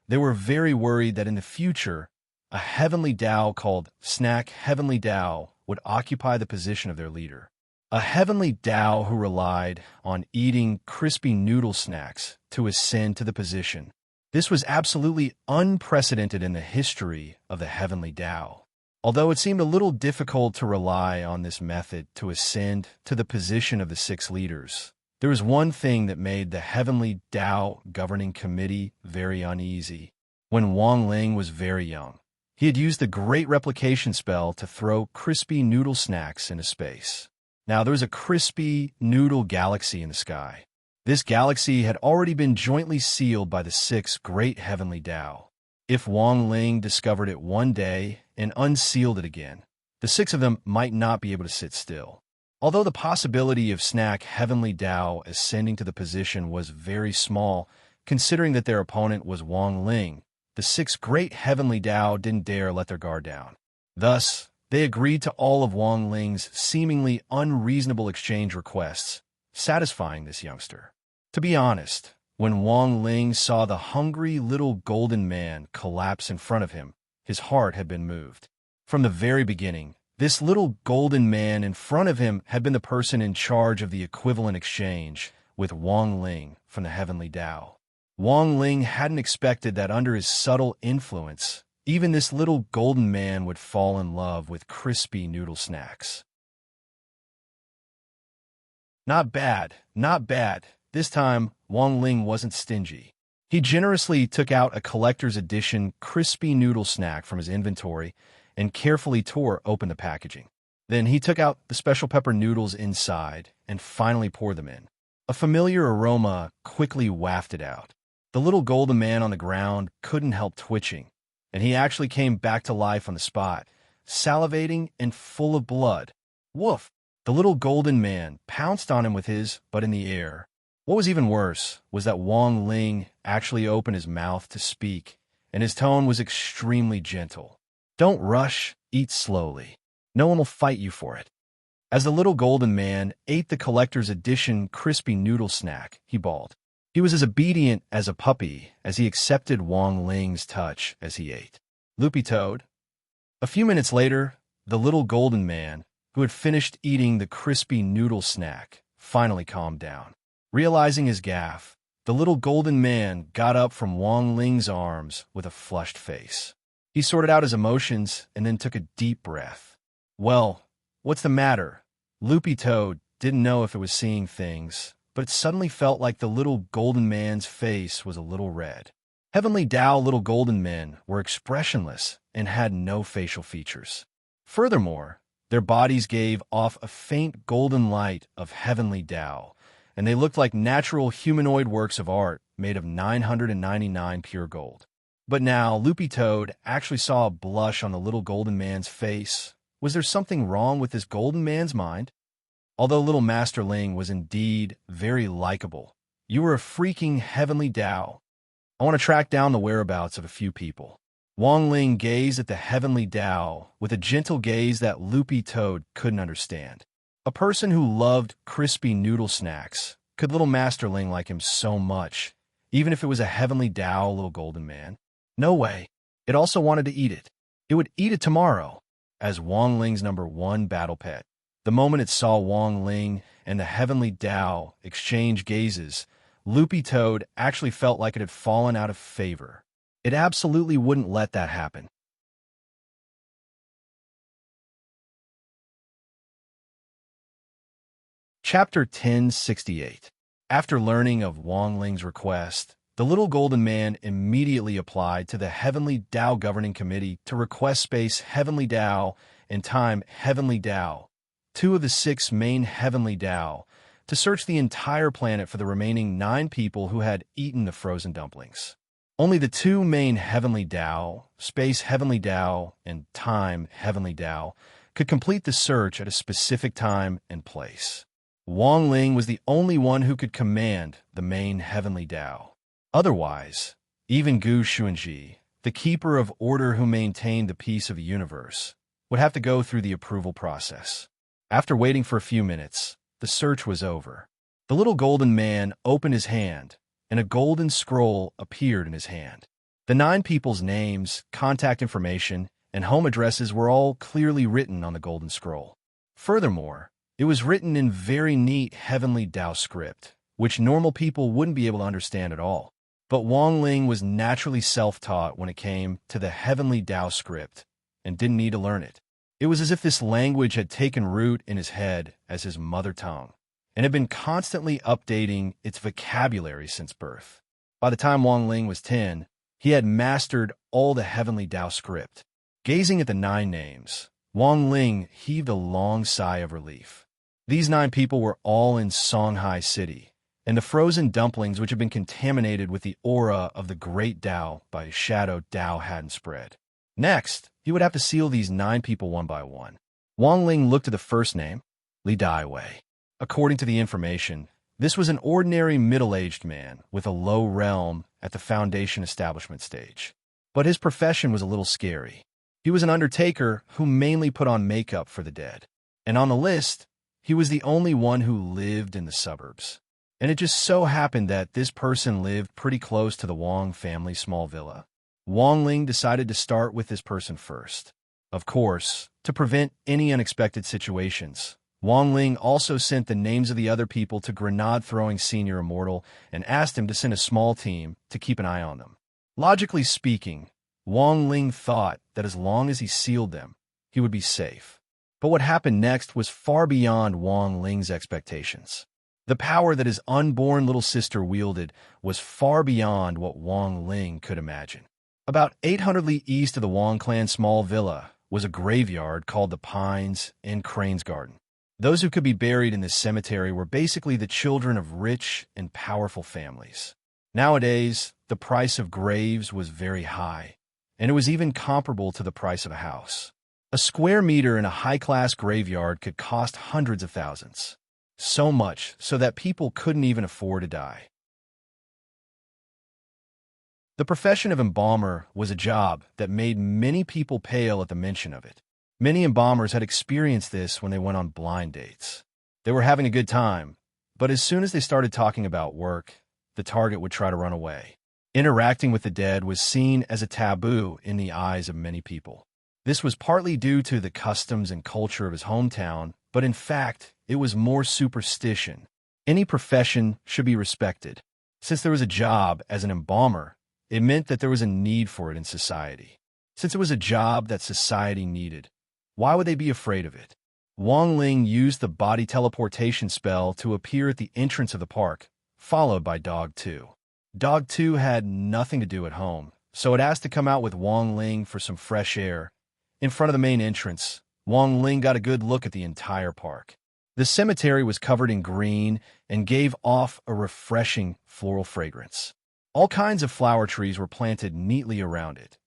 They were very worried that in the future, a heavenly Tao called Snack Heavenly Tao would occupy the position of their leader. A heavenly Tao who relied on eating crispy noodle snacks to ascend to the position. This was absolutely unprecedented in the history of the heavenly Tao. Although it seemed a little difficult to rely on this method to ascend to the position of the 6 leaders, there was one thing that made the heavenly Tao governing committee very uneasy. When Wang Ling was very young, he had used the great replication spell to throw crispy noodle snacks into space. Now, there was a crispy noodle galaxy in the sky. This galaxy had already been jointly sealed by the 6 great heavenly Tao. If Wang Ling discovered it one day and unsealed it again, the 6 of them might not be able to sit still. Although the possibility of Snack Heavenly Tao ascending to the position was very small, considering that their opponent was Wang Ling, the 6 great heavenly Tao didn't dare let their guard down. Thus, they agreed to all of Wang Ling's seemingly unreasonable exchange requests, satisfying this youngster. To be honest, when Wang Ling saw the hungry little golden man collapse in front of him, his heart had been moved. From the very beginning, this little golden man in front of him had been the person in charge of the equivalent exchange with Wang Ling from the heavenly Tao. Wang Ling hadn't expected that under his subtle influence, even this little golden man would fall in love with crispy noodle snacks. Not bad, not bad. This time, Wang Ling wasn't stingy. He generously took out a collector's edition crispy noodle snack from his inventory and carefully tore open the packaging. Then he took out the special pepper noodles inside and finally poured them in. A familiar aroma quickly wafted out. The little golden man on the ground couldn't help twitching, and he actually came back to life on the spot, salivating and full of blood. Woof! The little golden man pounced on him with his butt in the air. What was even worse was that Wang Ling actually opened his mouth to speak, and his tone was extremely gentle. Don't rush, eat slowly. No one will fight you for it. As the little golden man ate the collector's edition crispy noodle snack, he bawled. He was as obedient as a puppy as he accepted Wong Ling's touch as he ate. Loopy Toad. A few minutes later, the little golden man, who had finished eating the crispy noodle snack, finally calmed down. Realizing his gaffe, the little golden man got up from Wong Ling's arms with a flushed face. He sorted out his emotions and then took a deep breath. Well, what's the matter? Loopy Toad didn't know if it was seeing things, but it suddenly felt like the little golden man's face was a little red. Heavenly Tao little golden men were expressionless and had no facial features. Furthermore, their bodies gave off a faint golden light of heavenly Tao, and they looked like natural humanoid works of art made of 999 pure gold. But now Loopy Toad actually saw a blush on the little golden man's face. Was there something wrong with this golden man's mind? Although little Master Ling was indeed very likable, you were a freaking heavenly Tao. I want to track down the whereabouts of a few people. Wong Ling gazed at the heavenly Tao with a gentle gaze that Loopy Toad couldn't understand. A person who loved crispy noodle snacks, could little Master Ling like him so much, even if it was a heavenly Tao little golden man? No way. It also wanted to eat it. It would eat it tomorrow, as Wong Ling's #1 battle pet. The moment it saw Wong Ling and the heavenly Tao exchange gazes, Loopy Toad actually felt like it had fallen out of favor. It absolutely wouldn't let that happen. Chapter 1068. After learning of Wong Ling's request, the little golden man immediately applied to the Heavenly Tao Governing Committee to request space Heavenly Tao and time Heavenly Tao, 2 of the 6 main Heavenly Tao, to search the entire planet for the remaining 9 people who had eaten the frozen dumplings. Only the 2 main Heavenly Tao, Space Heavenly Tao and Time Heavenly Tao, could complete the search at a specific time and place. Wong Ling was the only one who could command the main Heavenly Tao. Otherwise, even Gu Xuanji, the keeper of order who maintained the peace of the universe, would have to go through the approval process. After waiting for a few minutes, the search was over. The little golden man opened his hand, and a golden scroll appeared in his hand. The 9 people's names, contact information, and home addresses were all clearly written on the golden scroll. Furthermore, it was written in very neat Heavenly Tao script, which normal people wouldn't be able to understand at all. But Wong Ling was naturally self-taught when it came to the Heavenly Tao script, and didn't need to learn it. It was as if this language had taken root in his head as his mother tongue, and had been constantly updating its vocabulary since birth. By the time Wong Ling was 10, he had mastered all the Heavenly Tao script. Gazing at the 9 names, Wong Ling heaved a long sigh of relief. These 9 people were all in Songhai City, and the frozen dumplings which had been contaminated with the aura of the great Tao by shadow Tao hadn't spread. Next, he would have to seal these 9 people one by one. Wong Ling looked at the first name, Li Daiwei. According to the information, this was an ordinary middle-aged man with a low realm at the Foundation establishment stage. But his profession was a little scary. He was an undertaker who mainly put on makeup for the dead. And on the list, he was the only one who lived in the suburbs. And it just so happened that this person lived pretty close to the Wong family small villa. Wong Ling decided to start with this person first. Of course, to prevent any unexpected situations, Wong Ling also sent the names of the other people to Grenade-throwing Senior Immortal and asked him to send a small team to keep an eye on them. Logically speaking, Wong Ling thought that as long as he sealed them, he would be safe. But what happened next was far beyond Wong Ling's expectations. The power that his unborn little sister wielded was far beyond what Wong Ling could imagine. About 800 li east of the Wong clan small villa was a graveyard called the Pines and Crane's Garden. Those who could be buried in this cemetery were basically the children of rich and powerful families. Nowadays, the price of graves was very high, and it was even comparable to the price of a house. A square meter in a high-class graveyard could cost hundreds of thousands. So much so that people couldn't even afford to die. The profession of embalmer was a job that made many people pale at the mention of it. Many embalmers had experienced this when they went on blind dates. They were having a good time, but as soon as they started talking about work, the target would try to run away. Interacting with the dead was seen as a taboo in the eyes of many people. This was partly due to the customs and culture of his hometown, but in fact, it was more superstition. Any profession should be respected. Since there was a job as an embalmer, it meant that there was a need for it in society. Since it was a job that society needed, why would they be afraid of it? Wang Ling used the body teleportation spell to appear at the entrance of the park, followed by Dog 2. Dog 2 had nothing to do at home, so it asked to come out with Wang Ling for some fresh air. In front of the main entrance, Wang Ling got a good look at the entire park. The cemetery was covered in green and gave off a refreshing floral fragrance. All kinds of flower trees were planted neatly around it.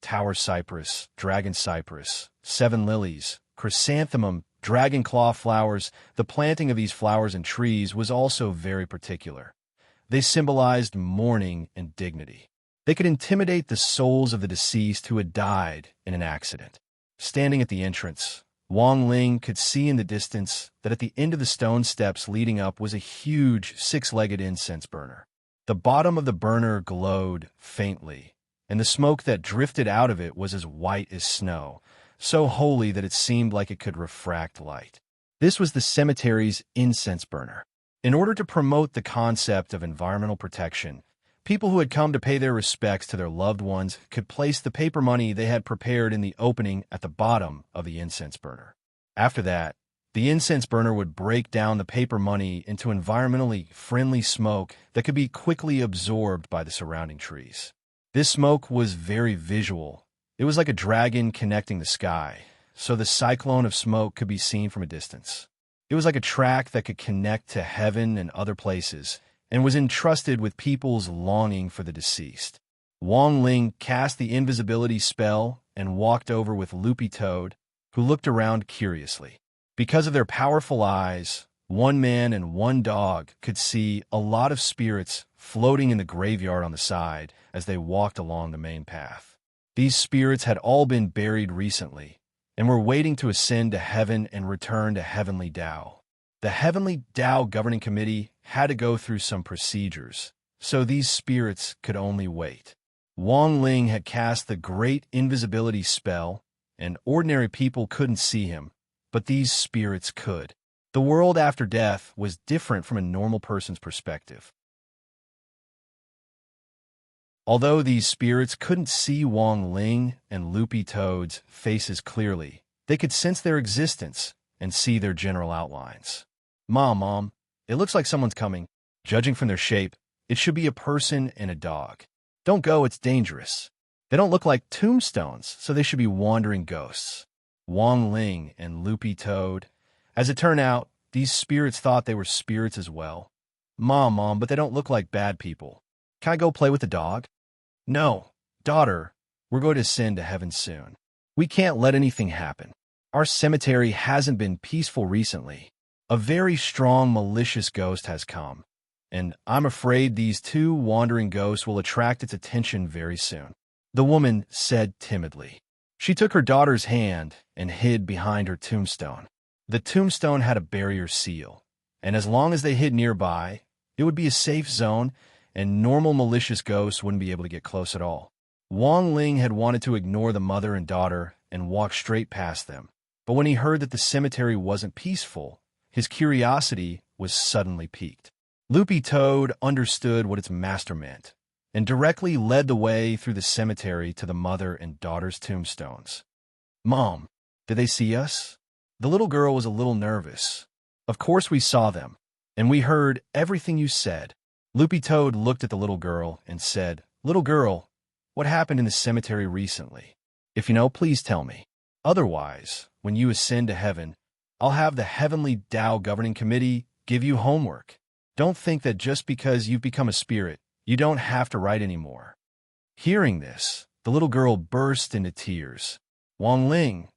Tower cypress, dragon cypress, seven lilies, chrysanthemum, dragon claw flowers. The planting of these flowers and trees was also very particular. They symbolized mourning and dignity. They could intimidate the souls of the deceased who had died in an accident. Standing at the entrance, Wang Ling could see in the distance that at the end of the stone steps leading up was a huge six-legged incense burner. The bottom of the burner glowed faintly, and the smoke that drifted out of it was as white as snow, so holy that it seemed like it could refract light. This was the cemetery's incense burner. In order to promote the concept of environmental protection, people who had come to pay their respects to their loved ones could place the paper money they had prepared in the opening at the bottom of the incense burner. After that, the incense burner would break down the paper money into environmentally friendly smoke that could be quickly absorbed by the surrounding trees. This smoke was very visual. It was like a dragon connecting the sky, so the cyclone of smoke could be seen from a distance. It was like a track that could connect to heaven and other places, and was entrusted with people's longing for the deceased. Wang Ling cast the invisibility spell and walked over with Loopy Toad, who looked around curiously. Because of their powerful eyes, one man and one dog could see a lot of spirits floating in the graveyard on the side as they walked along the main path. These spirits had all been buried recently and were waiting to ascend to heaven and return to Heavenly Tao. The Heavenly Tao Governing Committee had to go through some procedures, so these spirits could only wait. Wang Ling had cast the great invisibility spell, and ordinary people couldn't see him, but these spirits could. The world after death was different from a normal person's perspective. Although these spirits couldn't see Wang Ling and Loopy Toad's faces clearly, they could sense their existence and see their general outlines. Mom, it looks like someone's coming. Judging from their shape, it should be a person and a dog. Don't go, it's dangerous. They don't look like tombstones, so they should be wandering ghosts. Wang Ling and Loopy Toad. As it turned out, these spirits thought they were spirits as well. Mom, but they don't look like bad people. Can I go play with the dog? No, daughter, we're going to ascend to heaven soon. We can't let anything happen. Our cemetery hasn't been peaceful recently. A very strong, malicious ghost has come, and I'm afraid these two wandering ghosts will attract its attention very soon. The woman said timidly. She took her daughter's hand and hid behind her tombstone. The tombstone had a barrier seal, and as long as they hid nearby, it would be a safe zone, and normal malicious ghosts wouldn't be able to get close at all. Wang Ling had wanted to ignore the mother and daughter and walk straight past them, but when he heard that the cemetery wasn't peaceful, his curiosity was suddenly piqued. Loopy Toad understood what its master meant, and directly led the way through the cemetery to the mother and daughter's tombstones. Mom, did they see us? The little girl was a little nervous. Of course we saw them, and we heard everything you said. Loopy Toad looked at the little girl and said, Little girl, what happened in the cemetery recently? If you know, please tell me. Otherwise, when you ascend to heaven, I'll have the Heavenly Tao Governing Committee give you homework. Don't think that just because you've become a spirit, you don't have to write anymore. Hearing this, the little girl burst into tears. Wang Ling.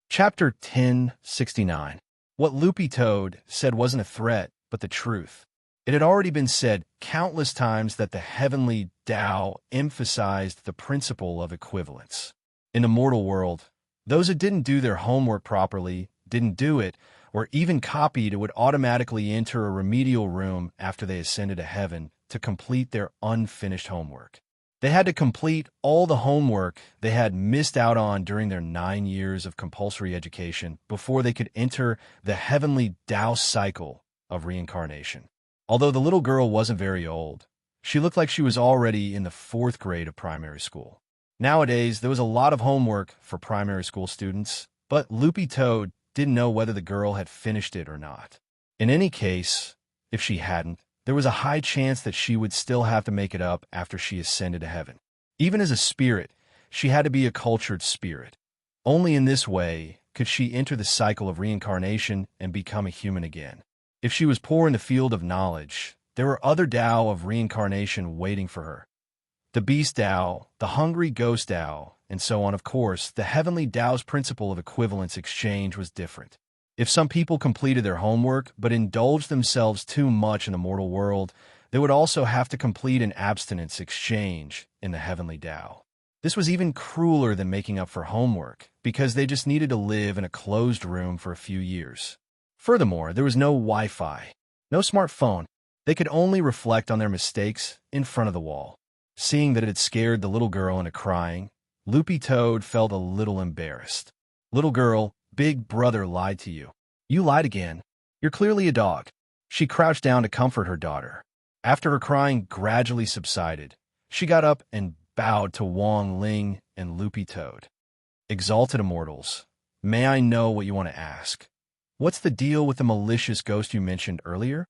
Chapter 1069. What Loopy Toad said wasn't a threat, but the truth. It had already been said countless times that the heavenly Tao emphasized the principle of equivalence. In the mortal world, those who didn't do their homework properly, didn't do it, or even copied it would automatically enter a remedial room after they ascended to heaven to complete their unfinished homework. They had to complete all the homework they had missed out on during their 9 years of compulsory education before they could enter the heavenly Tao cycle of reincarnation. Although the little girl wasn't very old, she looked like she was already in the 4th grade of primary school. Nowadays, there was a lot of homework for primary school students, but Loopy Toad didn't know whether the girl had finished it or not. In any case, if she hadn't, there was a high chance that she would still have to make it up after she ascended to heaven. Even as a spirit, she had to be a cultured spirit. Only in this way could she enter the cycle of reincarnation and become a human again. If she was poor in the field of knowledge, there were other Tao of reincarnation waiting for her. The beast Tao, the hungry ghost Tao, and so on. Of course, the heavenly Tao's principle of equivalence exchange was different. If some people completed their homework but indulged themselves too much in the mortal world, they would also have to complete an abstinence exchange in the heavenly Tao. This was even crueler than making up for homework, because they just needed to live in a closed room for a few years. Furthermore, there was no Wi-Fi, no smartphone. They could only reflect on their mistakes in front of the wall. Seeing that it had scared the little girl into crying, Loopy Toad felt a little embarrassed. "Little girl, Big Brother lied to you. You lied again. You're clearly a dog." She crouched down to comfort her daughter. After her crying gradually subsided, she got up and bowed to Wong Ling and Loopy Toad. "Exalted immortals, may I know what you want to ask? What's the deal with the malicious ghost you mentioned earlier?"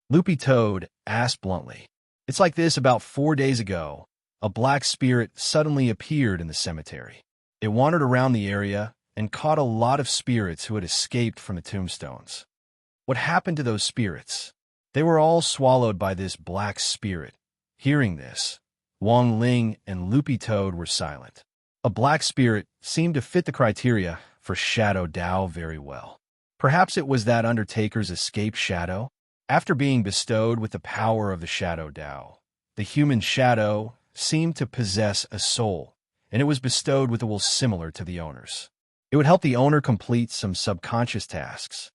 Loopy Toad asked bluntly. "It's like this: about 4 days ago, a black spirit suddenly appeared in the cemetery. It wandered around the area and caught a lot of spirits who had escaped from the tombstones. What happened to those spirits? They were all swallowed by this black spirit." Hearing this, Wong Ling and Loopy Toad were silent. A black spirit seemed to fit the criteria for Shadow Tao very well. Perhaps it was that Undertaker's escaped shadow? After being bestowed with the power of the Shadow Tao, the human shadow seemed to possess a soul, and it was bestowed with a will similar to the owner's. It would help the owner complete some subconscious tasks.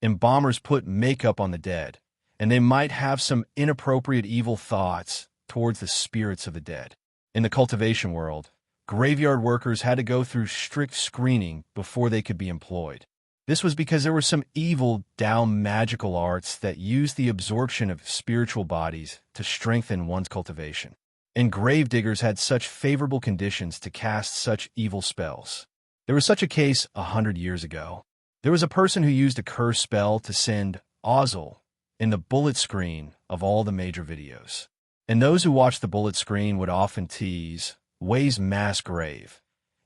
Embalmers put makeup on the dead, and they might have some inappropriate evil thoughts towards the spirits of the dead. In the cultivation world, graveyard workers had to go through strict screening before they could be employed. This was because there were some evil Tao magical arts that used the absorption of spiritual bodies to strengthen one's cultivation. And grave diggers had such favorable conditions to cast such evil spells. There was such a case 100 years ago. There was a person who used a curse spell to send Ozzel in the bullet screen of all the major videos. And those who watched the bullet screen would often tease Wei's mass grave.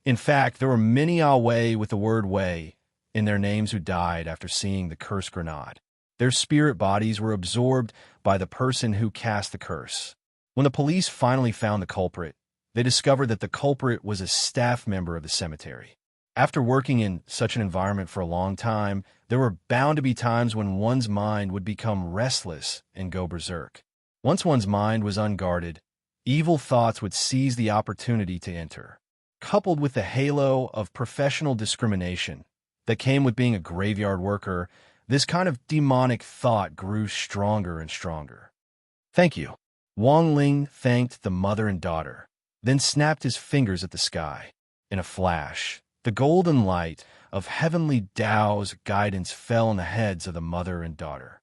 In fact, there were many Wei with the word Wei in their names who died after seeing the curse grenade. Their spirit bodies were absorbed by the person who cast the curse. When the police finally found the culprit, they discovered that the culprit was a staff member of the cemetery. After working in such an environment for a long time, there were bound to be times when one's mind would become restless and go berserk. Once one's mind was unguarded, evil thoughts would seize the opportunity to enter. Coupled with the halo of professional discrimination that came with being a graveyard worker, this kind of demonic thought grew stronger and stronger. "Thank you." Wong Ling thanked the mother and daughter, then snapped his fingers at the sky. In a flash, the golden light of heavenly Tao's guidance fell on the heads of the mother and daughter.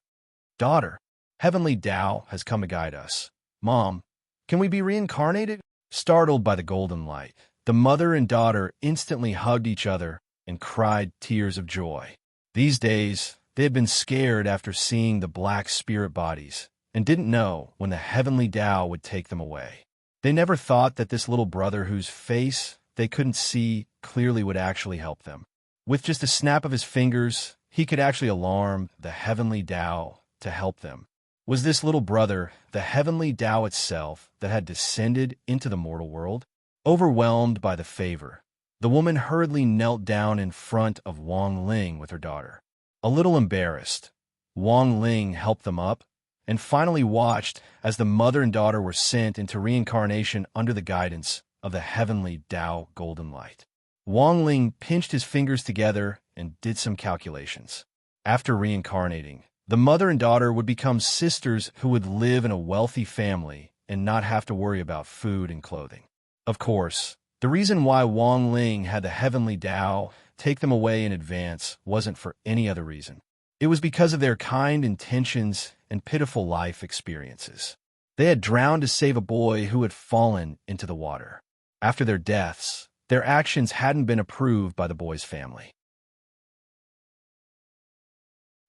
"Daughter, heavenly Tao has come to guide us. Mom, can we be reincarnated?" Startled by the golden light, the mother and daughter instantly hugged each other and cried tears of joy. These days, they had been scared after seeing the black spirit bodies and didn't know when the heavenly Tao would take them away. They never thought that this little brother whose face they couldn't see clearly would actually help them. With just a snap of his fingers, he could actually alarm the heavenly Tao to help them. Was this little brother the heavenly Tao itself that had descended into the mortal world? Overwhelmed by the favor, The woman hurriedly knelt down in front of Wang Ling with her daughter. A little embarrassed, Wang Ling helped them up and finally watched as the mother and daughter were sent into reincarnation under the guidance of the heavenly Tao golden light. Wang Ling pinched his fingers together and did some calculations. After reincarnating, the mother and daughter would become sisters who would live in a wealthy family and not have to worry about food and clothing. Of course, the reason why Wang Ling had the heavenly Tao take them away in advance wasn't for any other reason. It was because of their kind intentions and pitiful life experiences. They had drowned to save a boy who had fallen into the water. After their deaths, their actions hadn't been approved by the boy's family.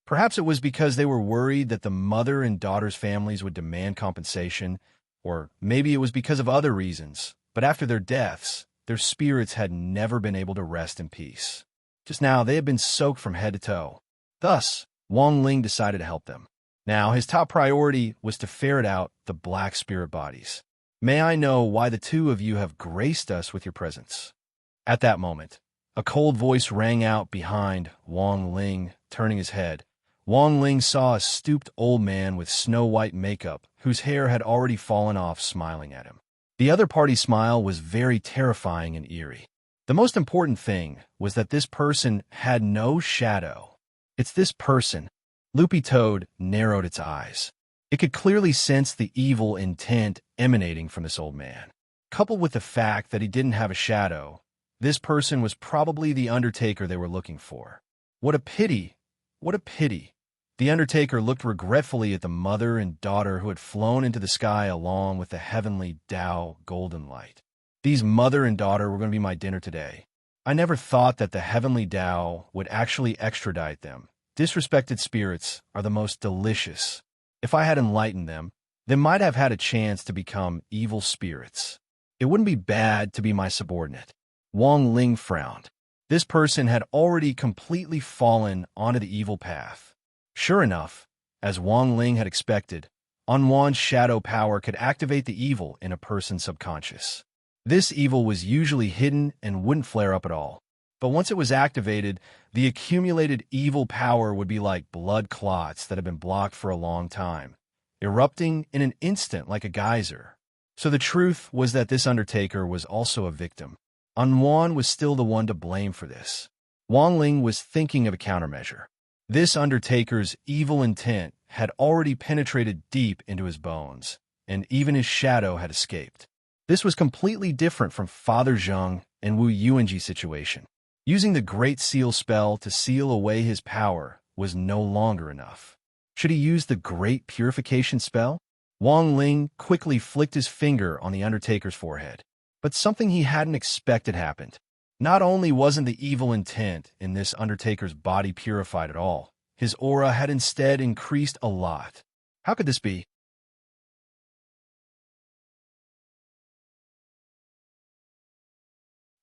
Perhaps it was because they were worried that the mother and daughter's families would demand compensation, or maybe it was because of other reasons, but after their deaths, their spirits had never been able to rest in peace. Just now, they had been soaked from head to toe. Thus, Wang Ling decided to help them. Now, his top priority was to ferret out the black spirit bodies. May I know why the two of you have graced us with your presence? At that moment, a cold voice rang out behind Wang Ling. Turning his head, Wang Ling saw a stooped old man with snow-white makeup, whose hair had already fallen off, smiling at him. The other party's smile was very terrifying and eerie. The most important thing was that this person had no shadow. It's this person. Loopy Toad narrowed its eyes. It could clearly sense the evil intent emanating from this old man. Coupled with the fact that he didn't have a shadow, this person was probably the Undertaker they were looking for. What a pity! What a pity! The Undertaker looked regretfully at the mother and daughter who had flown into the sky along with the heavenly Tao golden light. These mother and daughter were going to be my dinner today. I never thought that the heavenly Tao would actually extradite them. Disrespected spirits are the most delicious. If I had enlightened them, they might have had a chance to become evil spirits. It wouldn't be bad to be my subordinate. Wang Ling frowned. This person had already completely fallen onto the evil path. Sure enough, as Wang Ling had expected, Anwan's shadow power could activate the evil in a person's subconscious. This evil was usually hidden and wouldn't flare up at all. But once it was activated, the accumulated evil power would be like blood clots that had been blocked for a long time, erupting in an instant like a geyser. So the truth was that this Undertaker was also a victim. Anwan was still the one to blame for this. Wang Ling was thinking of a countermeasure. This Undertaker's evil intent had already penetrated deep into his bones, and even his shadow had escaped. This was completely different from Father Zheng and Wu Yuanji's situation. Using the Great Seal spell to seal away his power was no longer enough. Should he use the Great Purification spell? Wang Ling quickly flicked his finger on the Undertaker's forehead. But something he hadn't expected happened. Not only wasn't the evil intent in this Undertaker's body purified at all, his aura had instead increased a lot. How could this be?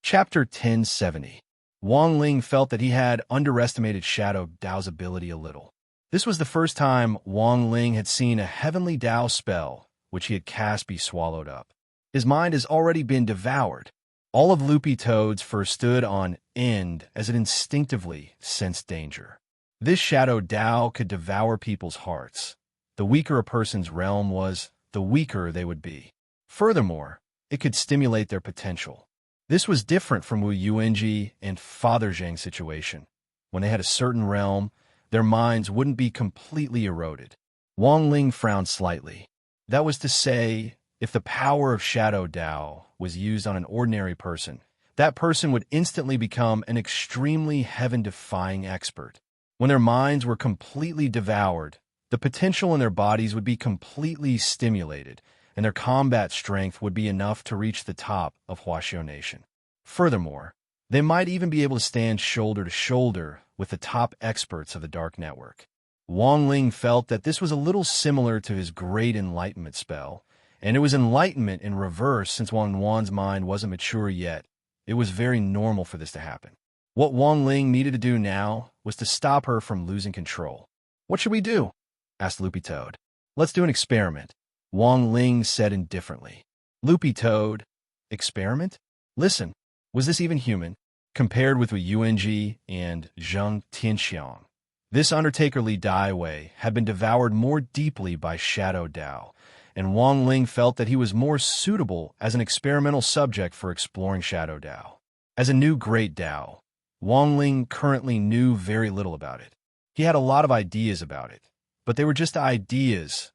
Chapter 1070. Wang Ling felt that he had underestimated Shadow Dao's ability a little. This was the first time Wang Ling had seen a heavenly Dao spell, which he had cast, be swallowed up. His mind has already been devoured. All of Loopy Toad's fur stood on end as it instinctively sensed danger. This Shadow Dao could devour people's hearts. The weaker a person's realm was, the weaker they would be. Furthermore, it could stimulate their potential. This was different from Wu Yuanji and Father Zheng's situation. When they had a certain realm, their minds wouldn't be completely eroded. Wang Ling frowned slightly. That was to say, if the power of Shadow Dao was used on an ordinary person, that person would instantly become an extremely heaven-defying expert. When their minds were completely devoured, the potential in their bodies would be completely stimulated, and their combat strength would be enough to reach the top of Huaxiao Nation. Furthermore, they might even be able to stand shoulder to shoulder with the top experts of the Dark Network. Wang Ling felt that this was a little similar to his Great Enlightenment spell, and it was enlightenment in reverse since Wang Wan's mind wasn't mature yet. It was very normal for this to happen. What Wang Ling needed to do now was to stop her from losing control. "What should we do?" asked Loopy Toad. "Let's do an experiment," Wang Ling said indifferently. Loopy Toad, experiment? Listen, Was this even human? Compared with Yuanji and Zheng Tianxiang, this Undertaker Li Daiwei had been devoured more deeply by Shadow Dao, and Wang Ling felt that he was more suitable as an experimental subject for exploring Shadow Dao. As a new great Dao, Wang Ling currently knew very little about it. He had a lot of ideas about it, but they were just ideas.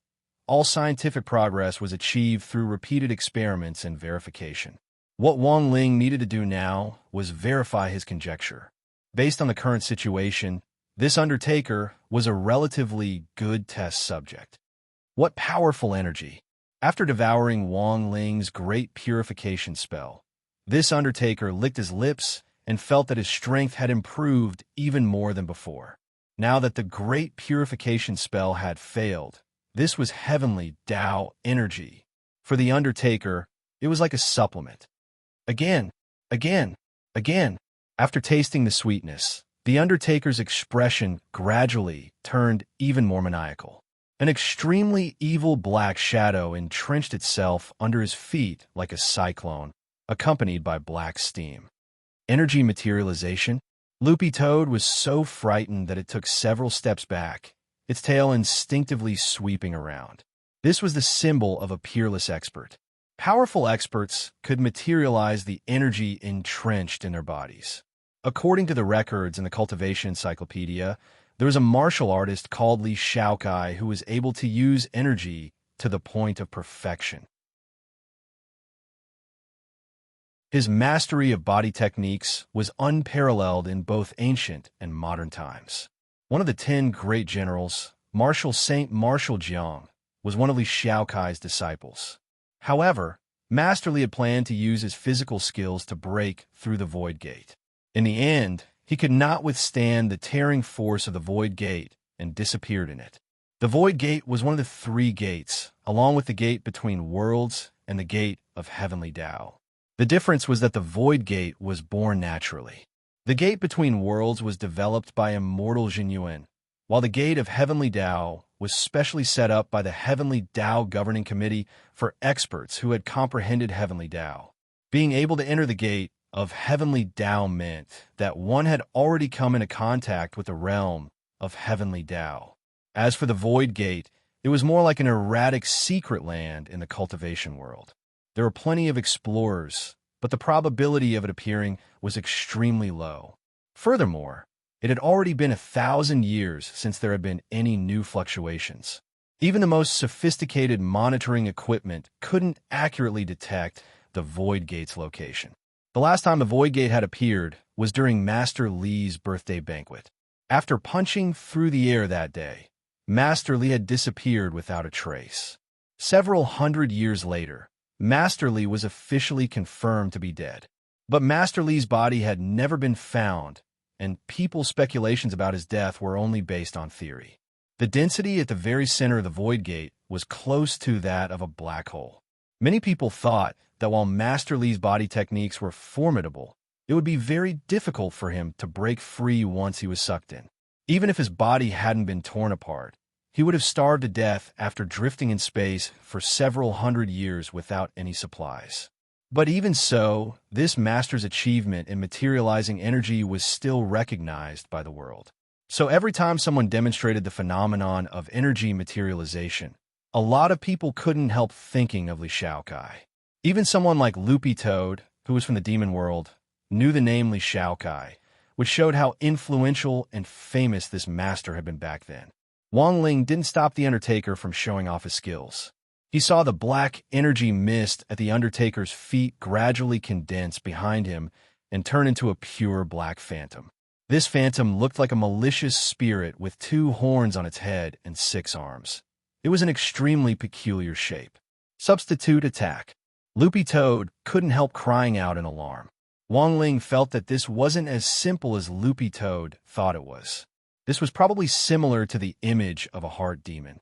All scientific progress was achieved through repeated experiments and verification. What Wang Ling needed to do now was verify his conjecture. Based on the current situation, this Undertaker was a relatively good test subject. What powerful energy! After devouring Wang Ling's great purification spell, this Undertaker licked his lips and felt that his strength had improved even more than before. Now that the great purification spell had failed, this was heavenly Dao energy. For the Undertaker, it was like a supplement. Again, again, again. After tasting the sweetness, the Undertaker's expression gradually turned even more maniacal. An extremely evil black shadow entrenched itself under his feet like a cyclone, accompanied by black steam. Energy materialization? Loopy Toad was so frightened that it took several steps back, its tail instinctively sweeping around. This was the symbol of a peerless expert. Powerful experts could materialize the energy entrenched in their bodies. According to the records in the Cultivation Encyclopedia, there was a martial artist called Li Shaokai who was able to use energy to the point of perfection. His mastery of body techniques was unparalleled in both ancient and modern times. One of the 10 great generals, Marshal Saint Marshal Jiang, was one of Li Shaokai's disciples. However, Master Li had planned to use his physical skills to break through the Void Gate. In the end, he could not withstand the tearing force of the Void Gate and disappeared in it. The Void Gate was one of the 3 gates, along with the gate between worlds and the gate of Heavenly Dao. The difference was that the Void Gate was born naturally. The gate between worlds was developed by immortal Jinyuan, while the gate of Heavenly Dao was specially set up by the Heavenly Dao Governing Committee for experts who had comprehended Heavenly Dao. Being able to enter the gate of Heavenly Dao meant that one had already come into contact with the realm of Heavenly Dao. As for the Void Gate, it was more like an erratic secret land in the cultivation world. There were plenty of explorers, but the probability of it appearing was extremely low. Furthermore, it had already been 1,000 years since there had been any new fluctuations. Even the most sophisticated monitoring equipment couldn't accurately detect the Void Gate's location. The last time the Void Gate had appeared was during Master Li's birthday banquet. After punching through the air that day, Master Li had disappeared without a trace. Several hundred years later, Master Li was officially confirmed to be dead. But Master Li's body had never been found, and people's speculations about his death were only based on theory. The density at the very center of the Void Gate was close to that of a black hole. Many people thought that while Master Li's body techniques were formidable, it would be very difficult for him to break free once he was sucked in. Even if his body hadn't been torn apart, he would have starved to death after drifting in space for several hundred years without any supplies. But even so, this master's achievement in materializing energy was still recognized by the world. So every time someone demonstrated the phenomenon of energy materialization, a lot of people couldn't help thinking of Li Shaokai. Even someone like Loopy Toad, who was from the demon world, knew the name Li Shaokai, which showed how influential and famous this master had been back then. Wang Ling didn't stop the Undertaker from showing off his skills. He saw the black energy mist at the Undertaker's feet gradually condense behind him and turn into a pure black phantom. This phantom looked like a malicious spirit with 2 horns on its head and 6 arms. It was an extremely peculiar shape. Substitute attack. Loopy Toad couldn't help crying out in alarm. Wang Ling felt that this wasn't as simple as Loopy Toad thought it was. This was probably similar to the image of a heart demon.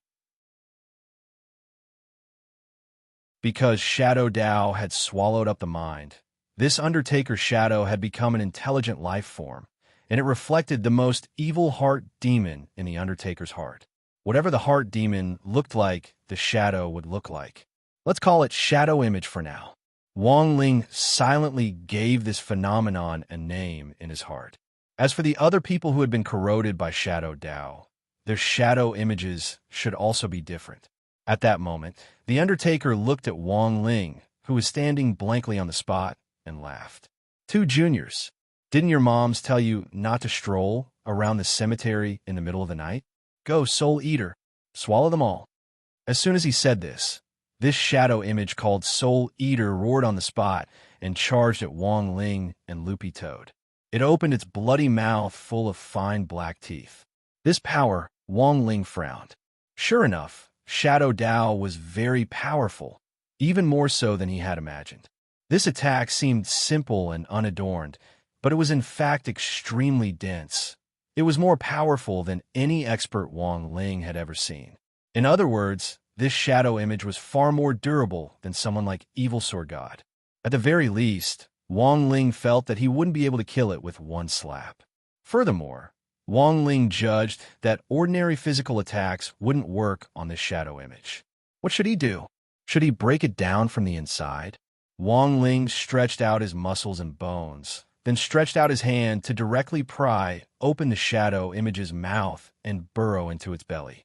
Because Shadow Dao had swallowed up the mind, this Undertaker shadow had become an intelligent life form, and it reflected the most evil heart demon in the Undertaker's heart. Whatever the heart demon looked like, the shadow would look like. Let's call it Shadow Image for now. Wang Ling silently gave this phenomenon a name in his heart. As for the other people who had been corroded by Shadow Dao, their shadow images should also be different. At that moment, the Undertaker looked at Wang Ling, who was standing blankly on the spot, and laughed. Two juniors. Didn't your moms tell you not to stroll around the cemetery in the middle of the night? Go, Soul Eater. Swallow them all. As soon as he said this shadow image called Soul Eater roared on the spot and charged at Wang Ling and Loopy Toad. It opened its bloody mouth full of fine black teeth. This power, Wang Ling frowned. Sure enough, Shadow Dao was very powerful, even more so than he had imagined. This attack seemed simple and unadorned, but it was in fact extremely dense. It was more powerful than any expert Wang Ling had ever seen. In other words, this shadow image was far more durable than someone like Evil Sword God. At the very least, Wang Ling felt that he wouldn't be able to kill it with one slap. Furthermore, Wang Ling judged that ordinary physical attacks wouldn't work on this shadow image. What should he do? Should he break it down from the inside? Wang Ling stretched out his muscles and bones, then stretched out his hand to directly pry open the shadow image's mouth and burrow into its belly.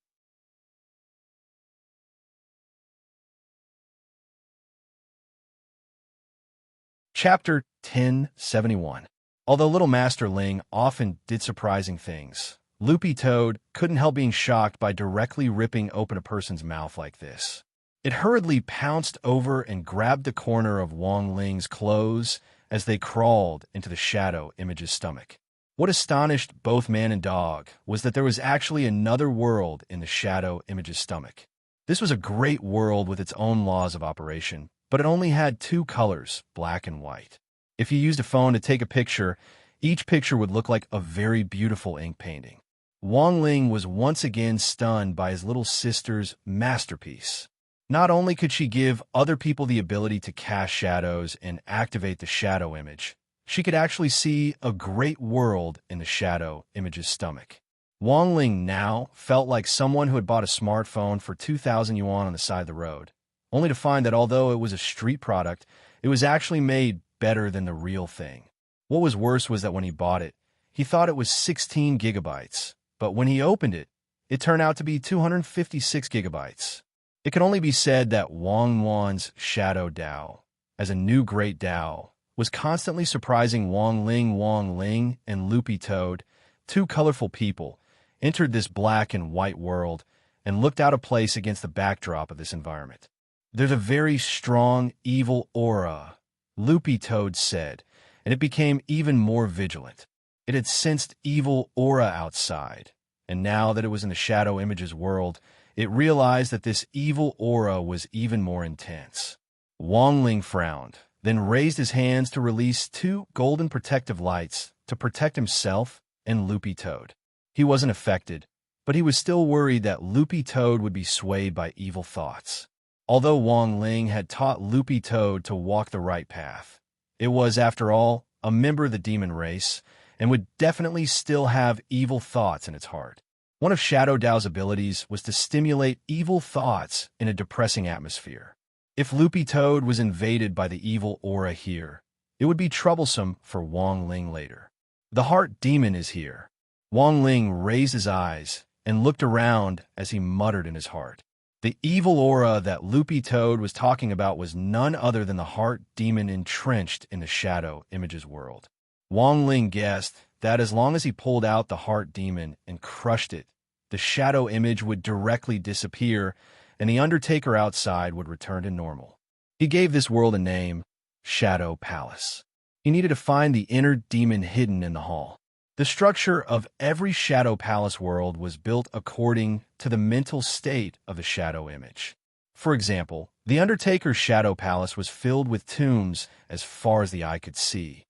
Chapter 1071. Although Little Master Ling often did surprising things, Loopy Toad couldn't help being shocked by directly ripping open a person's mouth like this. It hurriedly pounced over and grabbed the corner of Wang Ling's clothes as they crawled into the shadow image's stomach. What astonished both man and dog was that there was actually another world in the shadow image's stomach. This was a great world with its own laws of operation, but it only had two colors, black and white. If you used a phone to take a picture, each picture would look like a very beautiful ink painting. Wang Ling was once again stunned by his little sister's masterpiece. Not only could she give other people the ability to cast shadows and activate the shadow image, she could actually see a great world in the shadow image's stomach. Wang Ling now felt like someone who had bought a smartphone for 2,000 yuan on the side of the road, only to find that although it was a street product, it was actually made better than the real thing. What was worse was that when he bought it, he thought it was 16 gigabytes, but when he opened it, it turned out to be 256 gigabytes. It can only be said that Wang Wan's Shadow Dao, as a new great Dao, was constantly surprising Wang Ling, and Loopy Toad, two colorful people, entered this black and white world and looked out of place against the backdrop of this environment. There's a very strong evil aura, Loopy Toad said, and it became even more vigilant. It had sensed evil aura outside, and now that it was in the shadow image's world, it realized that this evil aura was even more intense. Wang Ling frowned, then raised his hands to release two golden protective lights to protect himself and Loopy Toad. He wasn't affected, but he was still worried that Loopy Toad would be swayed by evil thoughts. Although Wang Ling had taught Loopy Toad to walk the right path, it was, after all, a member of the demon race and would definitely still have evil thoughts in its heart. One of Shadow Dao's abilities was to stimulate evil thoughts in a depressing atmosphere. If Loopy Toad was invaded by the evil aura here, it would be troublesome for Wang Ling later. The heart demon is here. Wang Ling raised his eyes and looked around as he muttered in his heart. The evil aura that Loopy Toad was talking about was none other than the heart demon entrenched in the shadow image's world. Wang Ling guessed that as long as he pulled out the heart demon and crushed it, the shadow image would directly disappear and the Undertaker outside would return to normal. He gave this world a name, Shadow Palace. He needed to find the inner demon hidden in the hall. The structure of every Shadow Palace world was built according to the mental state of the shadow image. For example, the Undertaker's Shadow Palace was filled with tombs as far as the eye could see.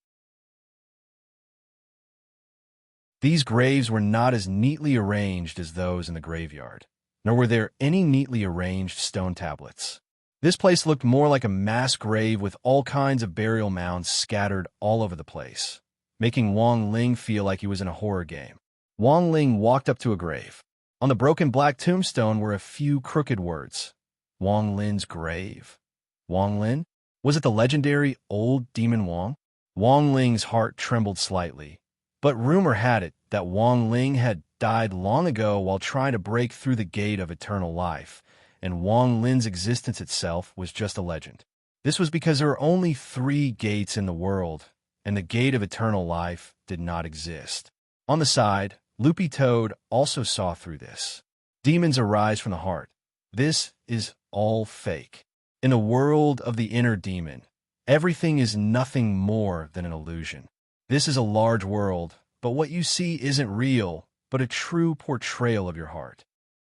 These graves were not as neatly arranged as those in the graveyard, nor were there any neatly arranged stone tablets. This place looked more like a mass grave with all kinds of burial mounds scattered all over the place, making Wang Ling feel like he was in a horror game. Wang Ling walked up to a grave. On the broken black tombstone were a few crooked words. Wang Lin's grave. Wang Lin? Was it the legendary old demon Wang? Wang Ling's heart trembled slightly, but rumor had it that Wang Ling had died long ago while trying to break through the gate of eternal life, and Wang Lin's existence itself was just a legend. This was because there are only 3 gates in the world, and the gate of eternal life did not exist. On the side, Loopy Toad also saw through this. Demons arise from the heart. This is all fake. In the world of the inner demon, everything is nothing more than an illusion. This is a large world, but what you see isn't real, but a true portrayal of your heart.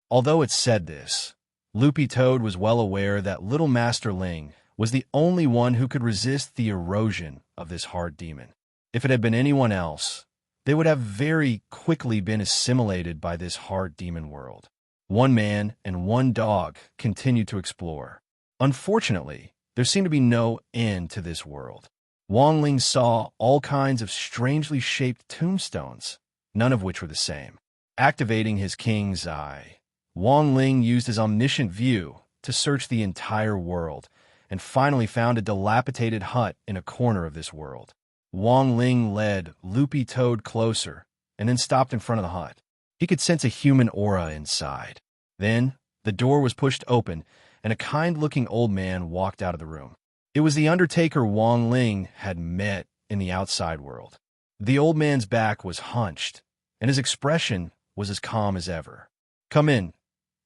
Although it said this, Loopy Toad was well aware that Little Master Ling was the only one who could resist the erosion of this heart demon. If it had been anyone else, they would have very quickly been assimilated by this heart demon world. One man and one dog continued to explore. Unfortunately, there seemed to be no end to this world. Wang Ling saw all kinds of strangely shaped tombstones, none of which were the same. Activating his king's eye, Wang Ling used his omniscient view to search the entire world and finally found a dilapidated hut in a corner of this world. Wang Ling led Loopy Toad closer and then stopped in front of the hut. He could sense a human aura inside. Then, the door was pushed open and a kind-looking old man walked out of the room. It was the undertaker Wang Ling had met in the outside world. The old man's back was hunched, and his expression was as calm as ever. "Come in."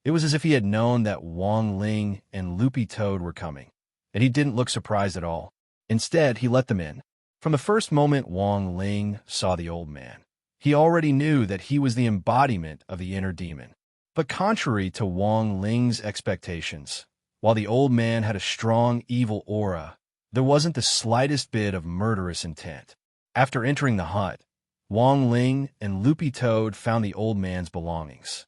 It was as if he had known that Wang Ling and Loopy Toad were coming, and he didn't look surprised at all. Instead, he let them in. From the first moment Wang Ling saw the old man, he already knew that he was the embodiment of the inner demon. But contrary to Wang Ling's expectations, while the old man had a strong evil aura, there wasn't the slightest bit of murderous intent. After entering the hut, Wang Ling and Loopy Toad found the old man's belongings.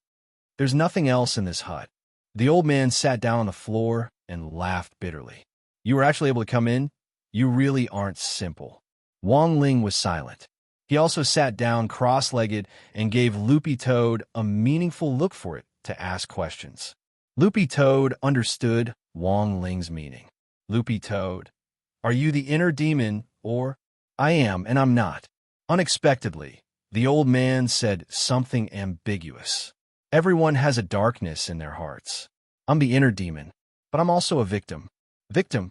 "There's nothing else in this hut." The old man sat down on the floor and laughed bitterly. "You were actually able to come in? You really aren't simple." Wang Ling was silent. He also sat down cross-legged and gave Loopy Toad a meaningful look for it to ask questions. Loopy Toad understood Wang Ling's meaning. "Loopy Toad, are you the inner demon, or—" "I am, and I'm not." Unexpectedly, the old man said something ambiguous. "Everyone has a darkness in their hearts. I'm the inner demon, but I'm also a victim." "Victim?"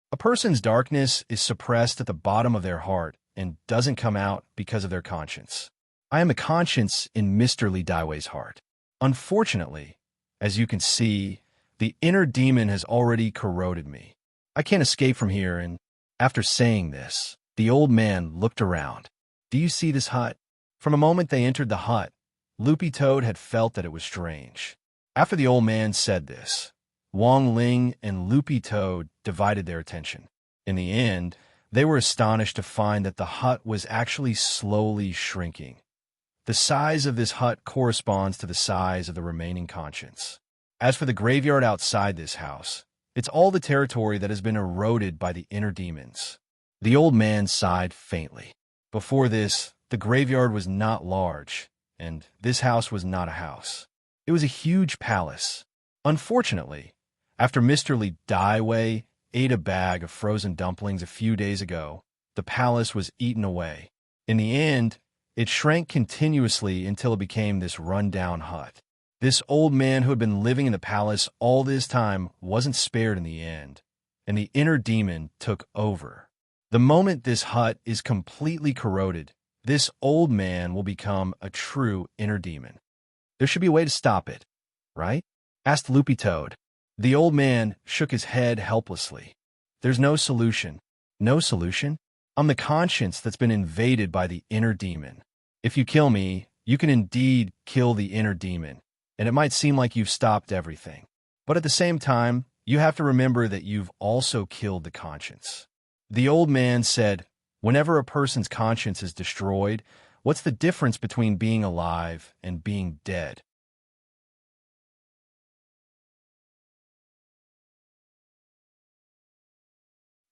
A person's darkness is suppressed at the bottom of their heart and doesn't come out because of their conscience. I am a conscience in Mr. Li Daiwei's heart. Unfortunately, as you can see, the inner demon has already corroded me. I can't escape from here, and after saying this, the old man looked around. "Do you see this hut?" From the moment they entered the hut, Loopy Toad had felt that it was strange. After the old man said this, Wang Ling and Loopy Toad divided their attention. In the end, they were astonished to find that the hut was actually slowly shrinking. The size of this hut corresponds to the size of the remaining conscience. As for the graveyard outside this house, it's all the territory that has been eroded by the inner demons. The old man sighed faintly. Before this, the graveyard was not large, and this house was not a house. It was a huge palace. Unfortunately, after Mr. Li Daiwei ate a bag of frozen dumplings a few days ago, the palace was eaten away. In the end, it shrank continuously until it became this run-down hut. This old man who had been living in the palace all this time wasn't spared in the end, and the inner demon took over. The moment this hut is completely corroded, this old man will become a true inner demon. There should be a way to stop it, right? Asked Loopy Toad. The old man shook his head helplessly. There's no solution. No solution? I'm the conscience that's been invaded by the inner demon. If you kill me, you can indeed kill the inner demon, and it might seem like you've stopped everything. But at the same time, you have to remember that you've also killed the conscience. The old man said, whenever a person's conscience is destroyed, what's the difference between being alive and being dead?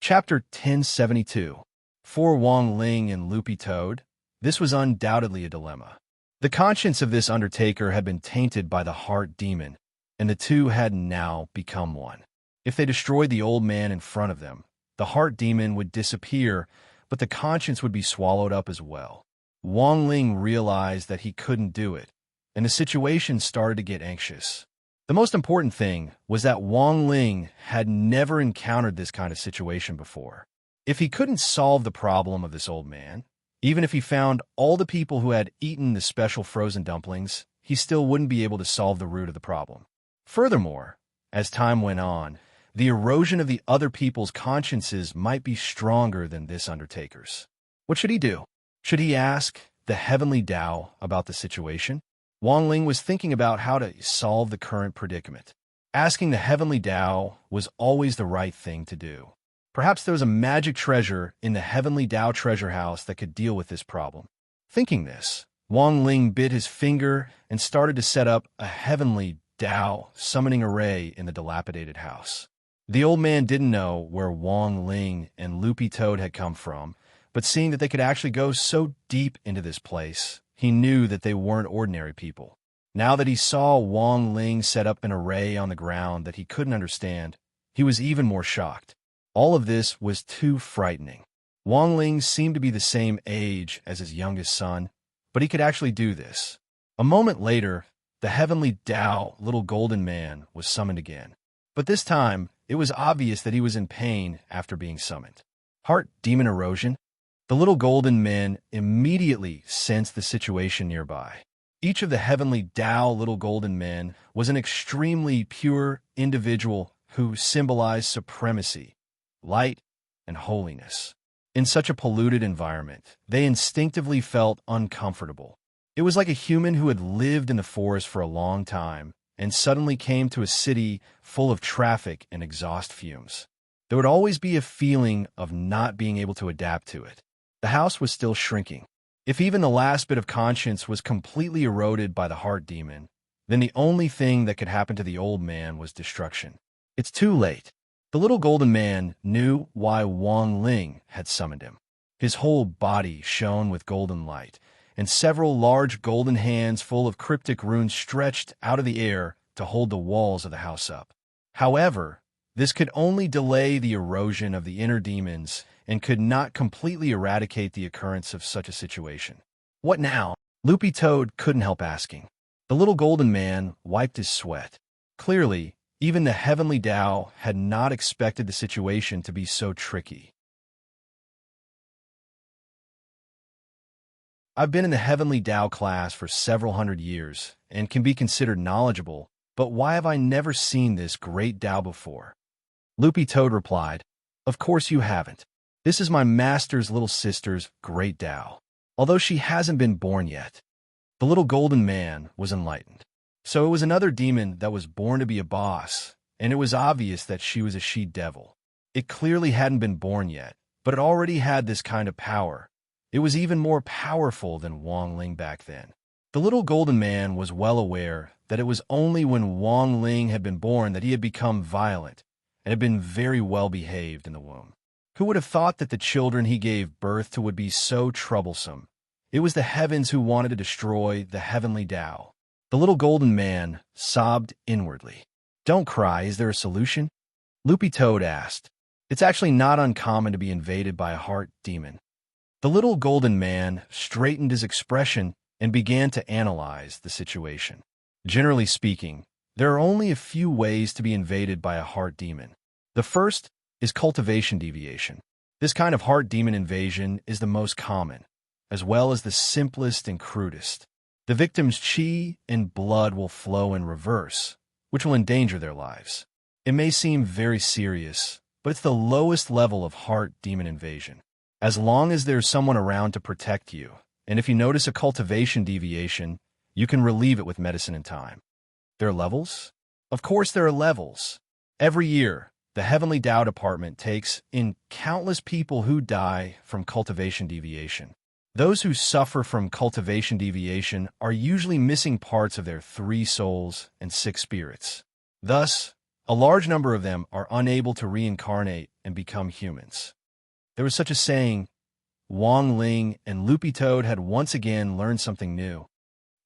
Chapter 1072. For Wang Ling and Loopy Toad, this was undoubtedly a dilemma. The conscience of this undertaker had been tainted by the heart demon, and the two had now become one. If they destroyed the old man in front of them, the heart demon would disappear, but the conscience would be swallowed up as well. Wang Ling realized that he couldn't do it, and the situation started to get anxious. The most important thing was that Wang Ling had never encountered this kind of situation before. If he couldn't solve the problem of this old man, even if he found all the people who had eaten the special frozen dumplings, he still wouldn't be able to solve the root of the problem. Furthermore, as time went on, the erosion of the other people's consciences might be stronger than this undertaker's. What should he do? Should he ask the heavenly Tao about the situation? Wang Ling was thinking about how to solve the current predicament. Asking the heavenly Tao was always the right thing to do. Perhaps there was a magic treasure in the heavenly Tao treasure house that could deal with this problem. Thinking this, Wang Ling bit his finger and started to set up a heavenly Tao summoning array in the dilapidated house. The old man didn't know where Wang Ling and Loopy Toad had come from, but seeing that they could actually go so deep into this place, he knew that they weren't ordinary people. Now that he saw Wang Ling set up an array on the ground that he couldn't understand, he was even more shocked. All of this was too frightening. Wang Ling seemed to be the same age as his youngest son, but he could actually do this. A moment later, the heavenly Tao, little golden man, was summoned again. But this time, it was obvious that he was in pain after being summoned. Heart demon erosion? The little golden men immediately sensed the situation nearby. Each of the heavenly Tao little golden men was an extremely pure individual who symbolized supremacy, light, and holiness. In such a polluted environment, they instinctively felt uncomfortable. It was like a human who had lived in the forest for a long time and suddenly came to a city full of traffic and exhaust fumes. There would always be a feeling of not being able to adapt to it. The house was still shrinking. If even the last bit of conscience was completely eroded by the heart demon, then the only thing that could happen to the old man was destruction. It's too late. The little golden man knew why Wang Ling had summoned him. His whole body shone with golden light, and several large golden hands full of cryptic runes stretched out of the air to hold the walls of the house up. However, this could only delay the erosion of the inner demons and could not completely eradicate the occurrence of such a situation. What now? Loopy Toad couldn't help asking. The little golden man wiped his sweat. Clearly, even the heavenly Tao had not expected the situation to be so tricky. I've been in the heavenly Tao class for several hundred years and can be considered knowledgeable, but why have I never seen this great Tao before? Loopy Toad replied, "Of course you haven't. This is my master's little sister's great Tao, although she hasn't been born yet." The little golden man was enlightened. So it was another demon that was born to be a boss, and it was obvious that she was a she-devil. It clearly hadn't been born yet, but it already had this kind of power. It was even more powerful than Wang Ling back then. The little golden man was well aware that it was only when Wang Ling had been born that he had become violent and had been very well behaved in the womb. Who would have thought that the children he gave birth to would be so troublesome? It was the heavens who wanted to destroy the heavenly Tao. The little golden man sobbed inwardly. "Don't cry, is there a solution?" Loopy Toad asked. "It's actually not uncommon to be invaded by a heart demon." The little golden man straightened his expression and began to analyze the situation. Generally speaking, there are only a few ways to be invaded by a heart demon. The first is cultivation deviation. This kind of heart demon invasion is the most common, as well as the simplest and crudest. The victim's chi and blood will flow in reverse, which will endanger their lives. It may seem very serious, but it's the lowest level of heart demon invasion. As long as there's someone around to protect you, and if you notice a cultivation deviation, you can relieve it with medicine in time. There are levels? Of course there are levels. Every year, the Heavenly Tao Department takes in countless people who die from cultivation deviation. Those who suffer from cultivation deviation are usually missing parts of their 3 souls and 6 spirits. Thus, a large number of them are unable to reincarnate and become humans. There was such a saying. Wang Ling and Loopy Toad had once again learned something new.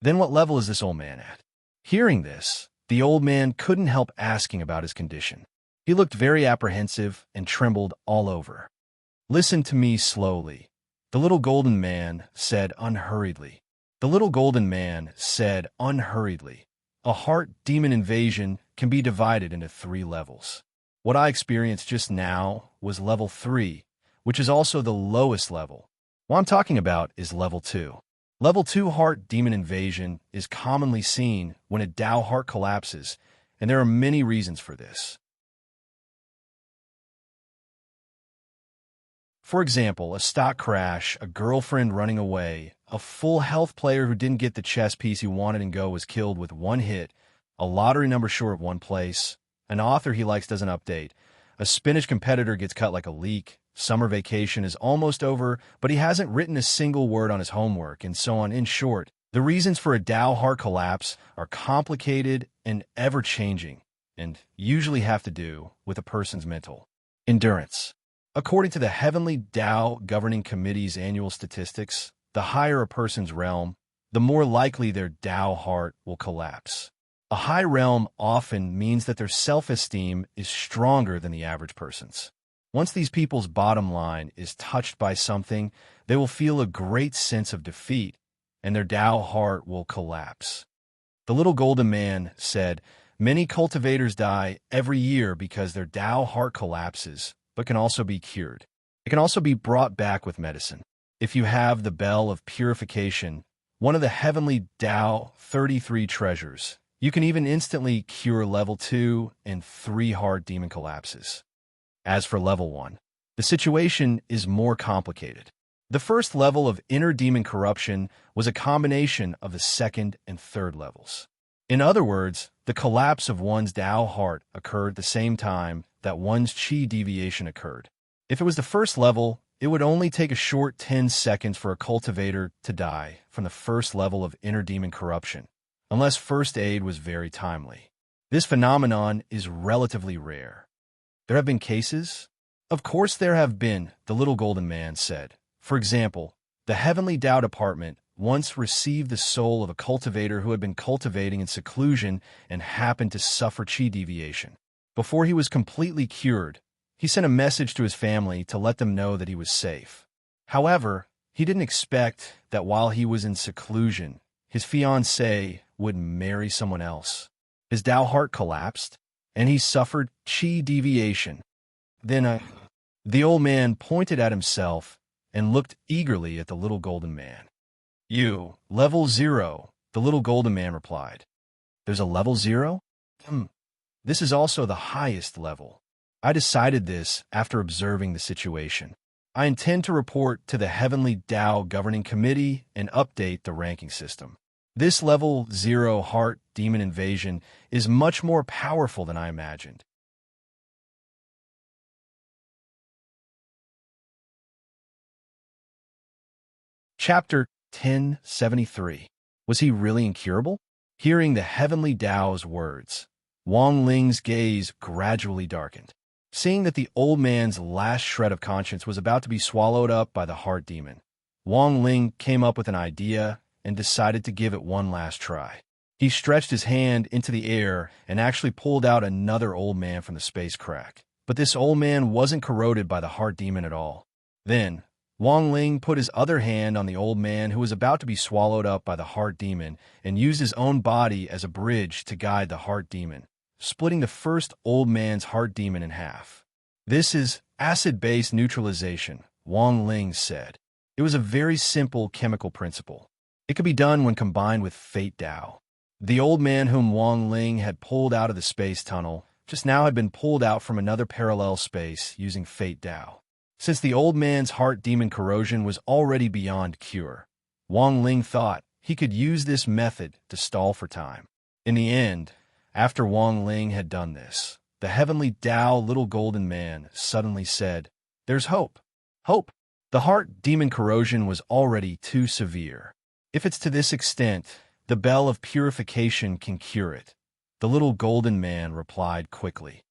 Then what level is this old man at? Hearing this, the old man couldn't help asking about his condition. He looked very apprehensive and trembled all over. "Listen to me slowly," the little golden man said unhurriedly. The little golden man said unhurriedly. "A heart demon invasion can be divided into 3 levels. What I experienced just now was level 3, which is also the lowest level. What I'm talking about is level 2. Level 2 heart demon invasion is commonly seen when a Tao heart collapses, and there are many reasons for this. For example, a stock crash, a girlfriend running away, a full health player who didn't get the chess piece he wanted and go was killed with 1 hit, a lottery number short of 1 place, an author he likes doesn't update, a spinach competitor gets cut like a leak, summer vacation is almost over, but he hasn't written a single word on his homework, and so on. In short, the reasons for a Tao heart collapse are complicated and ever-changing, and usually have to do with a person's mental endurance. According to the Heavenly Tao Governing Committee's annual statistics, the higher a person's realm, the more likely their Tao heart will collapse. A high realm often means that their self-esteem is stronger than the average person's. Once these people's bottom line is touched by something, they will feel a great sense of defeat, and their Tao heart will collapse. The little golden man said, "Many cultivators die every year because their Tao heart collapses, but can also be cured. It can also be brought back with medicine. If you have the bell of purification, one of the heavenly Tao 33 treasures, you can even instantly cure level 2 and 3 heart demon collapses. As for level 1, the situation is more complicated. The first level of inner demon corruption was a combination of the second and third levels. In other words, the collapse of one's Tao heart occurred at the same time that one's Qi deviation occurred. If it was the first level, it would only take a short 10 seconds for a cultivator to die from the first level of inner demon corruption, unless first aid was very timely. This phenomenon is relatively rare. There have been cases? Of course there have been, the little golden man said. For example, the Heavenly Tao Department once received the soul of a cultivator who had been cultivating in seclusion and happened to suffer Qi deviation. Before he was completely cured, he sent a message to his family to let them know that he was safe. However, he didn't expect that while he was in seclusion, his fiancée would marry someone else. His Tao heart collapsed, and he suffered Qi deviation. Then the old man pointed at himself and looked eagerly at the little golden man. "You, level 0, the little golden man replied. "There's a level 0? This is also the highest level. I decided this after observing the situation. I intend to report to the Heavenly Tao Governing Committee and update the ranking system. This level 0 heart demon invasion is much more powerful than I imagined." Chapter 1073. Was he really incurable? Hearing the Heavenly Tao's words, Wang Ling's gaze gradually darkened. Seeing that the old man's last shred of conscience was about to be swallowed up by the heart demon, Wang Ling came up with an idea and decided to give it one last try. He stretched his hand into the air and actually pulled out another old man from the space crack. But this old man wasn't corroded by the heart demon at all. Then, Wang Ling put his other hand on the old man who was about to be swallowed up by the heart demon and used his own body as a bridge to guide the heart demon, splitting the first old man's heart demon in half. "This is acid-base neutralization," Wang Ling said. It was a very simple chemical principle. It could be done when combined with Fate Tao. The old man whom Wang Ling had pulled out of the space tunnel just now had been pulled out from another parallel space using Fate Tao. Since the old man's heart demon corrosion was already beyond cure, Wang Ling thought he could use this method to stall for time. In the end, after Wang Ling had done this, the Heavenly Tao Little Golden Man suddenly said, "There's hope. Hope." The heart demon corrosion was already too severe. If it's to this extent, the bell of purification can cure it, the Little Golden Man replied quickly.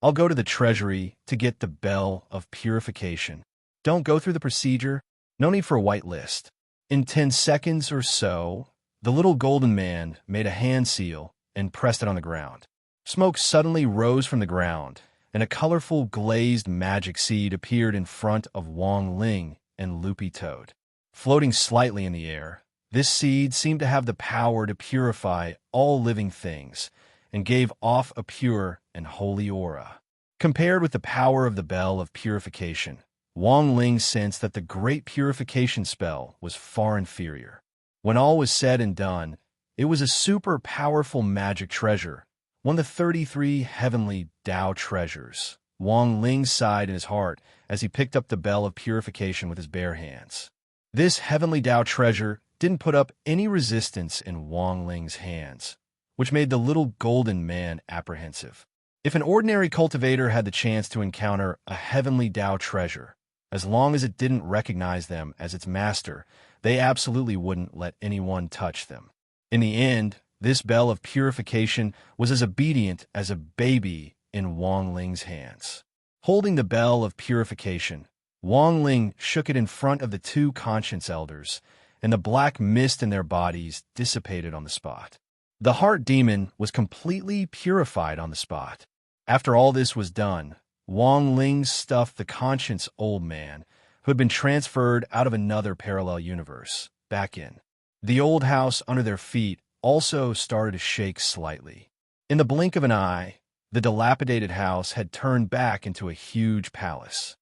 "I'll go to the treasury to get the bell of purification. Don't go through the procedure. No need for a white list." In 10 seconds or so, the Little Golden Man made a hand seal and pressed it on the ground. Smoke suddenly rose from the ground, and a colorful glazed magic seed appeared in front of Wang Ling and Loopy Toad. Floating slightly in the air, this seed seemed to have the power to purify all living things and gave off a pure and holy aura. Compared with the power of the Bell of Purification, Wang Ling sensed that the Great Purification spell was far inferior. When all was said and done, it was a super powerful magic treasure, one of the 33 heavenly Tao treasures. Wang Ling sighed in his heart as he picked up the Bell of Purification with his bare hands. This heavenly Tao treasure didn't put up any resistance in Wang Ling's hands, which made the little golden man apprehensive. If an ordinary cultivator had the chance to encounter a heavenly Tao treasure, as long as it didn't recognize them as its master, they absolutely wouldn't let anyone touch them. In the end, this Bell of Purification was as obedient as a baby in Wang Ling's hands. Holding the Bell of Purification, Wang Ling shook it in front of the two conscience elders, and the black mist in their bodies dissipated on the spot. The heart demon was completely purified on the spot. After all this was done, Wang Ling stuffed the conscience old man, who had been transferred out of another parallel universe, back in. The old house under their feet also started to shake slightly. In the blink of an eye, the dilapidated house had turned back into a huge palace.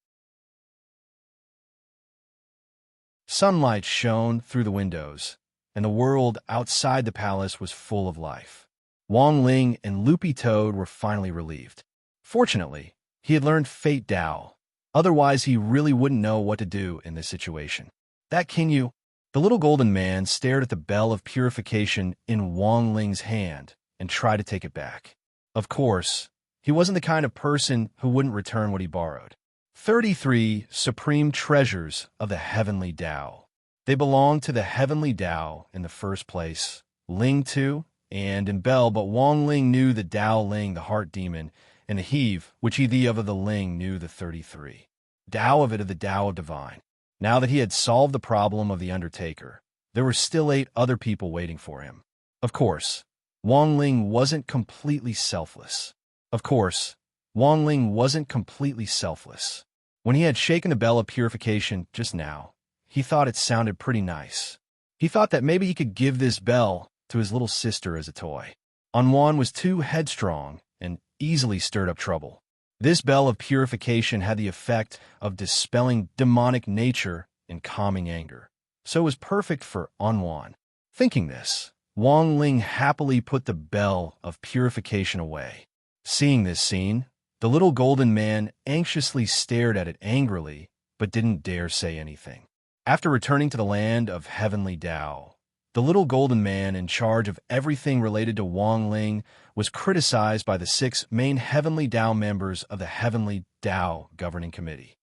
Sunlight shone through the windows, and the world outside the palace was full of life. Wang Ling and Loopy Toad were finally relieved. Fortunately, he had learned Fate Tao. Otherwise, he really wouldn't know what to do in this situation. That can you? The little golden man stared at the Bell of Purification in Wang Ling's hand and tried to take it back. Of course, he wasn't the kind of person who wouldn't return what he borrowed. 33 supreme treasures of the heavenly Tao. They belonged to the heavenly Tao in the first place, Ling too, and in Bell, but Wang Ling knew the Tao Ling, the heart demon, and the Heave, which he the of the Ling knew the 33. Tao of it of the Tao divine. Now that he had solved the problem of the Undertaker, there were still 8 other people waiting for him. Of course, Wang Ling wasn't completely selfless. When he had shaken the Bell of Purification just now, he thought it sounded pretty nice. He thought that maybe he could give this bell to his little sister as a toy. Anwan was too headstrong and easily stirred up trouble. This Bell of Purification had the effect of dispelling demonic nature and calming anger, so it was perfect for Anwan. Thinking this, Wang Ling happily put the Bell of Purification away. Seeing this scene, the little golden man anxiously stared at it angrily, but didn't dare say anything. After returning to the land of heavenly Tao, the little golden man in charge of everything related to Wang Ling was criticized by the 6 main heavenly Tao members of the heavenly Tao governing committee.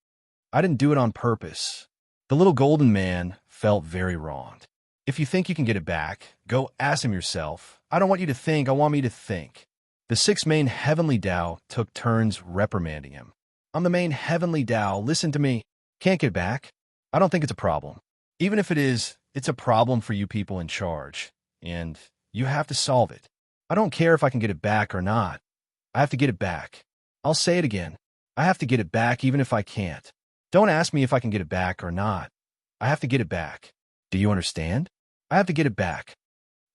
I didn't do it on purpose. The little golden man felt very wronged. If you think you can get it back, go ask him yourself. I don't want you to think, I want me to think. The 6 main heavenly Tao took turns reprimanding him. I'm the main heavenly Tao, listen to me. Can't get back? I don't think it's a problem. Even if it is, it's a problem for you people in charge, and you have to solve it. I don't care if I can get it back or not. I have to get it back. I'll say it again. I have to get it back even if I can't. Don't ask me if I can get it back or not. I have to get it back. Do you understand? I have to get it back.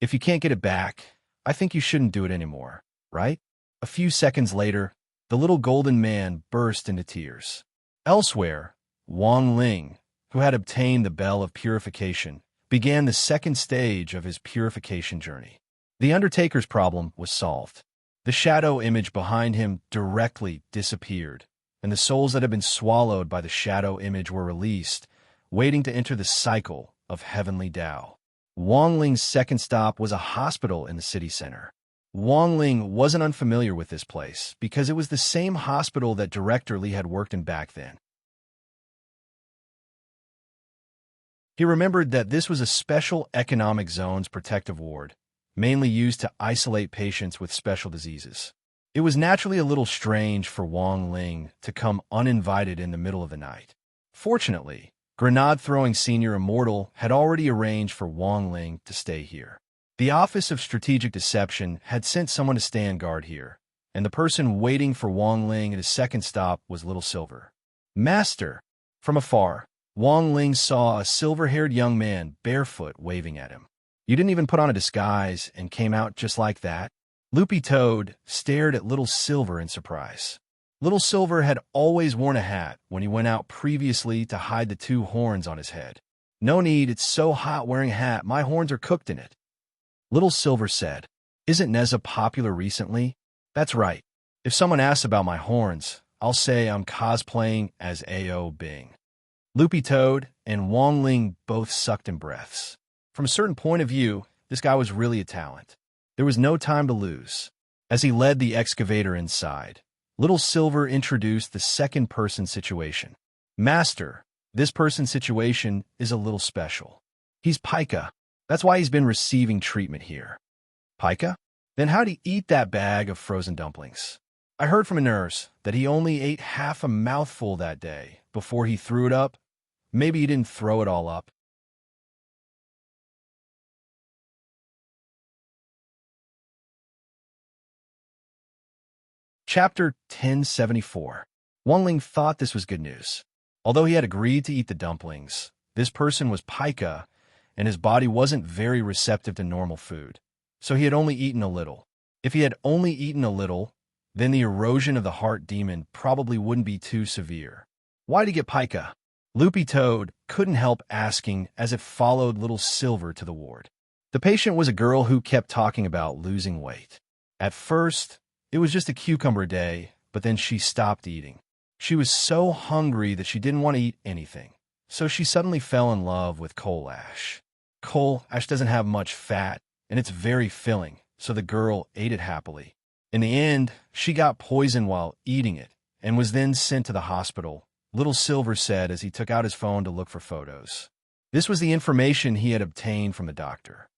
If you can't get it back, I think you shouldn't do it anymore, right? A few seconds later, the little golden man burst into tears. Elsewhere, Wang Ling, who had obtained the Bell of Purification, began the second stage of his purification journey. The Undertaker's problem was solved. The shadow image behind him directly disappeared, and the souls that had been swallowed by the shadow image were released, waiting to enter the cycle of heavenly Tao. Wang Ling's second stop was a hospital in the city center. Wang Ling wasn't unfamiliar with this place because it was the same hospital that Director Li had worked in back then. He remembered that this was a special economic zone's protective ward, mainly used to isolate patients with special diseases. It was naturally a little strange for Wang Ling to come uninvited in the middle of the night. Fortunately, Grenade-throwing Senior Immortal had already arranged for Wang Ling to stay here. The Office of Strategic Deception had sent someone to stand guard here, and the person waiting for Wang Ling at his second stop was Little Silver. Master! From afar, Wang Ling saw a silver-haired young man barefoot waving at him. You didn't even put on a disguise and came out just like that? Loopy Toad stared at Little Silver in surprise. Little Silver had always worn a hat when he went out previously to hide the two horns on his head. No need, it's so hot wearing a hat, my horns are cooked in it. Little Silver said, Isn't Neza popular recently? That's right. If someone asks about my horns, I'll say I'm cosplaying as A.O. Bing. Loopy Toad and Wang Ling both sucked in breaths. From a certain point of view, this guy was really a talent. There was no time to lose. As he led the excavator inside, Little Silver introduced the second-person situation. Master, this person's situation is a little special. He's Pica. That's why he's been receiving treatment here. Pica? Then how'd he eat that bag of frozen dumplings? I heard from a nurse that he only ate half a mouthful that day before he threw it up. Maybe he didn't throw it all up. Chapter 1074. Wang Ling thought this was good news. Although he had agreed to eat the dumplings, this person was Pica, and his body wasn't very receptive to normal food, so he had only eaten a little. If he had only eaten a little, then the erosion of the heart demon probably wouldn't be too severe. Why'd he get Pica? Loopy Toad couldn't help asking as it followed Little Silver to the ward. The patient was a girl who kept talking about losing weight. At first, it was just a cucumber a day, but then she stopped eating. She was so hungry that she didn't want to eat anything, so she suddenly fell in love with coal ash. Coal ash doesn't have much fat, and it's very filling, so the girl ate it happily. In the end, she got poisoned while eating it, and was then sent to the hospital, Little Silver said as he took out his phone to look for photos. This was the information he had obtained from the doctor.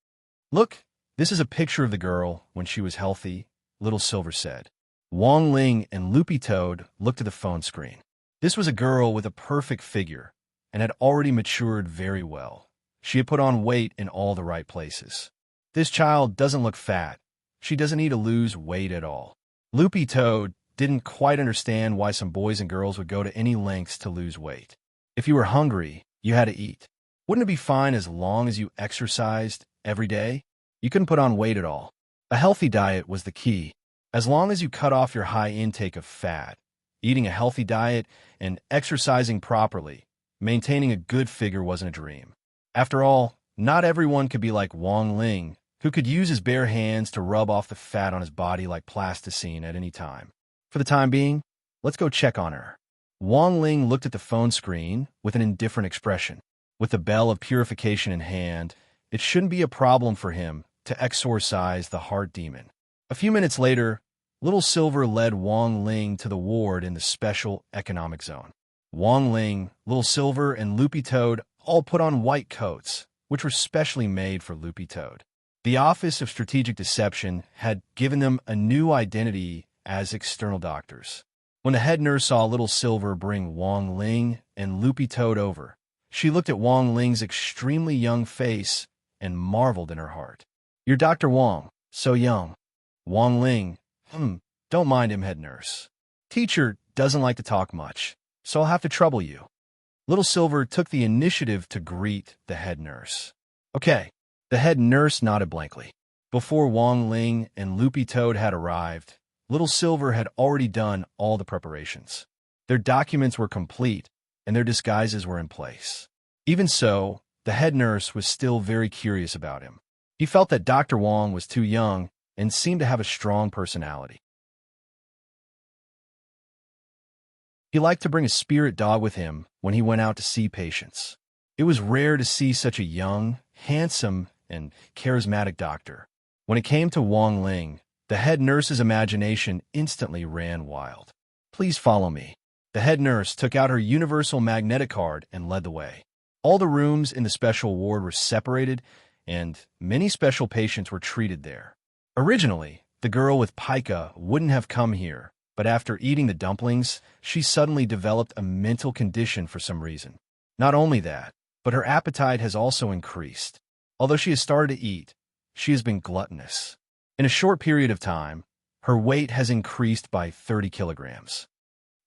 Look, this is a picture of the girl when she was healthy, Little Silver said. Wang Ling and Loopy Toad looked at the phone screen. This was a girl with a perfect figure and had already matured very well. She had put on weight in all the right places. This child doesn't look fat. She doesn't need to lose weight at all. Loopy Toad didn't quite understand why some boys and girls would go to any lengths to lose weight. If you were hungry, you had to eat. Wouldn't it be fine as long as you exercised every day? You couldn't put on weight at all. A healthy diet was the key. As long as you cut off your high intake of fat, eating a healthy diet, and exercising properly, maintaining a good figure wasn't a dream. After all, not everyone could be like Wang Ling, who could use his bare hands to rub off the fat on his body like plasticine at any time. For the time being, let's go check on her. Wang Ling looked at the phone screen with an indifferent expression. With the bell of purification in hand, it shouldn't be a problem for him to exorcise the heart demon. A few minutes later, Little Silver led Wang Ling to the ward in the Special Economic Zone. Wang Ling, Little Silver, and Loopy Toad all put on white coats, which were specially made for Loopy Toad. The Office of Strategic Deception had given them a new identity as external doctors. When the head nurse saw Little Silver bring Wang Ling and Loopy Toad over, she looked at Wang Ling's extremely young face and marveled in her heart. You're Dr. Wang, so young. Wang Ling, don't mind him, head nurse. Teacher doesn't like to talk much, so I'll have to trouble you. Little Silver took the initiative to greet the head nurse. Okay, the head nurse nodded blankly. Before Wang Ling and Loopy Toad had arrived, Little Silver had already done all the preparations. Their documents were complete, and their disguises were in place. Even so, the head nurse was still very curious about him. He felt that Dr. Wang was too young and seemed to have a strong personality. He liked to bring a spirit dog with him when he went out to see patients. It was rare to see such a young, handsome, and charismatic doctor. When it came to Wang Ling, the head nurse's imagination instantly ran wild. Please follow me. The head nurse took out her universal magnetic card and led the way. All the rooms in the special ward were separated, and many special patients were treated there. Originally, the girl with pica wouldn't have come here, but after eating the dumplings, she suddenly developed a mental condition for some reason. Not only that, but her appetite has also increased. Although she has started to eat, she has been gluttonous. In a short period of time, Her weight has increased by 30 kilograms.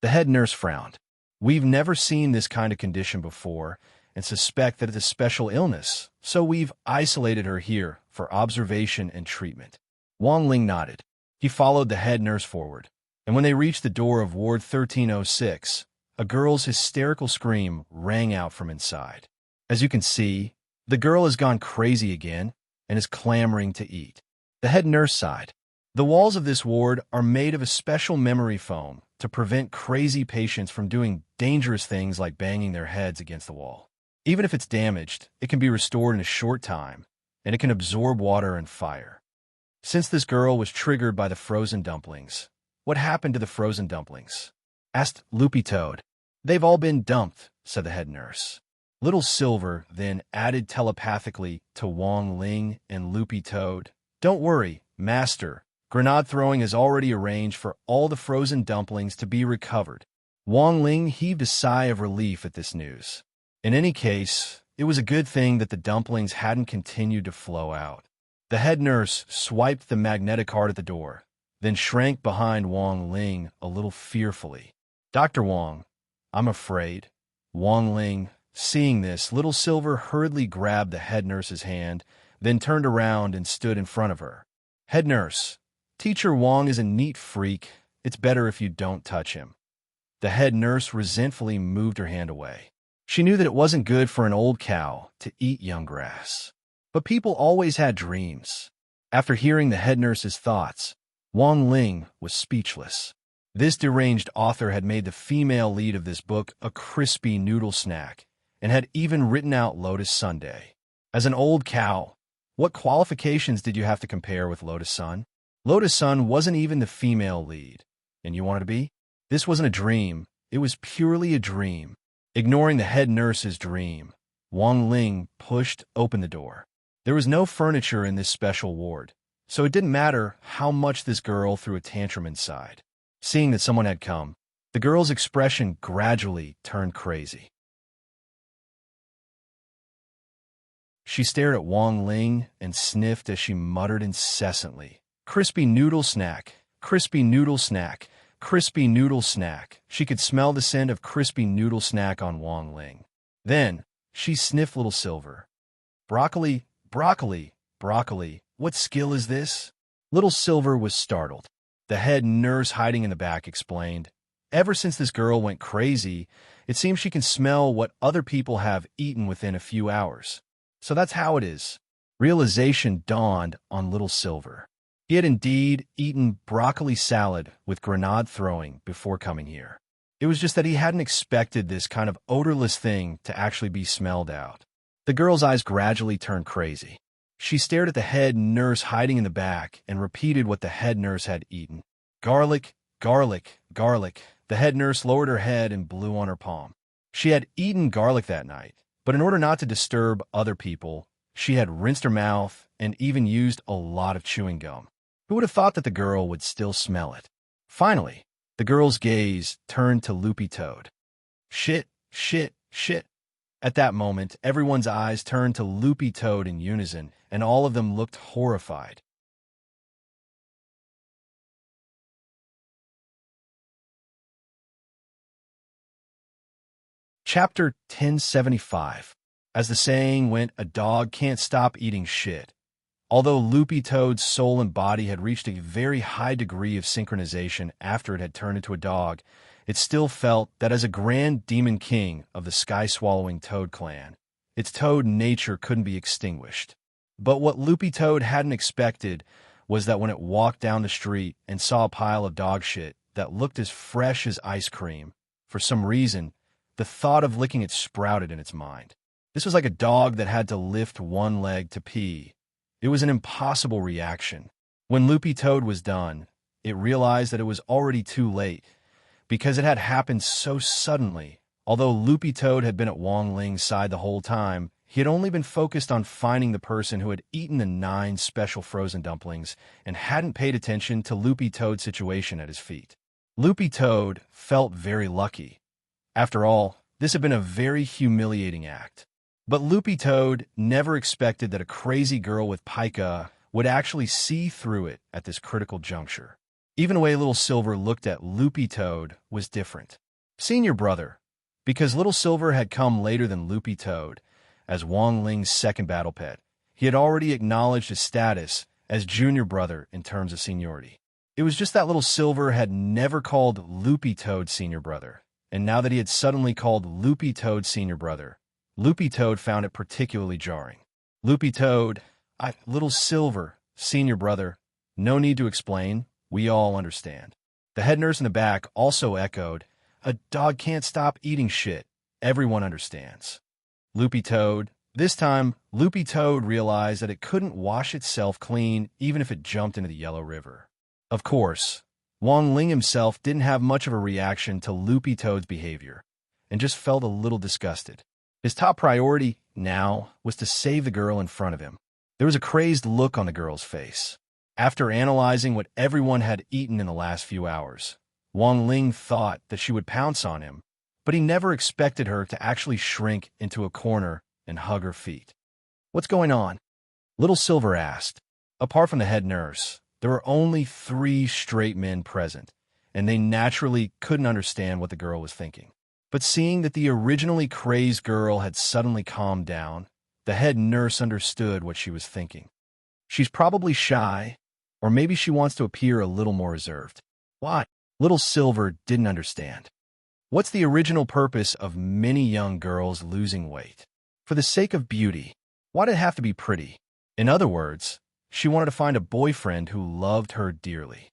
The head nurse frowned. We've never seen this kind of condition before and suspect that it's a special illness, so we've isolated her here for observation and treatment. Wang Ling nodded. He followed the head nurse forward, and when they reached the door of Ward 1306, a girl's hysterical scream rang out from inside. As you can see, the girl has gone crazy again and is clamoring to eat. The head nurse sighed. The walls of this ward are made of a special memory foam to prevent crazy patients from doing dangerous things like banging their heads against the wall. Even if it's damaged, it can be restored in a short time, and it can absorb water and fire. Since this girl was triggered by the frozen dumplings, what happened to the frozen dumplings? Asked Loopy Toad. They've all been dumped, said the head nurse. Little Silver then added telepathically to Wang Ling and Loopy Toad. Don't worry, Master. Grenade throwing has already arranged for all the frozen dumplings to be recovered. Wang Ling heaved a sigh of relief at this news. In any case, it was a good thing that the dumplings hadn't continued to flow out. The head nurse swiped the magnetic card at the door, then shrank behind Wang Ling a little fearfully. Dr. Wang, I'm afraid. Wang Ling, seeing this, Little Silver hurriedly grabbed the head nurse's hand, then turned around and stood in front of her. Head nurse, Teacher Wang is a neat freak. It's better if you don't touch him. The head nurse resentfully moved her hand away. She knew that it wasn't good for an old cow to eat young grass. But people always had dreams. After hearing the head nurse's thoughts, Wang Ling was speechless. This deranged author had made the female lead of this book a crispy noodle snack and had even written out Lotus Sundae. As an old cow, what qualifications did you have to compare with Lotus Sun? Lotus Sun wasn't even the female lead. And you wanted to be? This wasn't a dream. It was purely a dream. Ignoring the head nurse's dream, Wang Ling pushed open the door. There was no furniture in this special ward, so it didn't matter how much this girl threw a tantrum inside. Seeing that someone had come, the girl's expression gradually turned crazy. She stared at Wang Ling and sniffed as she muttered incessantly, "Crispy noodle snack, crispy noodle snack, crispy noodle snack." She could smell the scent of crispy noodle snack on Wang Ling. Then, she sniffed Little Silver. Broccoli, broccoli, broccoli. What skill is this? Little Silver was startled. The head nurse hiding in the back explained, ever since this girl went crazy, it seems she can smell what other people have eaten within a few hours. So that's how it is. Realization dawned on Little Silver. He had indeed eaten broccoli salad with grenade throwing before coming here. It was just that he hadn't expected this kind of odorless thing to actually be smelled out. The girl's eyes gradually turned crazy. She stared at the head nurse hiding in the back and repeated what the head nurse had eaten. Garlic, garlic, garlic. The head nurse lowered her head and blew on her palm. She had eaten garlic that night, but in order not to disturb other people, she had rinsed her mouth and even used a lot of chewing gum. Who would have thought that the girl would still smell it? Finally, the girl's gaze turned to Loopy Toad. Shit, shit, shit. At that moment, everyone's eyes turned to Loopy Toad in unison, and all of them looked horrified. Chapter 1075. As the saying went, a dog can't stop eating shit. Although Loopy Toad's soul and body had reached a very high degree of synchronization after it had turned into a dog, it still felt that as a grand demon king of the sky-swallowing Toad clan, its toad nature couldn't be extinguished. But what Loopy Toad hadn't expected was that when it walked down the street and saw a pile of dog shit that looked as fresh as ice cream, for some reason, the thought of licking it sprouted in its mind. This was like a dog that had to lift one leg to pee. It was an impossible reaction. When Loopy Toad was done, it realized that it was already too late, because it had happened so suddenly. Although Loopy Toad had been at Wang Ling's side the whole time, he had only been focused on finding the person who had eaten the 9 special frozen dumplings and hadn't paid attention to Loopy Toad's situation at his feet. Loopy Toad felt very lucky. After all, this had been a very humiliating act. But Loopy Toad never expected that a crazy girl with pica would actually see through it at this critical juncture. Even the way Little Silver looked at Loopy Toad was different. Senior brother, because Little Silver had come later than Loopy Toad as Wong Ling's second battle pet. He had already acknowledged his status as junior brother in terms of seniority. It was just that Little Silver had never called Loopy Toad senior brother, and now that he had suddenly called Loopy Toad senior brother, Loopy Toad found it particularly jarring. Loopy Toad, Little Silver, senior brother, no need to explain, we all understand. The head nurse in the back also echoed, a dog can't stop eating shit, everyone understands. Loopy Toad, this time, Loopy Toad realized that it couldn't wash itself clean even if it jumped into the Yellow River. Of course, Wong Ling himself didn't have much of a reaction to Loopy Toad's behavior, and just felt a little disgusted. His top priority, now, was to save the girl in front of him. There was a crazed look on the girl's face. After analyzing what everyone had eaten in the last few hours, Wong Ling thought that she would pounce on him, but he never expected her to actually shrink into a corner and hug her feet. What's going on? Little Silver asked. Apart from the head nurse, there were only 3 straight men present, and they naturally couldn't understand what the girl was thinking. But seeing that the originally crazed girl had suddenly calmed down, the head nurse understood what she was thinking. She's probably shy, or maybe she wants to appear a little more reserved. Why? Little Silver didn't understand. What's the original purpose of many young girls losing weight? For the sake of beauty. Why did it have to be pretty? In other words, she wanted to find a boyfriend who loved her dearly.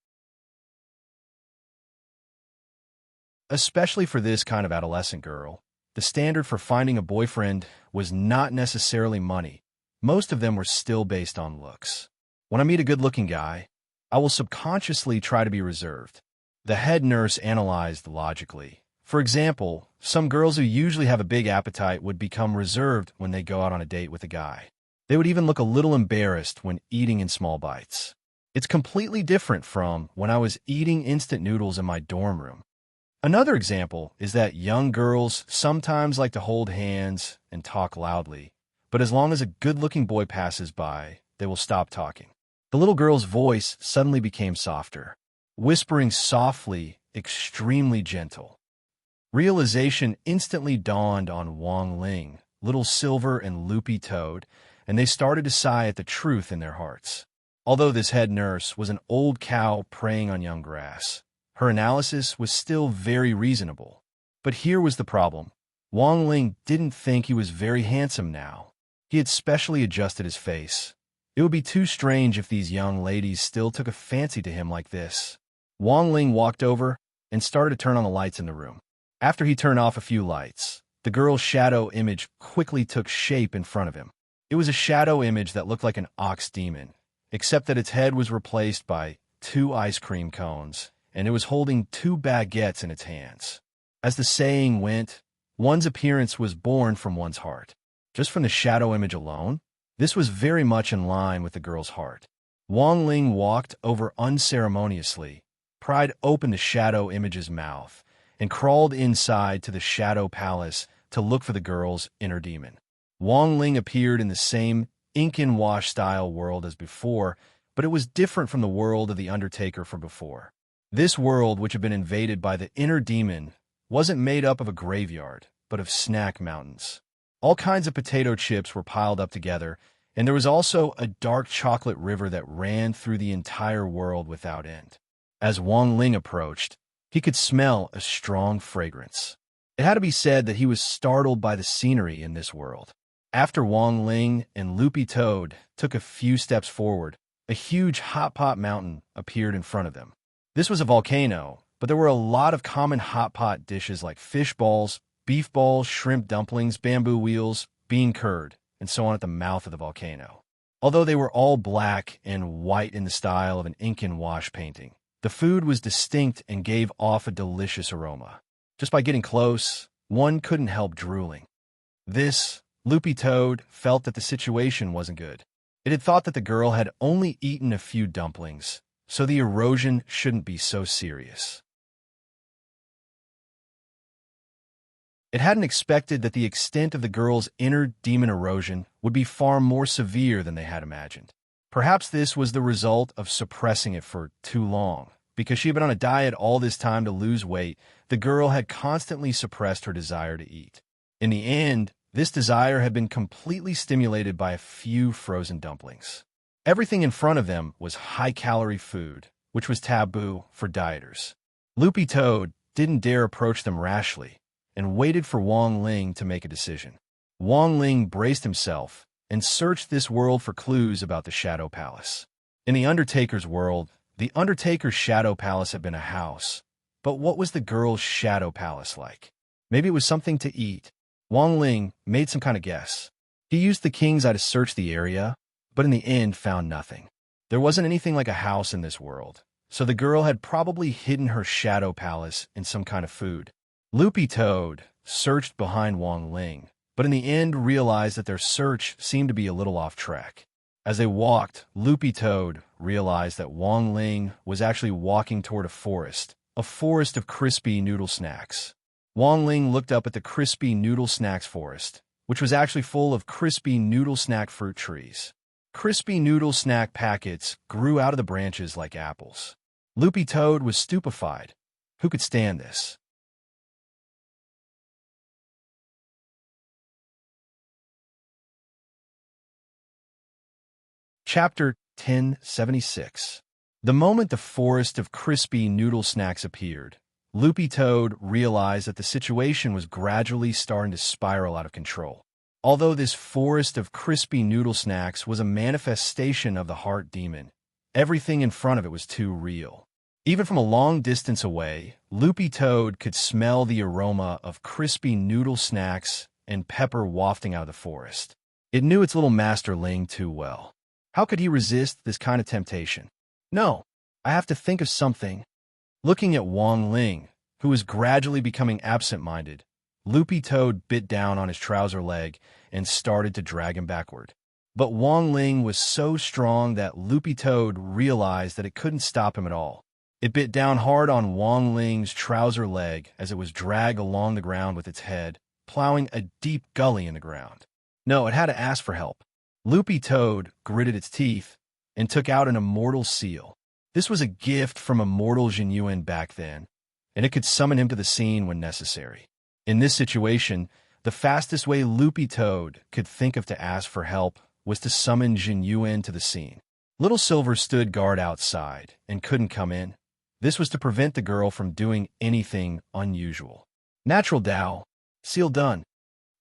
Especially for this kind of adolescent girl, the standard for finding a boyfriend was not necessarily money. Most of them were still based on looks. When I meet a good-looking guy, I will subconsciously try to be reserved. The head nurse analyzed logically. For example, some girls who usually have a big appetite would become reserved when they go out on a date with a guy. They would even look a little embarrassed when eating in small bites. It's completely different from when I was eating instant noodles in my dorm room. Another example is that young girls sometimes like to hold hands and talk loudly, but as long as a good-looking boy passes by, they will stop talking. The little girl's voice suddenly became softer, whispering softly, extremely gentle. Realization instantly dawned on Wong Ling, Little Silver, and Loopy Toad, and they started to sigh at the truth in their hearts. Although this head nurse was an old cow preying on young grass, her analysis was still very reasonable. But here was the problem. Wong Ling didn't think he was very handsome now. He had specially adjusted his face. It would be too strange if these young ladies still took a fancy to him like this. Wong Ling walked over and started to turn on the lights in the room. After he turned off a few lights, the girl's shadow image quickly took shape in front of him. It was a shadow image that looked like an ox demon, except that its head was replaced by 2 ice cream cones, and it was holding 2 baguettes in its hands. As the saying went, one's appearance was born from one's heart. Just from the shadow image alone, this was very much in line with the girl's heart. Wong Ling walked over unceremoniously, pried open the shadow image's mouth, and crawled inside to the shadow palace to look for the girl's inner demon. Wong Ling appeared in the same ink-and-wash-style world as before, but it was different from the world of the Undertaker from before. This world, which had been invaded by the inner demon, wasn't made up of a graveyard, but of snack mountains. All kinds of potato chips were piled up together, and there was also a dark chocolate river that ran through the entire world without end. As Wong Ling approached, he could smell a strong fragrance. It had to be said that he was startled by the scenery in this world. After Wong Ling and Loopy Toad took a few steps forward, a huge hot pot mountain appeared in front of them. This was a volcano, but there were a lot of common hot pot dishes like fish balls, beef balls, shrimp dumplings, bamboo wheels, bean curd, and so on at the mouth of the volcano. Although they were all black and white in the style of an ink and wash painting, the food was distinct and gave off a delicious aroma. Just by getting close, one couldn't help drooling. Loopy Toad felt that the situation wasn't good. It had thought that the girl had only eaten a few dumplings, so the erosion shouldn't be so serious. It hadn't expected that the extent of the girl's inner demon erosion would be far more severe than they had imagined. Perhaps this was the result of suppressing it for too long, Because she had been on a diet all this time to lose weight, the girl had constantly suppressed her desire to eat. In the end, this desire had been completely stimulated by a few frozen dumplings. Everything in front of them was high-calorie food, which was taboo for dieters. Loopy Toad didn't dare approach them rashly and waited for Wong Ling to make a decision. Wong Ling braced himself and searched this world for clues about the Shadow Palace. In the Undertaker's world, the Undertaker's Shadow Palace had been a house. But what was the girl's Shadow Palace like? Maybe it was something to eat. Wong Ling made some kind of guess. He used the king's eye to search the area, but in the end found nothing. There wasn't anything like a house in this world, so the girl had probably hidden her Shadow Palace in some kind of food. Loopy Toad searched behind Wong Ling, but in the end realized that their search seemed to be a little off track. As they walked, Loopy Toad realized that Wong Ling was actually walking toward a forest of crispy noodle snacks. Wong Ling looked up at the crispy noodle snacks forest, which was actually full of crispy noodle snack fruit trees. Crispy noodle snack packets grew out of the branches like apples. Loopy Toad was stupefied. Who could stand this? Chapter 1076. The moment the forest of crispy noodle snacks appeared, Loopy Toad realized that the situation was gradually starting to spiral out of control. Although this forest of crispy noodle snacks was a manifestation of the heart demon, everything in front of it was too real. Even from a long distance away, Loopy Toad could smell the aroma of crispy noodle snacks and pepper wafting out of the forest. It knew its little master Ling too well. How could he resist this kind of temptation? No, I have to think of something. Looking at Wong Ling, who was gradually becoming absent-minded, Loopy Toad bit down on his trouser leg and started to drag him backward. But Wong Ling was so strong that Loopy Toad realized that it couldn't stop him at all. It bit down hard on Wong Ling's trouser leg as it was dragged along the ground with its head, plowing a deep gully in the ground. No, it had to ask for help. Loopy Toad gritted its teeth and took out an immortal seal. This was a gift from Immortal Jinyuan back then, and it could summon him to the scene when necessary. In this situation, the fastest way Loopy Toad could think of to ask for help was to summon Jinyuan to the scene. Little Silver stood guard outside and couldn't come in. This was to prevent the girl from doing anything unusual. Natural Tao, seal done.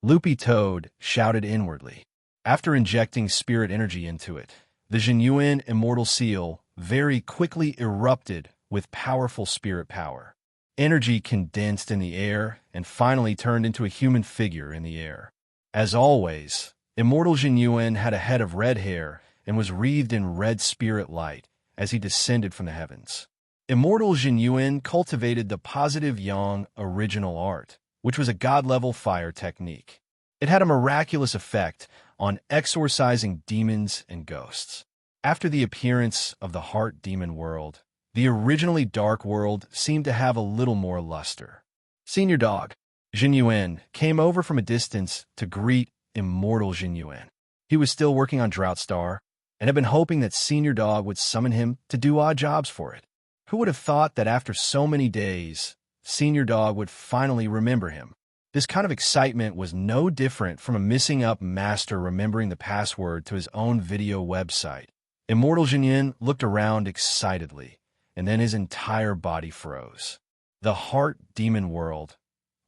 Loopy Toad shouted inwardly. After injecting spirit energy into it, the Jinyuan Immortal Seal very quickly erupted with powerful spirit power. Energy condensed in the air and finally turned into a human figure in the air. As always, Immortal Jinyuan had a head of red hair and was wreathed in red spirit light as he descended from the heavens. Immortal Jinyuan cultivated the positive yang original art, which was a god-level fire technique. It had a miraculous effect on exorcising demons and ghosts. After the appearance of the heart demon world, the originally dark world seemed to have a little more luster. Senior Dog, Jinyuan, came over from a distance to greet Immortal Jinyuan. He was still working on Drought Star and had been hoping that Senior Dog would summon him to do odd jobs for it. Who would have thought that after so many days, Senior Dog would finally remember him? This kind of excitement was no different from a missing-up master remembering the password to his own video website. Immortal Jinyuan looked around excitedly, and then his entire body froze. The Heart Demon World.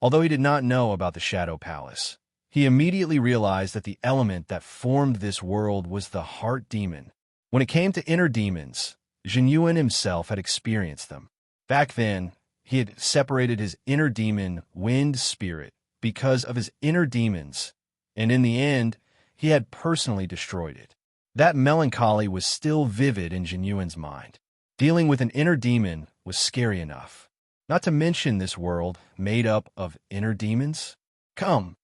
Although he did not know about the Shadow Palace, he immediately realized that the element that formed this world was the Heart Demon. When it came to inner demons, Jinyuan himself had experienced them. Back then, he had separated his inner demon, Wind Spirit, because of his inner demons, and in the end, he had personally destroyed it. That melancholy was still vivid in Jinyuan's mind. Dealing with an inner demon was scary enough. Not to mention this world made up of inner demons. Come.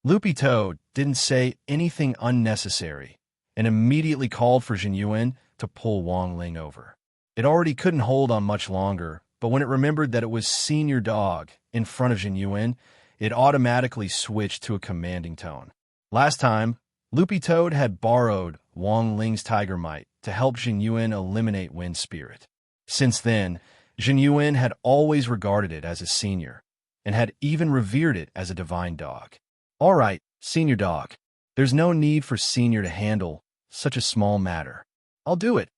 Loopy Toad didn't say anything unnecessary and immediately called for Jinyuan to pull Wong Ling over. It already couldn't hold on much longer, but when it remembered that it was Senior Dog in front of Jinyuan, it automatically switched to a commanding tone. Last time, Loopy Toad had borrowed Wang Ling's tiger might to help Jin Yuan eliminate Wind Spirit. Since then, Jin Yuan had always regarded it as a senior, and had even revered it as a divine dog. All right, senior dog. There's no need for senior to handle such a small matter. I'll do it.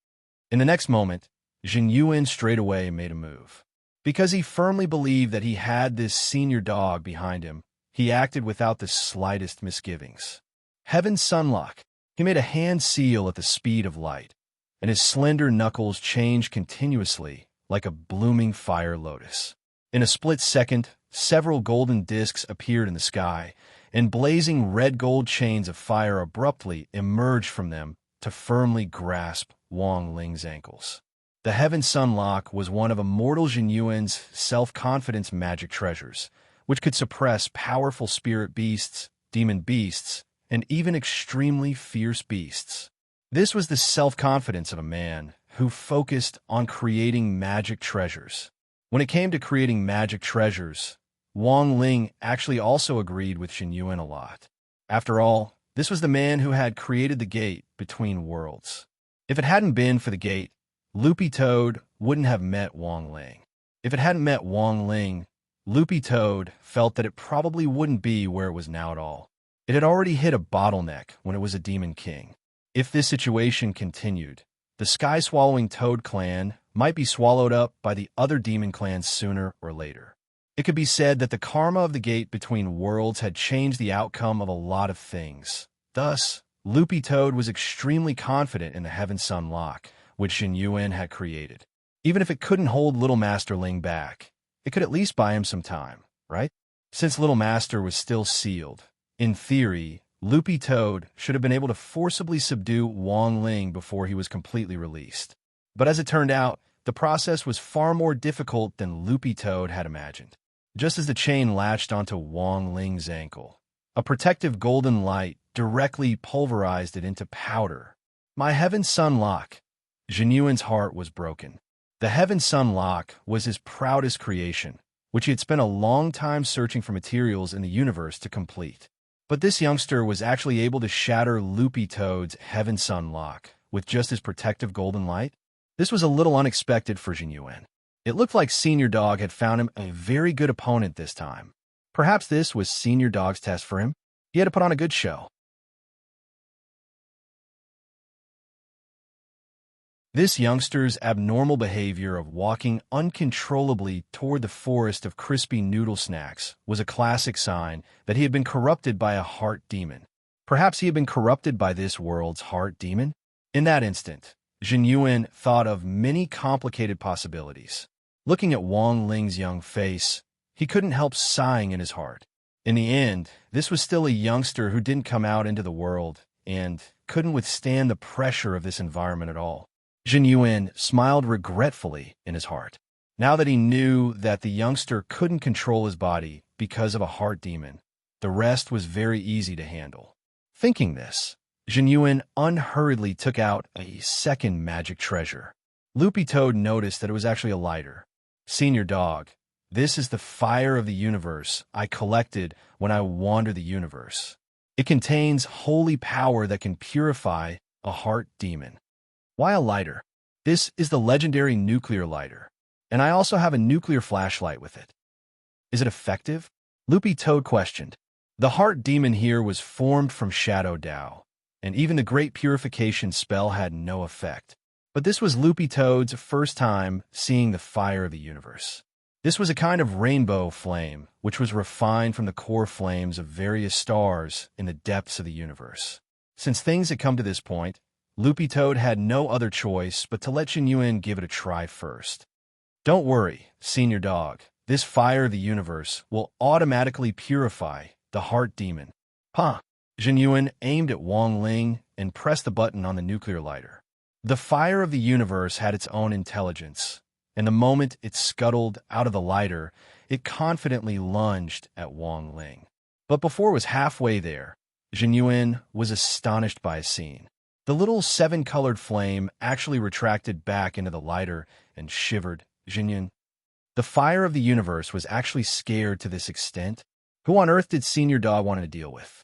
In the next moment, Jin Yuan straightaway made a move. Because he firmly believed that he had this senior dog behind him, he acted without the slightest misgivings. Heaven's Sunlock. He made a hand seal at the speed of light, and his slender knuckles changed continuously like a blooming fire lotus. In a split second, several golden discs appeared in the sky, and blazing red-gold chains of fire abruptly emerged from them to firmly grasp Wang Ling's ankles. The Heaven Sunlock was one of immortal Jin Yuan's self-confidence magic treasures, which could suppress powerful spirit beasts, demon beasts, and even extremely fierce beasts. This was the self-confidence of a man who focused on creating magic treasures. When it came to creating magic treasures, Wang Ling actually also agreed with Jin Yuan a lot. After all, this was the man who had created the gate between worlds. If it hadn't been for the gate, Loopy Toad wouldn't have met Wang Ling. If it hadn't met Wang Ling, Loopy Toad felt that it probably wouldn't be where it was now at all. It had already hit a bottleneck when it was a Demon King. If this situation continued, the sky-swallowing Toad clan might be swallowed up by the other demon clans sooner or later. It could be said that the karma of the gate between worlds had changed the outcome of a lot of things. Thus, Loopy Toad was extremely confident in the Heaven Sunlock, which Jin Yuan had created. Even if it couldn't hold Little Master Ling back, it could at least buy him some time, right? Since Little Master was still sealed, in theory, Loopy Toad should have been able to forcibly subdue Wang Ling before he was completely released. But as it turned out, the process was far more difficult than Loopy Toad had imagined. Just as the chain latched onto Wang Ling's ankle, a protective golden light directly pulverized it into powder. My Heaven Sunlock. Jin Yuan's heart was broken. The Heaven Sunlock was his proudest creation, which he had spent a long time searching for materials in the universe to complete. But this youngster was actually able to shatter Loopy Toad's Heaven Sunlock with just his protective golden light? This was a little unexpected for Jin Yuan. It looked like Senior Dog had found him a very good opponent this time. Perhaps this was Senior Dog's test for him. He had to put on a good show. This youngster's abnormal behavior of walking uncontrollably toward the forest of crispy noodle snacks was a classic sign that he had been corrupted by a heart demon. Perhaps he had been corrupted by this world's heart demon? In that instant, Jin Yuan thought of many complicated possibilities. Looking at Wang Ling's young face, he couldn't help sighing in his heart. In the end, this was still a youngster who didn't come out into the world and couldn't withstand the pressure of this environment at all. Jin Yuan smiled regretfully in his heart. Now that he knew that the youngster couldn't control his body because of a heart demon, the rest was very easy to handle. Thinking this, Jin Yuan unhurriedly took out a second magic treasure. Loopy Toad noticed that it was actually a lighter. Senior Dog, this is the fire of the universe I collected when I wandered the universe. It contains holy power that can purify a heart demon. Why a lighter? This is the legendary nuclear lighter, and I also have a nuclear flashlight with it. Is it effective? Loopy Toad questioned. The heart demon here was formed from Shadow Dao, and even the great purification spell had no effect. But this was Loopy Toad's first time seeing the fire of the universe. This was a kind of rainbow flame, which was refined from the core flames of various stars in the depths of the universe. Since things had come to this point, Loopy Toad had no other choice but to let Jin Yuan give it a try first. Don't worry, Senior Dog. This fire of the universe will automatically purify the heart demon. Huh? Jin Yuan aimed at Wang Ling and pressed the button on the nuclear lighter. The fire of the universe had its own intelligence, and the moment it scuttled out of the lighter, it confidently lunged at Wang Ling. But before it was halfway there, Jin Yuan was astonished by a scene. The little seven-colored flame actually retracted back into the lighter and shivered. Jin Yuan. The fire of the universe was actually scared to this extent. Who on earth did Senior Dog want to deal with?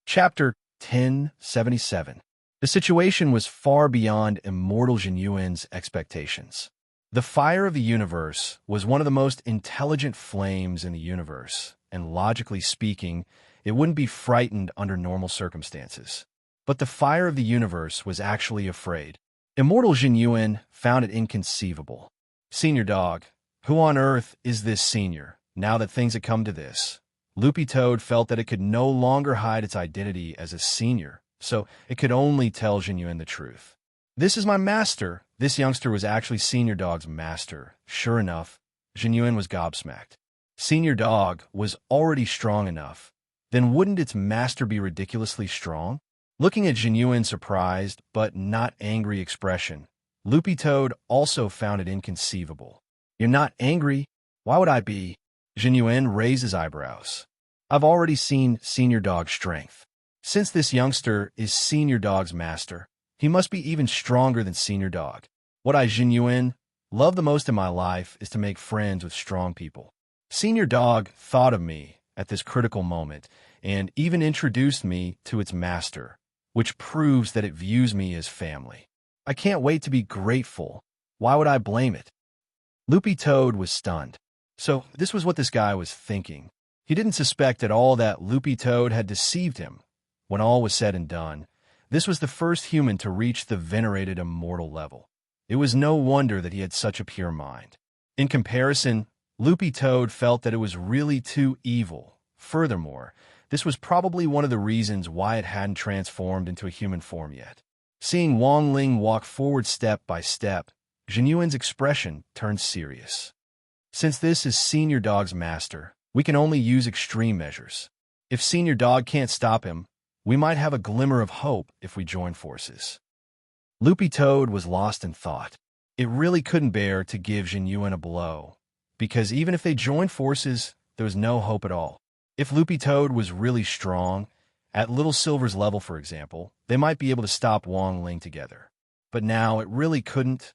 Chapter 1077. The situation was far beyond immortal Jinyuan's expectations. The fire of the universe was one of the most intelligent flames in the universe, and logically speaking, it wouldn't be frightened under normal circumstances. But the fire of the universe was actually afraid. Immortal Jinyuan found it inconceivable. Senior Dog, who on earth is this senior, now that things had come to this? Loopy Toad felt that it could no longer hide its identity as a senior, so it could only tell Jinyuan the truth. This is my master. This youngster was actually Senior Dog's master. Sure enough, Jinyuan was gobsmacked. Senior Dog was already strong enough. Then wouldn't its master be ridiculously strong? Looking at Jinyuan's surprised but not angry expression, Loopy Toad also found it inconceivable. You're not angry? Why would I be? Jinyuan raised his eyebrows. I've already seen Senior Dog's strength. Since this youngster is Senior Dog's master, he must be even stronger than Senior Dog. What I, Jinyuan, love the most in my life is to make friends with strong people. Senior Dog thought of me at this critical moment and even introduced me to its master, which proves that it views me as family. I can't wait to be grateful. Why would I blame it? Loopy Toad was stunned. So this was what this guy was thinking. He didn't suspect at all that Loopy Toad had deceived him. When all was said and done, this was the first human to reach the venerated immortal level. It was no wonder that he had such a pure mind. In comparison, Loopy Toad felt that it was really too evil. Furthermore, this was probably one of the reasons why it hadn't transformed into a human form yet. Seeing Wang Ling walk forward step by step, Jinyuan's expression turned serious. Since this is Senior Dog's master, we can only use extreme measures. If Senior Dog can't stop him, we might have a glimmer of hope if we join forces. Loopy Toad was lost in thought. It really couldn't bear to give Jinyuan a blow, because even if they joined forces, there was no hope at all. If Loopy Toad was really strong, at Little Silver's level for example, they might be able to stop Wang Ling together. But now it really couldn't.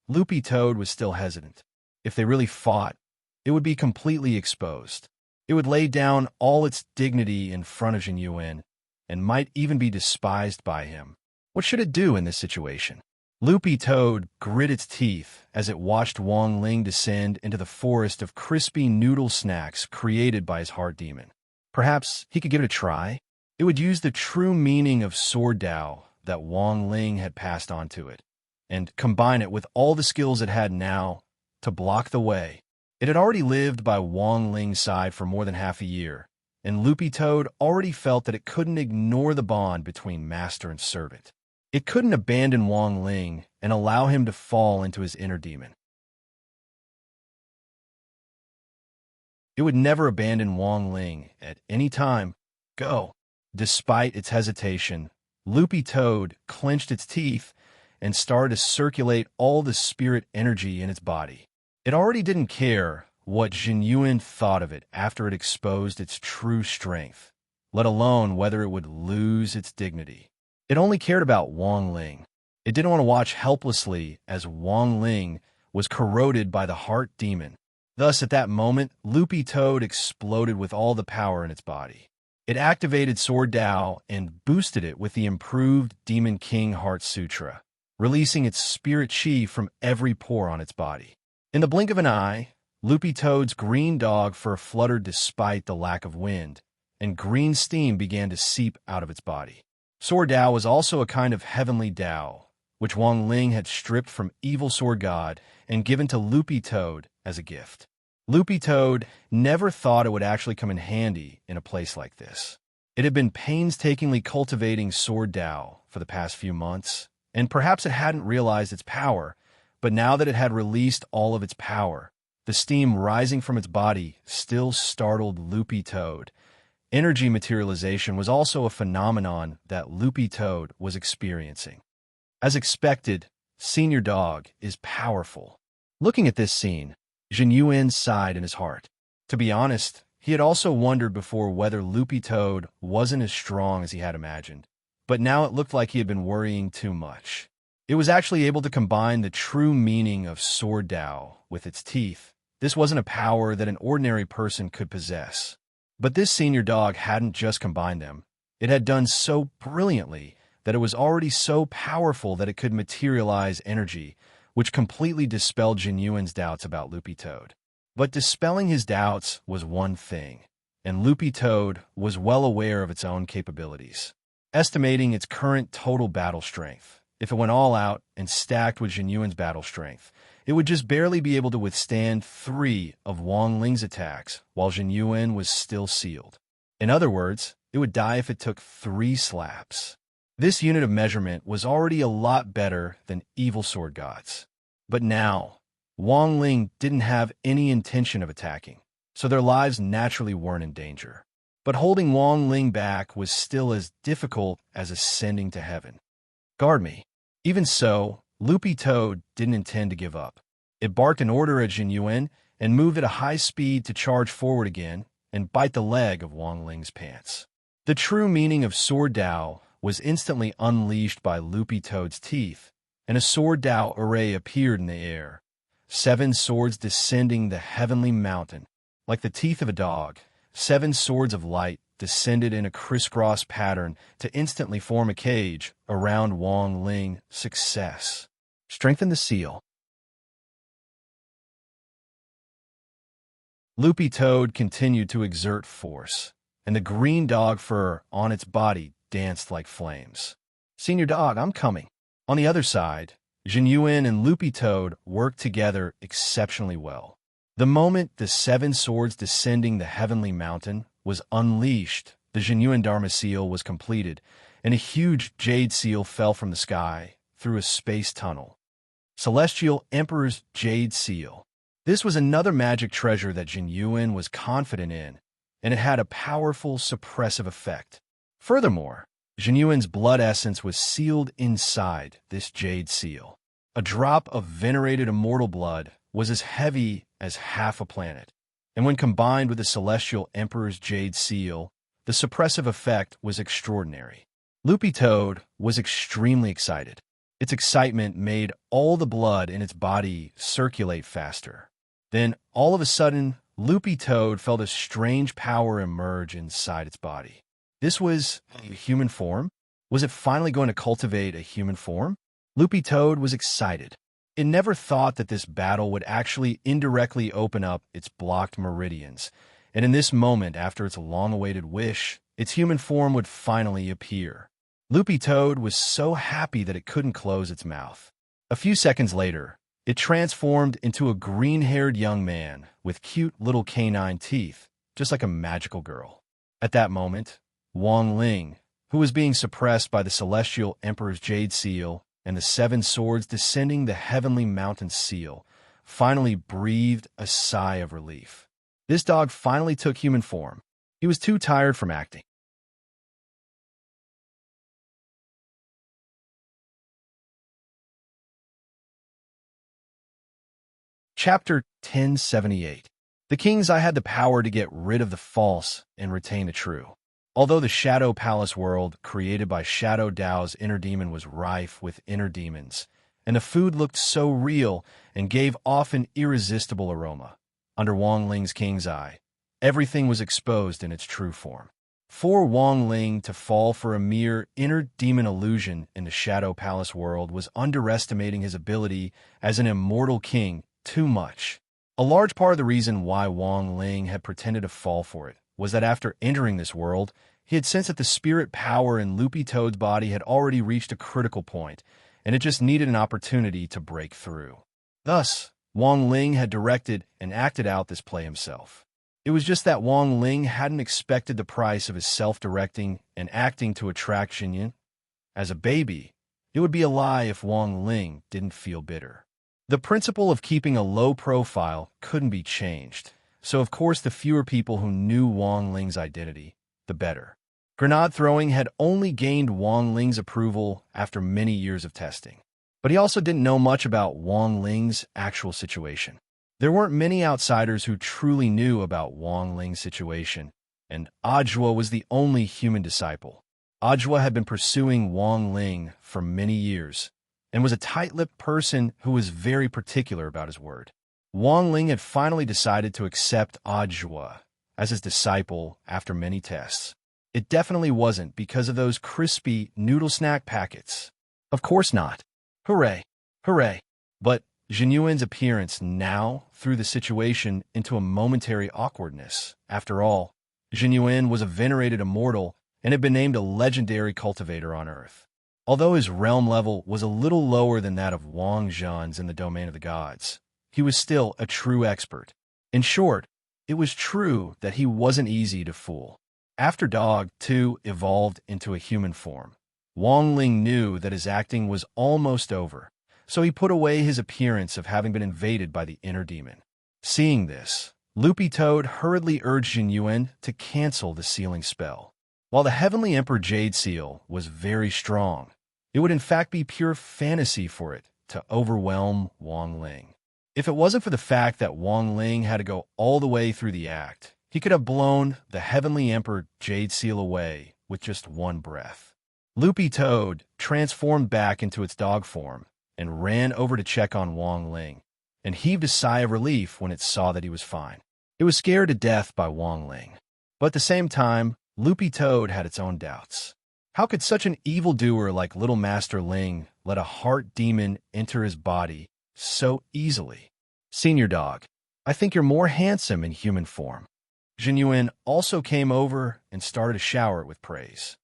Loopy Toad was still hesitant. If they really fought, it would be completely exposed. It would lay down all its dignity in front of Jinyuan, and might even be despised by him. What should it do in this situation? Loopy Toad grit its teeth as it watched Wang Ling descend into the forest of crispy noodle snacks created by his heart demon. Perhaps he could give it a try? It would use the true meaning of Sword Dao that Wang Ling had passed on to it, and combine it with all the skills it had now to block the way. It had already lived by Wang Ling's side for more than half a year, and Loopy Toad already felt that it couldn't ignore the bond between master and servant. It couldn't abandon Wang Ling and allow him to fall into his inner demon. It would never abandon Wang Ling at any time. Go! Despite its hesitation, Loopy Toad clenched its teeth and started to circulate all the spirit energy in its body. It already didn't care what Jinyuan thought of it after it exposed its true strength, let alone whether it would lose its dignity. It only cared about Wang Ling. It didn't want to watch helplessly as Wang Ling was corroded by the heart demon. Thus, at that moment, Loopy Toad exploded with all the power in its body. It activated Sword Dao and boosted it with the improved Demon King Heart Sutra, releasing its spirit chi from every pore on its body. In the blink of an eye, Loopy Toad's green dog fur fluttered despite the lack of wind, and green steam began to seep out of its body. Sword Dao was also a kind of heavenly Dao, which Wang Ling had stripped from Evil Sword God and given to Loopy Toad as a gift. Loopy Toad never thought it would actually come in handy in a place like this. It had been painstakingly cultivating Sword Dao for the past few months, and perhaps it hadn't realized its power, but now that it had released all of its power, the steam rising from its body still startled Loopy Toad. Energy materialization was also a phenomenon that Loopy Toad was experiencing. As expected, Senior Dog is powerful. Looking at this scene, Jinyuan sighed in his heart. To be honest, he had also wondered before whether Loopy Toad wasn't as strong as he had imagined, but now it looked like he had been worrying too much. It was actually able to combine the true meaning of Sword Dao with its teeth. This wasn't a power that an ordinary person could possess. But this Senior Dog hadn't just combined them. It had done so brilliantly that it was already so powerful that it could materialize energy, which completely dispelled Jin Yuan's doubts about Loopy Toad. But dispelling his doubts was one thing, and Loopy Toad was well aware of its own capabilities. Estimating its current total battle strength, if it went all out and stacked with Jin Yuan's battle strength, it would just barely be able to withstand 3 of Wang Ling's attacks while Jin Yuan was still sealed. In other words, it would die if it took 3 slaps. This unit of measurement was already a lot better than evil sword gods. But now, Wang Ling didn't have any intention of attacking, so their lives naturally weren't in danger. But holding Wang Ling back was still as difficult as ascending to heaven. Guard me. Even so, Loopy Toad didn't intend to give up. It barked an order at Jin Yuan and moved at a high speed to charge forward again and bite the leg of Wang Ling's pants. The true meaning of Sword Dao was instantly unleashed by Loopy Toad's teeth, and a Sword Dao array appeared in the air, 7 swords descending the heavenly mountain. Like the teeth of a dog, 7 swords of light descended in a crisscross pattern to instantly form a cage around Wang Ling. Success. Strengthen the seal. Loopy Toad continued to exert force, and the green dog fur on its body danced like flames. Senior Dog, I'm coming. On the other side, Jin Yuan and Loopy Toad worked together exceptionally well. The moment the 7 swords descending the heavenly mountain was unleashed, the Jin Yuan Dharma seal was completed, and a huge jade seal fell from the sky through a space tunnel. Celestial Emperor's Jade Seal. This was another magic treasure that Jin Yuan was confident in, and it had a powerful suppressive effect. Furthermore, Jin Yuan's blood essence was sealed inside this jade seal. A drop of venerated immortal blood was as heavy as half a planet, and when combined with the Celestial Emperor's Jade Seal, the suppressive effect was extraordinary. Loopy Toad was extremely excited. Its excitement made all the blood in its body circulate faster. Then, all of a sudden, Loopy Toad felt a strange power emerge inside its body. This was a human form? Was it finally going to cultivate a human form? Loopy Toad was excited. It never thought that this battle would actually indirectly open up its blocked meridians, and in this moment, after its long-awaited wish, its human form would finally appear. Loopy Toad was so happy that it couldn't close its mouth. A few seconds later, it transformed into a green-haired young man with cute little canine teeth, just like a magical girl. At that moment, Wang Ling, who was being suppressed by the Celestial Emperor's Jade Seal and the 7 swords descending the heavenly mountain seal, finally breathed a sigh of relief. This dog finally took human form. He was too tired from acting. Chapter 1078. The King's Eye had the power to get rid of the false and retain the true. Although the Shadow Palace world created by Shadow Dao's inner demon was rife with inner demons, and the food looked so real and gave off an irresistible aroma, under Wang Ling's King's Eye, everything was exposed in its true form. For Wang Ling to fall for a mere inner demon illusion in the Shadow Palace world was underestimating his ability as an immortal king too much. A large part of the reason why Wang Ling had pretended to fall for it was that after entering this world, he had sensed that the spirit power in Loopy Toad's body had already reached a critical point, and it just needed an opportunity to break through. Thus, Wang Ling had directed and acted out this play himself. It was just that Wang Ling hadn't expected the price of his self-directing and acting to attract Xinyan. As a baby, it would be a lie if Wang Ling didn't feel bitter. The principle of keeping a low profile couldn't be changed, so of course the fewer people who knew Wang Ling's identity, the better. Grenade throwing had only gained Wang Ling's approval after many years of testing. But he also didn't know much about Wang Ling's actual situation. There weren't many outsiders who truly knew about Wang Ling's situation, and Ajwa was the only human disciple. Ajwa had been pursuing Wang Ling for many years, and was a tight-lipped person who was very particular about his word. Wang Ling had finally decided to accept Ajwa as his disciple after many tests. It definitely wasn't because of those crispy noodle snack packets. Of course not. Hooray! Hooray! But Jinyuan's appearance now threw the situation into a momentary awkwardness. After all, Jinyuan was a venerated immortal and had been named a legendary cultivator on Earth. Although his realm level was a little lower than that of Wang Zhan's in the domain of the gods, he was still a true expert. In short, it was true that he wasn't easy to fool. After Dog, too, evolved into a human form, Wang Ling knew that his acting was almost over, so he put away his appearance of having been invaded by the inner demon. Seeing this, Loopy Toad hurriedly urged Jinyuan to cancel the sealing spell. While the Heavenly Emperor Jade Seal was very strong, it would in fact be pure fantasy for it to overwhelm Wang Ling. If it wasn't for the fact that Wang Ling had to go all the way through the act, he could have blown the Heavenly Emperor Jade Seal away with just one breath. Loopy Toad transformed back into its dog form and ran over to check on Wang Ling, and heaved a sigh of relief when it saw that he was fine. It was scared to death by Wang Ling, but at the same time, Loopy Toad had its own doubts. How could such an evildoer like Little Master Ling let a heart demon enter his body so easily? Senior Dog, I think you're more handsome in human form. Jinyuan also came over and started to shower it with praise.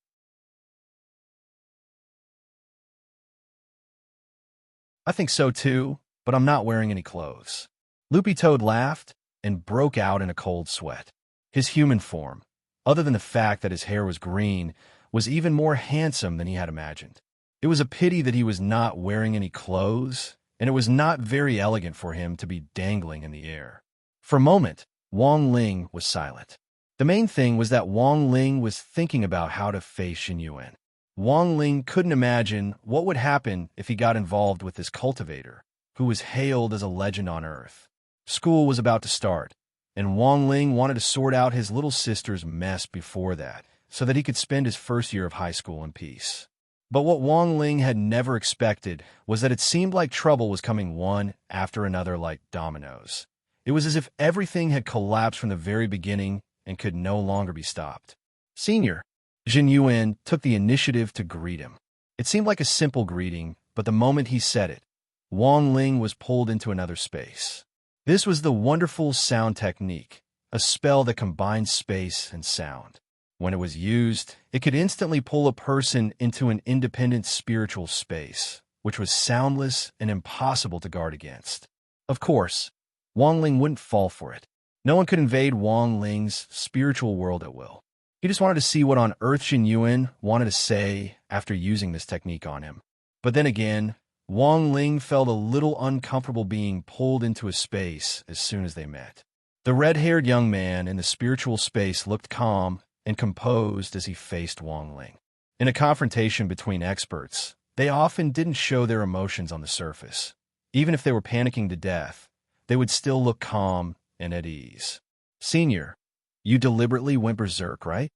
I think so too, but I'm not wearing any clothes. Loopy Toad laughed and broke out in a cold sweat. His human form, other than the fact that his hair was green, was even more handsome than he had imagined. It was a pity that he was not wearing any clothes, and it was not very elegant for him to be dangling in the air. For a moment, Wang Ling was silent. The main thing was that Wang Ling was thinking about how to face Jinyuan. Wang Ling couldn't imagine what would happen if he got involved with this cultivator, who was hailed as a legend on Earth. School was about to start, and Wang Ling wanted to sort out his little sister's mess before that, so that he could spend his first year of high school in peace. But what Wang Ling had never expected was that it seemed like trouble was coming one after another like dominoes. It was as if everything had collapsed from the very beginning and could no longer be stopped. Senior, Jinyuan took the initiative to greet him. It seemed like a simple greeting, but the moment he said it, Wang Ling was pulled into another space. This was the wonderful sound technique, a spell that combines space and sound. When it was used, it could instantly pull a person into an independent spiritual space, which was soundless and impossible to guard against. Of course, Wang Ling wouldn't fall for it. No one could invade Wang Ling's spiritual world at will. He just wanted to see what on earth Jinyuan wanted to say after using this technique on him. But then again, Wang Ling felt a little uncomfortable being pulled into a space as soon as they met. The red-haired young man in the spiritual space looked calm and composed as he faced Wang Ling. In a confrontation between experts, they often didn't show their emotions on the surface. Even if they were panicking to death, they would still look calm and at ease. Senior, you deliberately went berserk, right?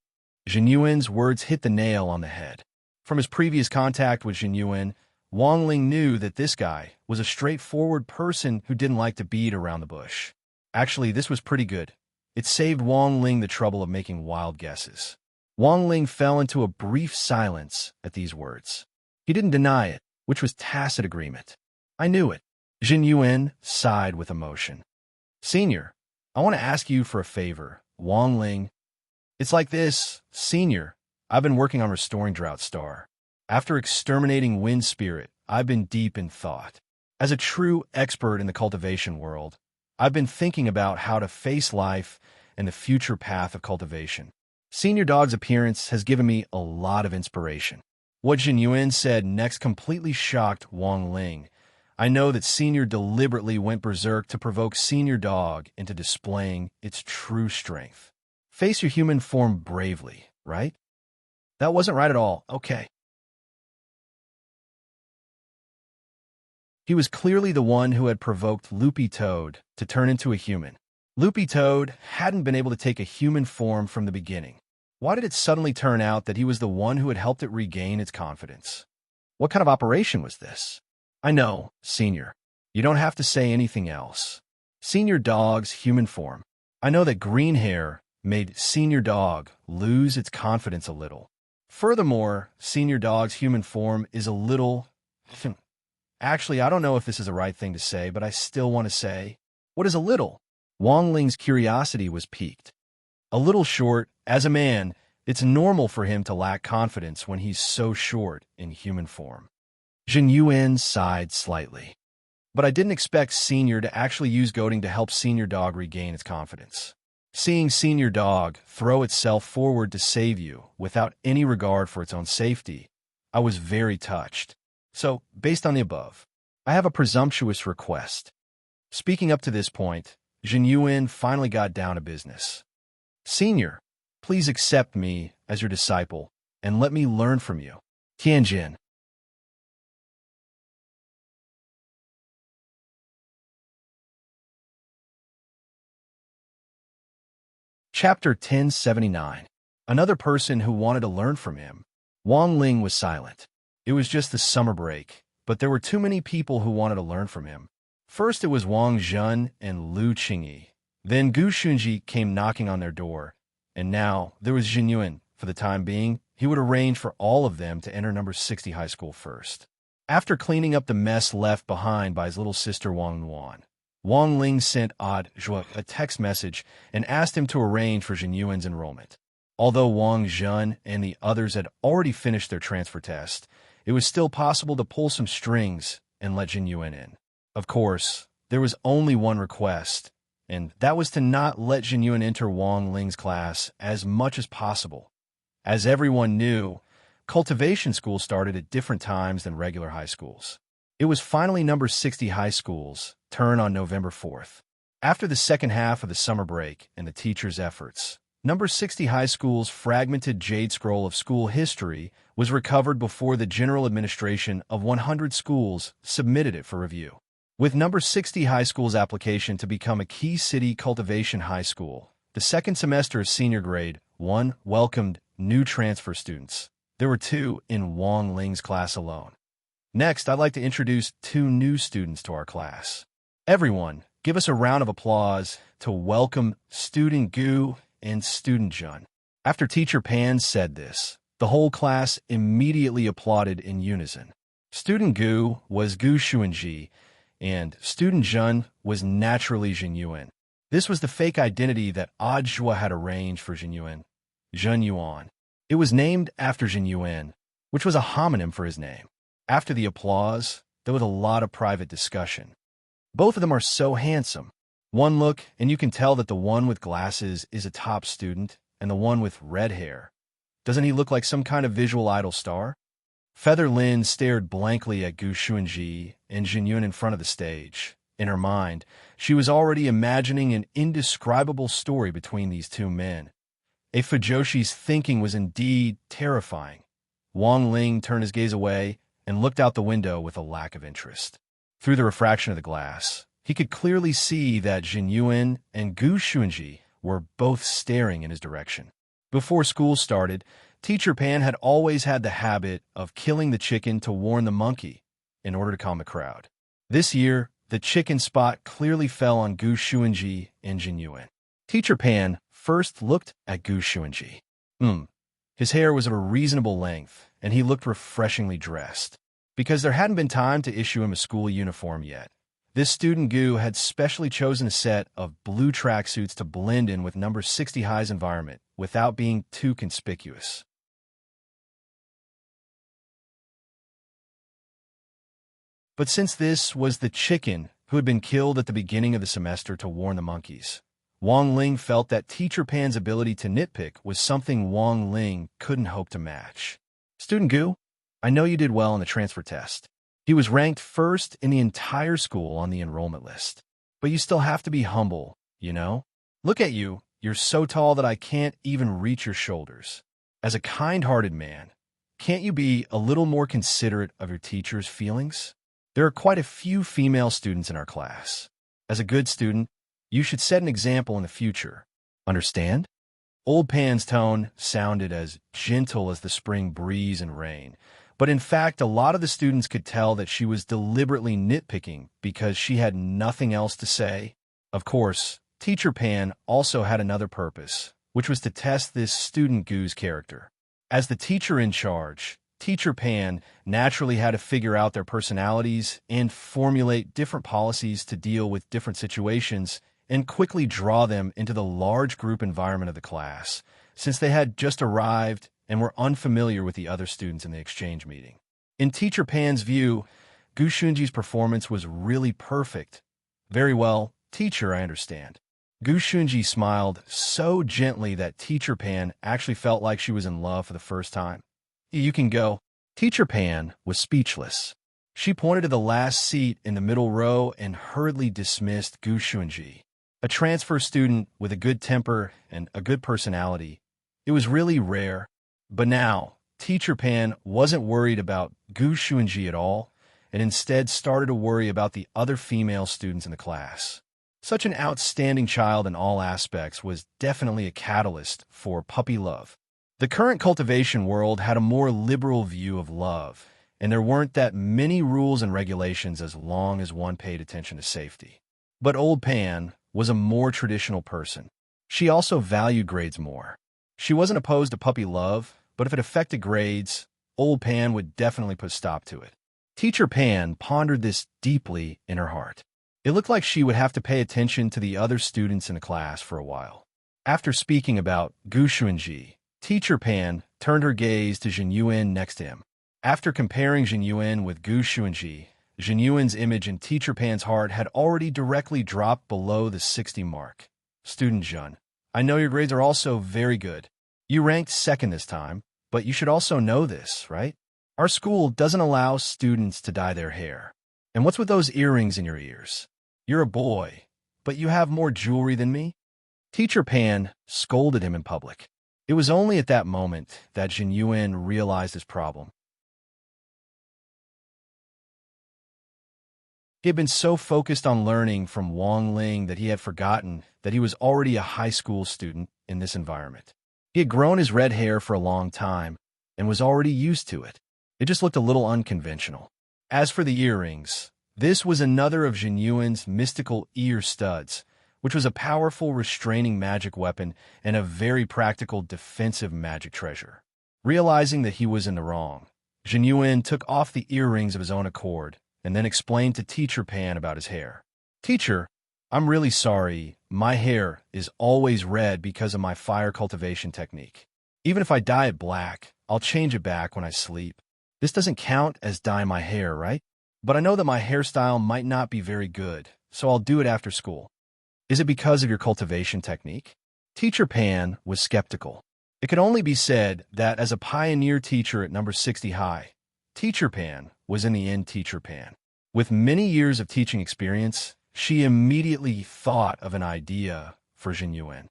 Jinyuan's words hit the nail on the head. From his previous contact with Jinyuan, Wang Ling knew that this guy was a straightforward person who didn't like to beat around the bush. Actually, this was pretty good. It saved Wang Ling the trouble of making wild guesses. Wang Ling fell into a brief silence at these words. He didn't deny it, which was tacit agreement. I knew it. Jinyuan sighed with emotion. Senior, I want to ask you for a favor. Wang Ling. It's like this, Senior. I've been working on restoring Drought Star. After exterminating Wind Spirit, I've been deep in thought. As a true expert in the cultivation world, I've been thinking about how to face life and the future path of cultivation. Senior Dog's appearance has given me a lot of inspiration. What Jinyuan said next completely shocked Wang Ling. I know that Senior deliberately went berserk to provoke Senior Dog into displaying its true strength. Face your human form bravely, right? That wasn't right at all. Okay. He was clearly the one who had provoked Loopy Toad to turn into a human. Loopy Toad hadn't been able to take a human form from the beginning. Why did it suddenly turn out that he was the one who had helped it regain its confidence? What kind of operation was this? I know, Senior. You don't have to say anything else. Senior Dog's human form. I know that green hair made Senior Dog lose its confidence a little. Furthermore, Senior Dog's human form is a little... Actually, I don't know if this is the right thing to say, but I still want to say, what is a little? Wang Ling's curiosity was piqued. A little short, as a man, it's normal for him to lack confidence when he's so short in human form. Jin Yuan sighed slightly. But I didn't expect Senior to actually use goading to help Senior Dog regain its confidence. Seeing Senior Dog throw itself forward to save you without any regard for its own safety, I was very touched. So, based on the above, I have a presumptuous request. Speaking up to this point, Jin Yuan finally got down to business. Senior, please accept me as your disciple and let me learn from you. Tianjin. Chapter 1079. Another person who wanted to learn from him. Wang Ling was silent. It was just the summer break, but there were too many people who wanted to learn from him. First it was Wang Zhen and Lu Qingyi. Then Gu Xunji came knocking on their door. And now there was Jin Yuan. For the time being, he would arrange for all of them to enter number 60 high school first. After cleaning up the mess left behind by his little sister Wang Yuan, Wang Ling sent Odd Zhuo a text message and asked him to arrange for Jin Yuan's enrollment. Although Wang Zhen and the others had already finished their transfer test, it was still possible to pull some strings and let Jin Yuan in. Of course, there was only one request, and that was to not let Jin Yuan enter Wang Ling's class as much as possible. As everyone knew, cultivation schools started at different times than regular high schools. It was finally number 60 high school's turn on November 4th. After the second half of the summer break and the teachers' efforts, number 60 high school's fragmented jade scroll of school history was recovered before the general administration of 100 schools submitted it for review. With number 60 high school's application to become a key city cultivation high school, the second semester of senior grade 1 welcomed new transfer students. There were 2 in Wang Ling's class alone. Next, I'd like to introduce 2 new students to our class. Everyone, give us a round of applause to welcome Student Gu and Student Jun. After Teacher Pan said this, the whole class immediately applauded in unison. Student Gu was Gu Xuanji, and Student Jun was naturally Jin Yuan. This was the fake identity that Odd Zhuo had arranged for Jin Yuan, Zhen Yuan. It was named after Jin Yuan, which was a homonym for his name. After the applause, there was a lot of private discussion. Both of them are so handsome. One look, and you can tell that the one with glasses is a top student, and the one with red hair. Doesn't he look like some kind of visual idol star? Feather Lin stared blankly at Gu Xuanji and Jin Yuan in front of the stage. In her mind, she was already imagining an indescribable story between these 2 men. A Fujoshi's thinking was indeed terrifying. Wang Ling turned his gaze away and looked out the window with a lack of interest. Through the refraction of the glass, he could clearly see that Jin Yuan and Gu Xuanji were both staring in his direction. Before school started, Teacher Pan had always had the habit of killing the chicken to warn the monkey in order to calm the crowd. This year, the chicken spot clearly fell on Gu Xuanji and Jin Yuan. Teacher Pan first looked at Gu Xuanji. His hair was of a reasonable length, and he looked refreshingly dressed. Because there hadn't been time to issue him a school uniform yet, this student Gu had specially chosen a set of blue tracksuits to blend in with number 60 high's environment without being too conspicuous. But since this was the chicken who had been killed at the beginning of the semester to warn the monkeys, Wang Ling felt that Teacher Pan's ability to nitpick was something Wang Ling couldn't hope to match. Student Gu, I know you did well on the transfer test. He was ranked first in the entire school on the enrollment list. But you still have to be humble, you know? Look at you, you're so tall that I can't even reach your shoulders. As a kind-hearted man, can't you be a little more considerate of your teacher's feelings? There are quite a few female students in our class. As a good student, you should set an example in the future. Understand? Old Pan's tone sounded as gentle as the spring breeze and rain, but in fact, a lot of the students could tell that she was deliberately nitpicking because she had nothing else to say. Of course, Teacher Pan also had another purpose, which was to test this student Gu's character. As the teacher in charge, Teacher Pan naturally had to figure out their personalities and formulate different policies to deal with different situations and quickly draw them into the large group environment of the class, since they had just arrived and were unfamiliar with the other students in the exchange meeting. In Teacher Pan's view, Gu Shunji's performance was really perfect. Very well, teacher, I understand. Gu Shunji smiled so gently that Teacher Pan actually felt like she was in love for the first time. You can go. Teacher Pan was speechless. She pointed to the last seat in the middle row and hurriedly dismissed Gu Shunji, a transfer student with a good temper and a good personality. It was really rare. But now, Teacher Pan wasn't worried about Gu Shunji at all, and instead started to worry about the other female students in the class. Such an outstanding child in all aspects was definitely a catalyst for puppy love. The current cultivation world had a more liberal view of love, and there weren't that many rules and regulations as long as one paid attention to safety. But Old Pan was a more traditional person. She also valued grades more. She wasn't opposed to puppy love, but if it affected grades, Old Pan would definitely put a stop to it. Teacher Pan pondered this deeply in her heart. It looked like she would have to pay attention to the other students in the class for a while. After speaking about Gu Shunji, Teacher Pan turned her gaze to Jin Yuan next to him. After comparing Jin Yuan with Gu Shunji, Jin Yuan's image in Teacher Pan's heart had already directly dropped below the 60 mark. Student Jun, I know your grades are also very good. You ranked second this time, but you should also know this, right? Our school doesn't allow students to dye their hair. And what's with those earrings in your ears? You're a boy, but you have more jewelry than me? Teacher Pan scolded him in public. It was only at that moment that Jin Yuan realized his problem. He had been so focused on learning from Wang Ling that he had forgotten that he was already a high school student in this environment. He had grown his red hair for a long time and was already used to it. It just looked a little unconventional. As for the earrings, this was another of Jin Yuan's mystical ear studs, which was a powerful restraining magic weapon and a very practical defensive magic treasure. Realizing that he was in the wrong, Jin Yuan took off the earrings of his own accord and then explained to Teacher Pan about his hair. Teacher, I'm really sorry. My hair is always red because of my fire cultivation technique. Even if I dye it black, I'll change it back when I sleep. This doesn't count as dyeing my hair, right? But I know that my hairstyle might not be very good, so I'll do it after school. Is it because of your cultivation technique? Teacher Pan was skeptical. It could only be said that as a pioneer teacher at number 60 high, Teacher Pan was in the end Teacher Pan. With many years of teaching experience, she immediately thought of an idea for Jin Yuan.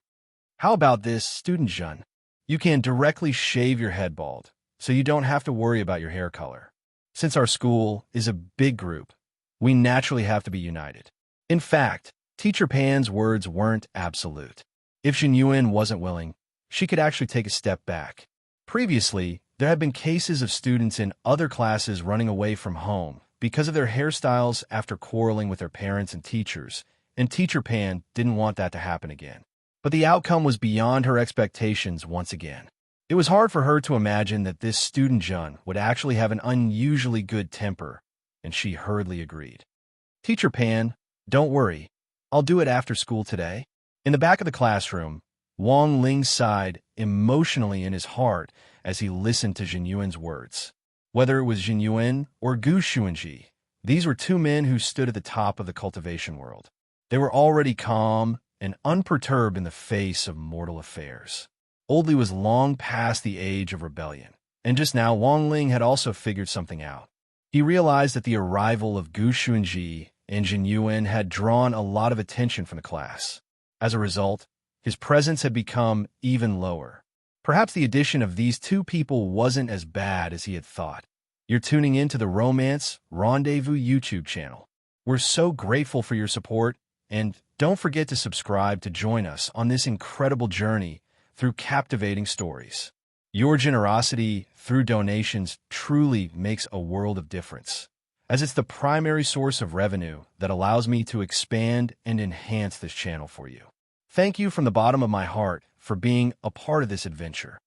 How about this, Student Jun? You can directly shave your head bald, so you don't have to worry about your hair color. Since our school is a big group, we naturally have to be united. In fact, Teacher Pan's words weren't absolute. If Jin Yuan wasn't willing, she could actually take a step back. Previously, there had been cases of students in other classes running away from home because of their hairstyles after quarreling with their parents and teachers, and Teacher Pan didn't want that to happen again. But the outcome was beyond her expectations once again. It was hard for her to imagine that this student Jun would actually have an unusually good temper, and she hurriedly agreed. Teacher Pan, don't worry. I'll do it after school today. In the back of the classroom, Wang Ling sighed emotionally in his heart as he listened to Jin Yuan's words. Whether it was Jin Yuan or Gu Shunji, these were two men who stood at the top of the cultivation world. They were already calm and unperturbed in the face of mortal affairs. Old Li was long past the age of rebellion, and just now Wang Ling had also figured something out. He realized that the arrival of Gu Shunji and Jin Yuan had drawn a lot of attention from the class. As a result, his presence had become even lower. Perhaps the addition of these two people wasn't as bad as he had thought. You're tuning in to the Romance Rendezvous YouTube channel. We're so grateful for your support, and don't forget to subscribe to join us on this incredible journey through captivating stories. Your generosity through donations truly makes a world of difference, as it's the primary source of revenue that allows me to expand and enhance this channel for you. Thank you from the bottom of my heart for being a part of this adventure.